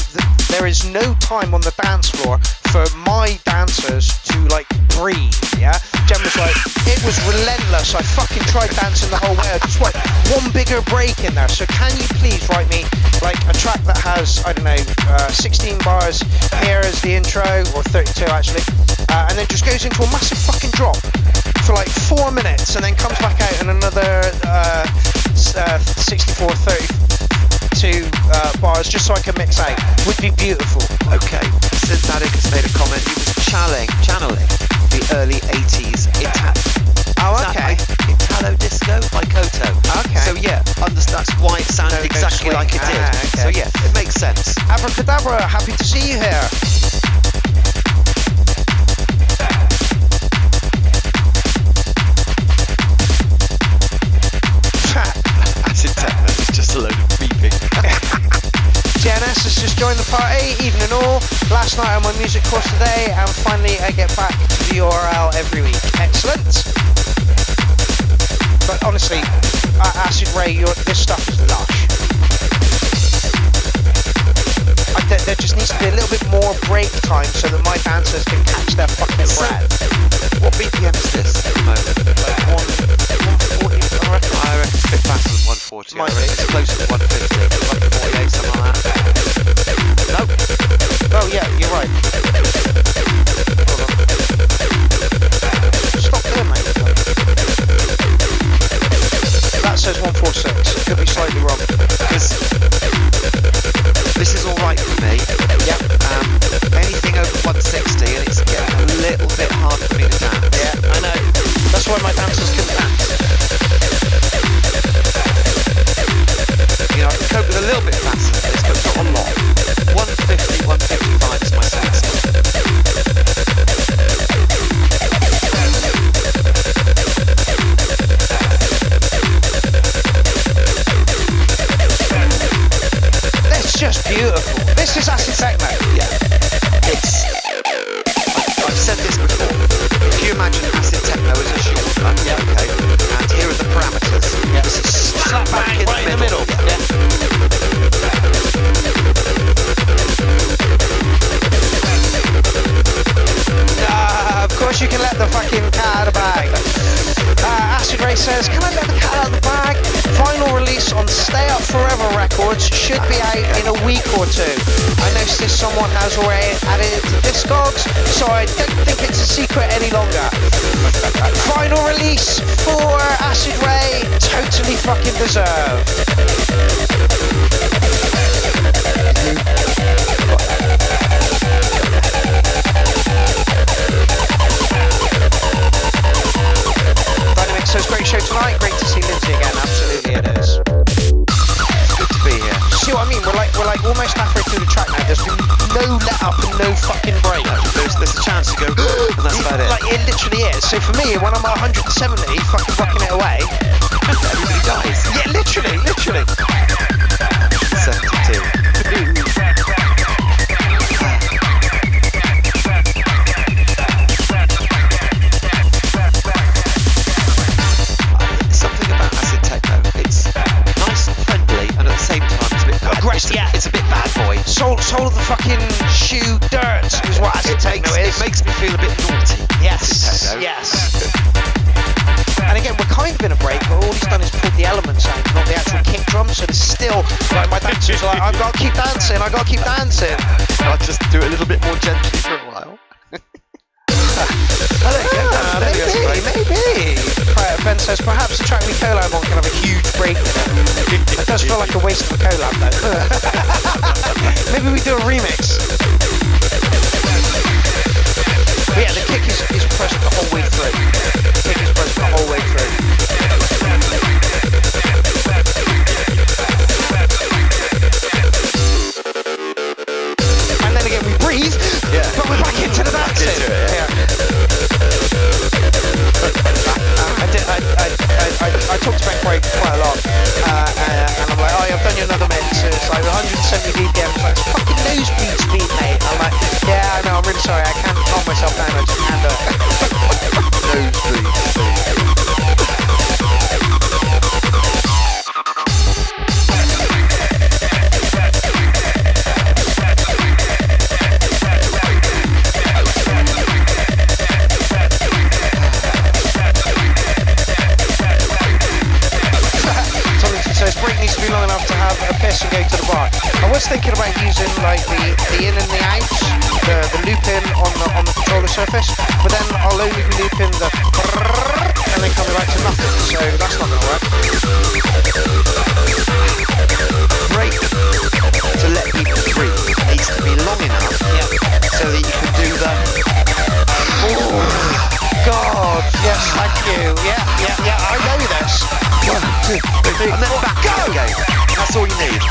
Speaker 1: there is no time on the dance floor for my dancers to like breathe. Yeah, Jen was like, it was relentless. I fucking tried dancing the whole way. I just want one bigger break in there. So can you please write me like a track that has, I don't know, 16 bars here as the intro, or 32 actually, and then just goes into a massive fucking drop for like 4 minutes, and then comes back out in another 64, 32 bars, just so I can mix out. Would be beautiful.
Speaker 2: Okay, Synthetic has made a comment. He was channeling the early 80s Italo Disco by Koto.
Speaker 1: Okay.
Speaker 2: So yeah, that's why it sounded exactly like it did.
Speaker 1: Okay.
Speaker 2: So yeah, it makes sense.
Speaker 1: Abracadabra, happy to see you here.
Speaker 2: Acid techno is just a load of beeping.
Speaker 1: JNS has just joined the party, evening all. Last night on my music course today, and finally I get back to the URL every week. Excellent. But honestly, Acid Ray, this stuff is lush. There just needs to be a little bit more break time so that my dancers can catch their fucking breath.
Speaker 2: What BPM is this at the moment?
Speaker 1: Like 140, I reckon.
Speaker 2: I reckon it's a bit faster than 140.
Speaker 1: Might
Speaker 2: I reckon it's closer to 150, 148, something like that. Nope.
Speaker 1: Oh yeah, you're right. Hold on. Stop there, mate. That says 146. It could be slightly wrong.
Speaker 2: Because this is all right for me.
Speaker 1: Yep.
Speaker 2: Anything over 160, and it's getting a little bit hard for me to dance.
Speaker 1: Yeah, I know. That's why my dancers can dance.
Speaker 2: You know, I can cope with a little bit faster than this, but not a lot. 150, 155 is my sweet spot.
Speaker 1: That's just beautiful. This is acid techno.
Speaker 2: Yeah. I've said this before. If you imagine acid techno as a genre, okay, and here are the parameters.
Speaker 1: Yeah.
Speaker 2: This is slap bang
Speaker 1: right in the middle. Yeah. Of course you can let the fucking cat out of the bag. Acid Ray says, can I let the cat out of the bag? Final release on Stay Up Forever Records should be out in a week or two. I noticed someone has already added it to Discogs, so I don't think it's a secret any longer. Final release for Acid Ray, totally fucking deserved. Dynamic says, great show tonight, great to see Lindsay again, absolutely it is.
Speaker 2: Good to be here.
Speaker 1: See what I mean? We're like almost halfway through the track now. There's been no let up and no fucking break.
Speaker 2: There's a chance to go, and that's about it.
Speaker 1: Like it literally is. So for me, when I'm at 170, fucking rocking it away,
Speaker 2: everybody dies.
Speaker 1: Yeah, literally.
Speaker 2: 72. Something about acid techno. It's nice and friendly, and at the same time, it's a bit aggressive. It's a bit bad boy.
Speaker 1: Soul of the fucking shoe dirt is what acid techno is.
Speaker 2: It makes me feel a bit naughty.
Speaker 1: Yes. And again, we're kind of in a break, but all he's done is pulled the elements out, not the actual kick drum. So there's still, like, my dancers are like, I've got to keep dancing.
Speaker 2: I'll just do it a little bit more gently for a while.
Speaker 1: Maybe. Ben says perhaps the track we collab on can have a huge break in it. It does feel like a waste of a collab though. Maybe we do a remix. But yeah, the kick is present the whole way through. The kick is present the whole way through. And then again we breathe, but we're back into the dancing. I talked to Ben quite a lot, and I'm like, oh, I've done you another mix. It's like 170 BPM. It's like, fucking nosebleed speed, mate. I'm like, yeah, I know, I'm really sorry. I can't calm myself down. I just can't do it. Nosebleed speed. Needs to be long enough to have a piss and go to the bar. I was thinking about using like the in and the outs, the loop in on the controller surface, but then I'll only be looping the and then coming back to nothing, so that's not going to work.
Speaker 2: Break to let people breathe needs to be long enough so that you can do the
Speaker 1: God, yes, thank you. Yeah, I know this.
Speaker 2: 1, 2, 3, and then back again. That's all you need.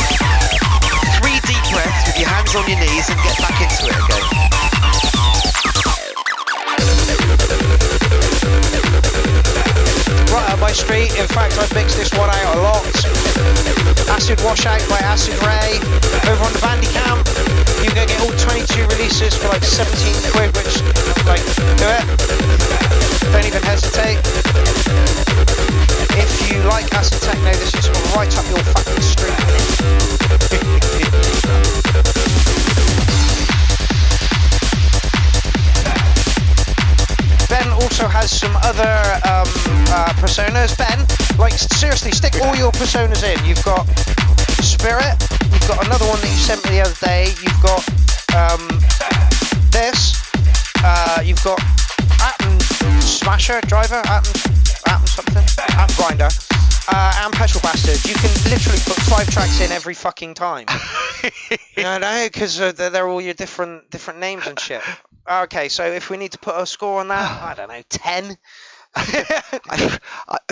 Speaker 2: 3 deep breaths with your hands on your knees and get back into it again.
Speaker 1: Right up my street. In fact, I've mixed this one out a lot. Acid Washout by Acid Ray. Over on the Bandicamp, you can get all 22 releases for like 17 quid, which, like, do it. Don't even hesitate. If you like acid techno, this is right up your fucking street. Ben also has some other personas. Ben, like, seriously, stick all your personas in. You've got Spirit, you've got another one that you sent me the other day, you've got this, you've got Atom Smasher, Driver, Atom something, Atom Grinder, and Petrol Bastard. You can literally put 5 tracks in every fucking time. No, because they're all your different names and shit. Okay, so if we need to put a score on that, I don't know, 10.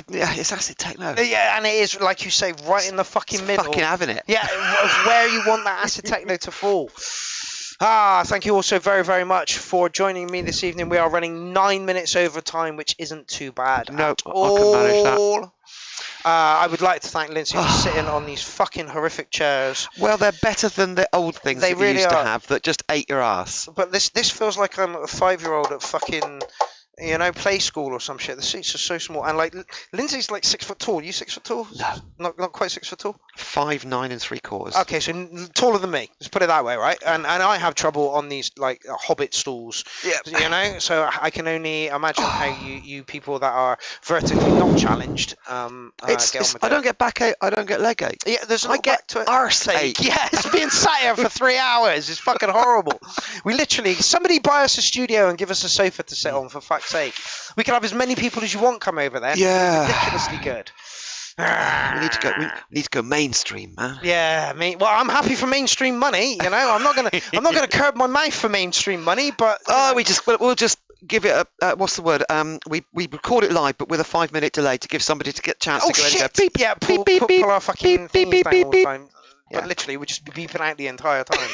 Speaker 2: Yeah, it's acid techno.
Speaker 1: Yeah, and it is, like you say, right in the fucking middle.
Speaker 2: Fucking having it.
Speaker 1: Yeah, where you want that acid techno to fall. Thank you all so very, very much for joining me this evening. We are running 9 minutes over time, which isn't too bad.
Speaker 2: No, I can manage that.
Speaker 1: I would like to thank Lindsay for sitting on these fucking horrific chairs.
Speaker 2: Well, they're better than the old things
Speaker 1: they
Speaker 2: that
Speaker 1: really
Speaker 2: you used
Speaker 1: are.
Speaker 2: to have that just ate your ass.
Speaker 1: But this feels like I'm a 5-year-old at fucking, you know, play school or some shit. The seats are so small, and like Lindsay's like 6 foot tall. You 6 foot tall?
Speaker 2: No,
Speaker 1: not quite 6 foot tall.
Speaker 2: 5'9" and 3/4.
Speaker 1: Okay, so taller than me. Let's put it that way, right? And I have trouble on these like Hobbit stools. Yeah. You know, so I can only imagine how you people that are vertically not challenged get on with
Speaker 2: I don't get backache. I don't get leg ache.
Speaker 1: Yeah,
Speaker 2: I get arse ache.
Speaker 1: Yeah, it's being sat here for 3 hours. It's fucking horrible. We literally, somebody buy us a studio and give us a sofa to sit on, for fuck's sake. We can have as many people as you want come over there.
Speaker 2: Yeah.
Speaker 1: It's ridiculously good.
Speaker 2: We need to go mainstream, man.
Speaker 1: Yeah, well, I'm happy for mainstream money. You know, I'm not gonna curb my mouth for mainstream money. But
Speaker 2: we'll just give it a what's the word? We record it live, but with a 5-minute delay to give somebody to get a chance to go
Speaker 1: shit.
Speaker 2: and go beep,
Speaker 1: yeah,
Speaker 2: beep, beep, beep,
Speaker 1: pull our fucking
Speaker 2: beep, beep,
Speaker 1: down
Speaker 2: beep,
Speaker 1: all the
Speaker 2: beep.
Speaker 1: time.
Speaker 2: Yeah.
Speaker 1: But literally, we'd just be beeping out the entire time.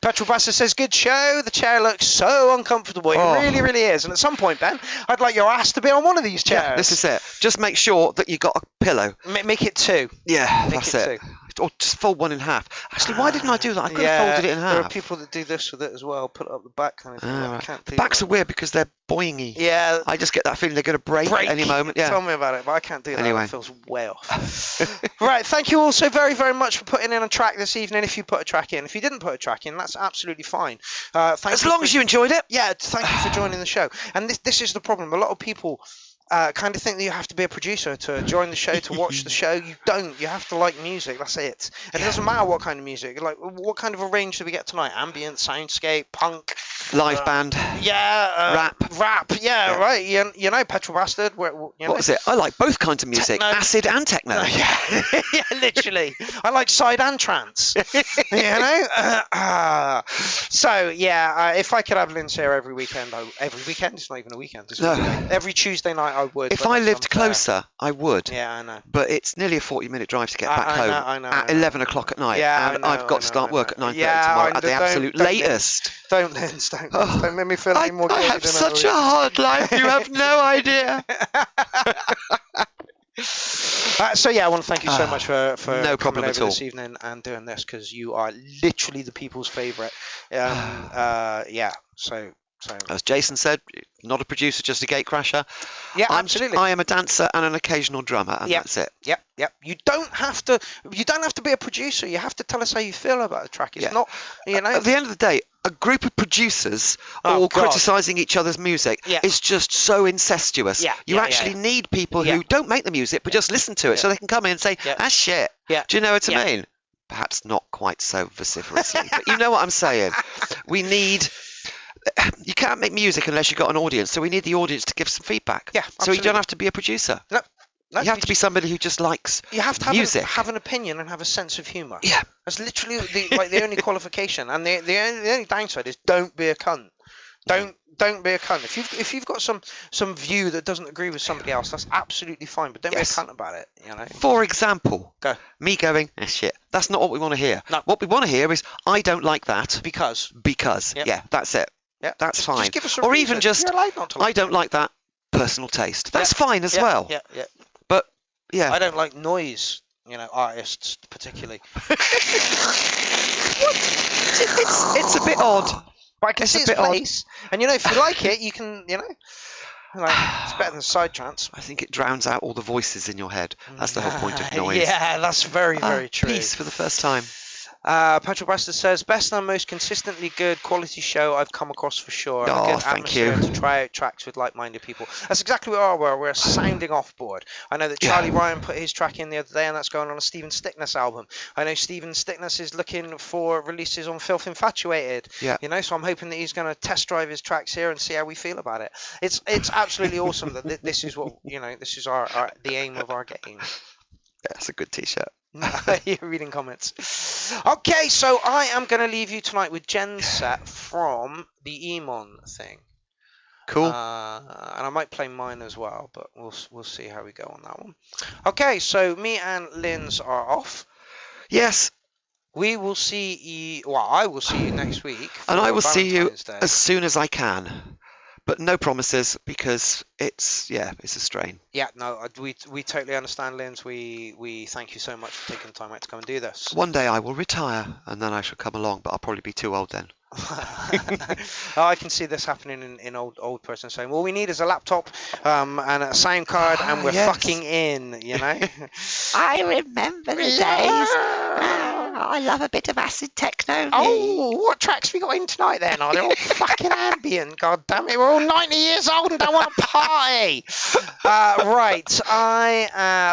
Speaker 1: Petrol Bastard says, good show. The chair looks so uncomfortable. It really, really is. And at some point, Ben, I'd like your ass to be on one of these chairs.
Speaker 2: Yeah, this is it. Just make sure that you got a pillow.
Speaker 1: Make it 2.
Speaker 2: Yeah, that's it. 2. Or just fold one in half. Actually, why didn't I do that? I could have folded it in half.
Speaker 1: There are people that do this with it as well. Put it up the back kind of thing. I can't do
Speaker 2: the backs are weird because they're boingy.
Speaker 1: Yeah.
Speaker 2: I just get that feeling they're going to break at any moment. Yeah.
Speaker 1: Tell me about it, but I can't do that.
Speaker 2: Anyway.
Speaker 1: It feels way off. Right, thank you all so very, very much for putting in a track this evening. If you put a track in. If you didn't put a track in, that's absolutely fine.
Speaker 2: As long as you enjoyed it.
Speaker 1: Yeah, thank you for joining the show. And this is the problem. A lot of people kind of think that you have to be a producer to join the show, to watch the show. You don't. You have to like music. That's it. And it doesn't matter what kind of music. Like, what kind of a range do we get tonight? Ambient, soundscape, punk,
Speaker 2: Live band.
Speaker 13: Yeah. Rap. Yeah, right. You know, Petrol Bastard. What
Speaker 2: was it? I like both kinds of music, acid and techno.
Speaker 13: Yeah, literally. I like side and trance. So yeah, if I could have Lynn's here every weekend, every weekend. It's not even a weekend. It's every Tuesday night I would.
Speaker 2: If I lived closer, I would.
Speaker 13: Yeah, I know.
Speaker 2: But it's nearly a 40-minute drive to get back home at 11 o'clock at night.
Speaker 13: Yeah,
Speaker 2: and I've got to start work at 9:30 tomorrow at the absolute latest.
Speaker 13: Don't make me feel any more guilty.
Speaker 2: I have such a hard life. You have no idea.
Speaker 13: So yeah, I want to thank you so much for
Speaker 2: no
Speaker 13: coming over
Speaker 2: at all.
Speaker 13: this evening and doing this, because you are literally the people's favourite. Yeah. So.
Speaker 2: As Jason said, not a producer, just a gatecrasher.
Speaker 13: Yeah, absolutely.
Speaker 2: I am a dancer and an occasional drummer, and that's it.
Speaker 13: Yep. You don't have to be a producer. You have to tell us how you feel about the track. It's not,
Speaker 2: At the end of the day, a group of producers all criticising each other's music is just so incestuous. You actually need people who don't make the music but just listen to it, so they can come in and say, "That's shit." Do you know what I mean? Perhaps not quite so vociferously, but you know what I'm saying. We need. You can't make music unless you've got an audience, so we need the audience to give some feedback.
Speaker 13: Yeah,
Speaker 2: so you don't have to be a producer.
Speaker 13: No,
Speaker 2: you have to be somebody who just likes
Speaker 13: music. You have to have an opinion and have a sense of humour.
Speaker 2: Yeah,
Speaker 13: that's literally the only qualification, and the only downside is don't be a cunt. Don't be a cunt. If you've got some view that doesn't agree with somebody else, that's absolutely fine. But don't be a cunt about it.
Speaker 2: For example, me going, shit. That's not what we want to hear.
Speaker 13: No.
Speaker 2: What we want to hear is, I don't like that
Speaker 13: because.
Speaker 2: Yeah, that's it.
Speaker 13: Yeah,
Speaker 2: that's fine.
Speaker 13: Just give us a
Speaker 2: or
Speaker 13: reason.
Speaker 2: Even just, I don't like that personal taste. That's fine as well.
Speaker 13: Yeah.
Speaker 2: But yeah,
Speaker 13: I don't like noise. Artists particularly.
Speaker 2: It's a bit odd.
Speaker 13: But I can see its place. And if you like it, you can. It's better than psytrance.
Speaker 2: I think it drowns out all the voices in your head. That's the whole point of noise.
Speaker 13: Yeah, that's very, very true.
Speaker 2: Peace for the first time.
Speaker 13: Petrol Bastard says, best and most consistently good quality show I've come across for sure.
Speaker 2: Oh,
Speaker 13: a good
Speaker 2: thank you.
Speaker 13: atmosphere to try out tracks with like-minded people. That's exactly what we are. We're a sounding off board. I know that Charlie Ryan put his track in the other day, and that's going on a Stephen Stickness album. I know Stephen Stickness is looking for releases on Filth Infatuated.
Speaker 2: Yeah.
Speaker 13: So I'm hoping that he's going to test drive his tracks here and see how we feel about it. It's absolutely awesome that this is what this is the aim of our game.
Speaker 2: Yeah, it's a good t-shirt.
Speaker 13: You're reading comments. Okay, so I am going to leave you tonight with Jen's set from the Emon thing.
Speaker 2: Cool.
Speaker 13: And I might play mine as well, but we'll see how we go on that one. Okay, so me and Lynn's are off.
Speaker 2: Yes.
Speaker 13: We will see you. Well, I will see you next week.
Speaker 2: And I will see you
Speaker 13: Day.
Speaker 2: as soon as I can. But no promises, because it's a strain.
Speaker 13: Yeah, no, we totally understand, Lynn's. We thank you so much for taking the time out to come and do this.
Speaker 2: One day I will retire, and then I shall come along, but I'll probably be too old then.
Speaker 13: I can see this happening in old person saying, all we need is a laptop and a sound card, and we're fucking in,
Speaker 2: I remember the days. I love a bit of acid techno.
Speaker 13: Oh, what tracks we got in tonight then? Oh, they're all fucking ambient. God damn it, we're all 90 years old and don't want to party. Right,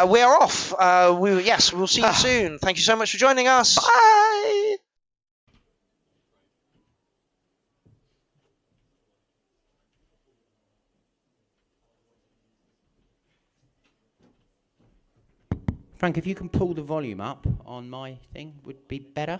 Speaker 13: we're off. We'll see you soon. Thank you so much for joining us.
Speaker 2: Bye.
Speaker 14: Frank, if you can pull the volume up on my thing, would be better.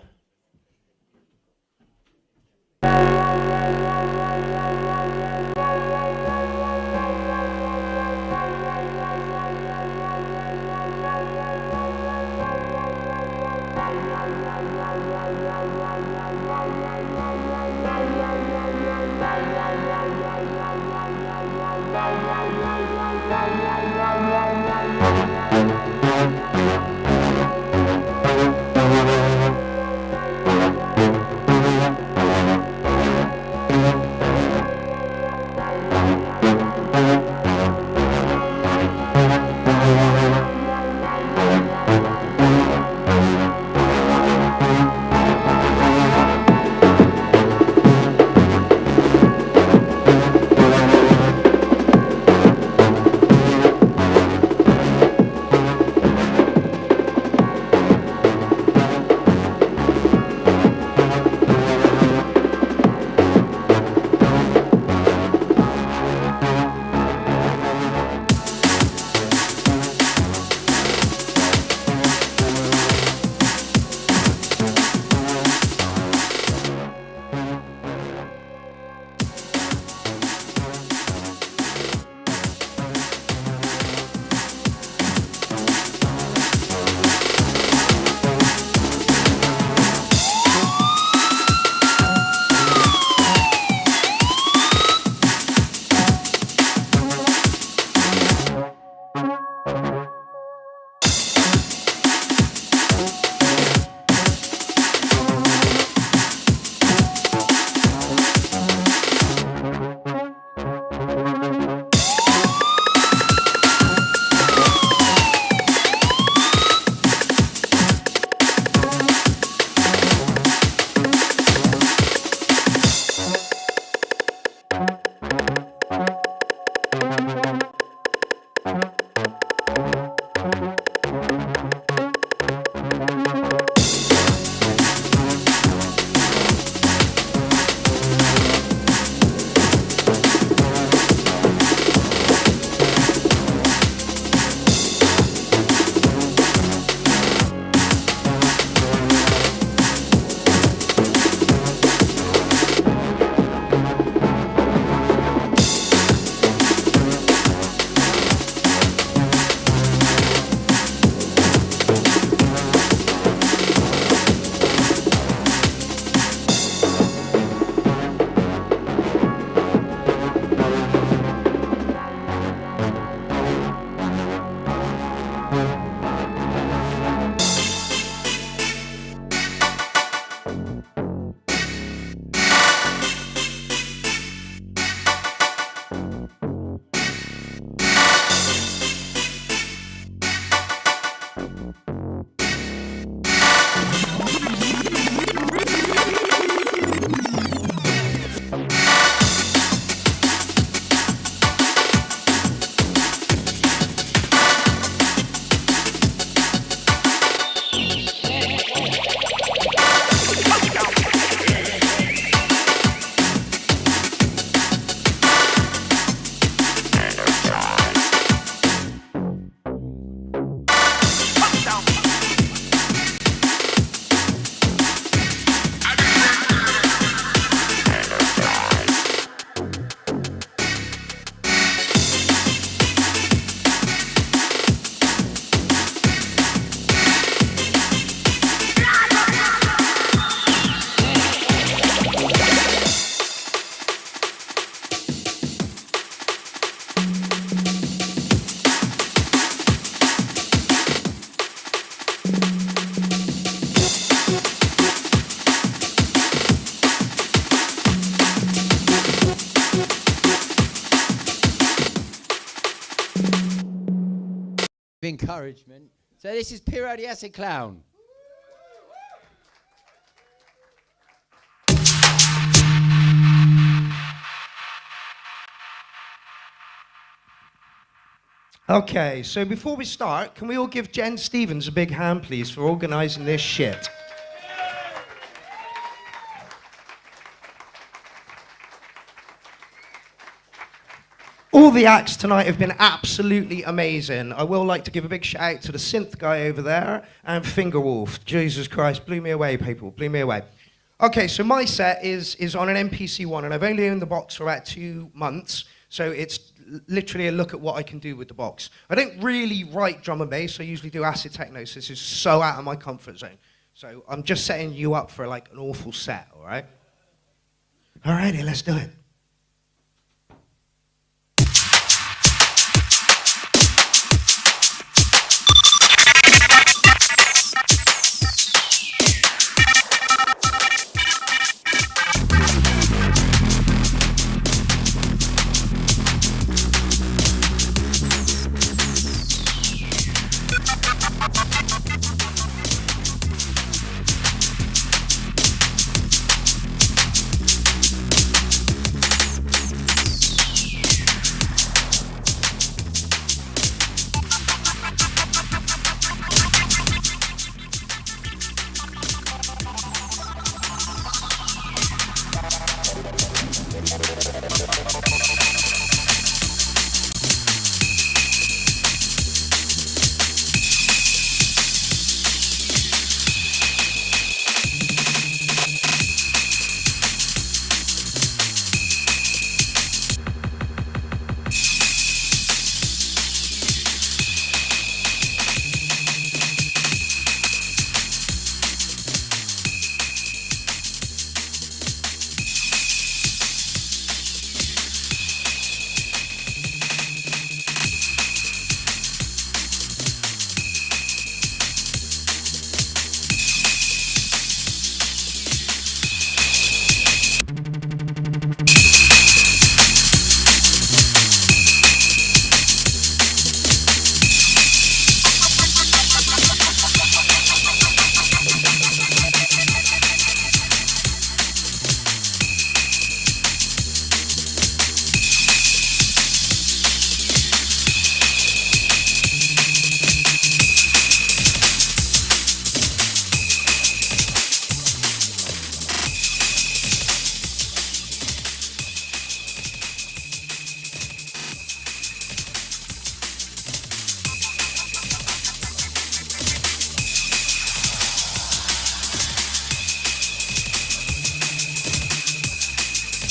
Speaker 14: encouragement. So this is Pierrot the Acid Clown.
Speaker 1: Okay, so before we start, can we all give Jen Stevens a big hand, please, for organising this shit? All the acts tonight have been absolutely amazing. I will like to give a big shout out to the synth guy over there and Fingerwolf. Jesus Christ, blew me away, people, blew me away. Okay, so my set is on an MPC-1, and I've only owned the box for about 2 months, so it's literally a look at what I can do with the box. I don't really write drum and bass, I usually do acid techno, so this is so out of my comfort zone. So I'm just setting you up for like an awful set, all right? All righty, let's do it.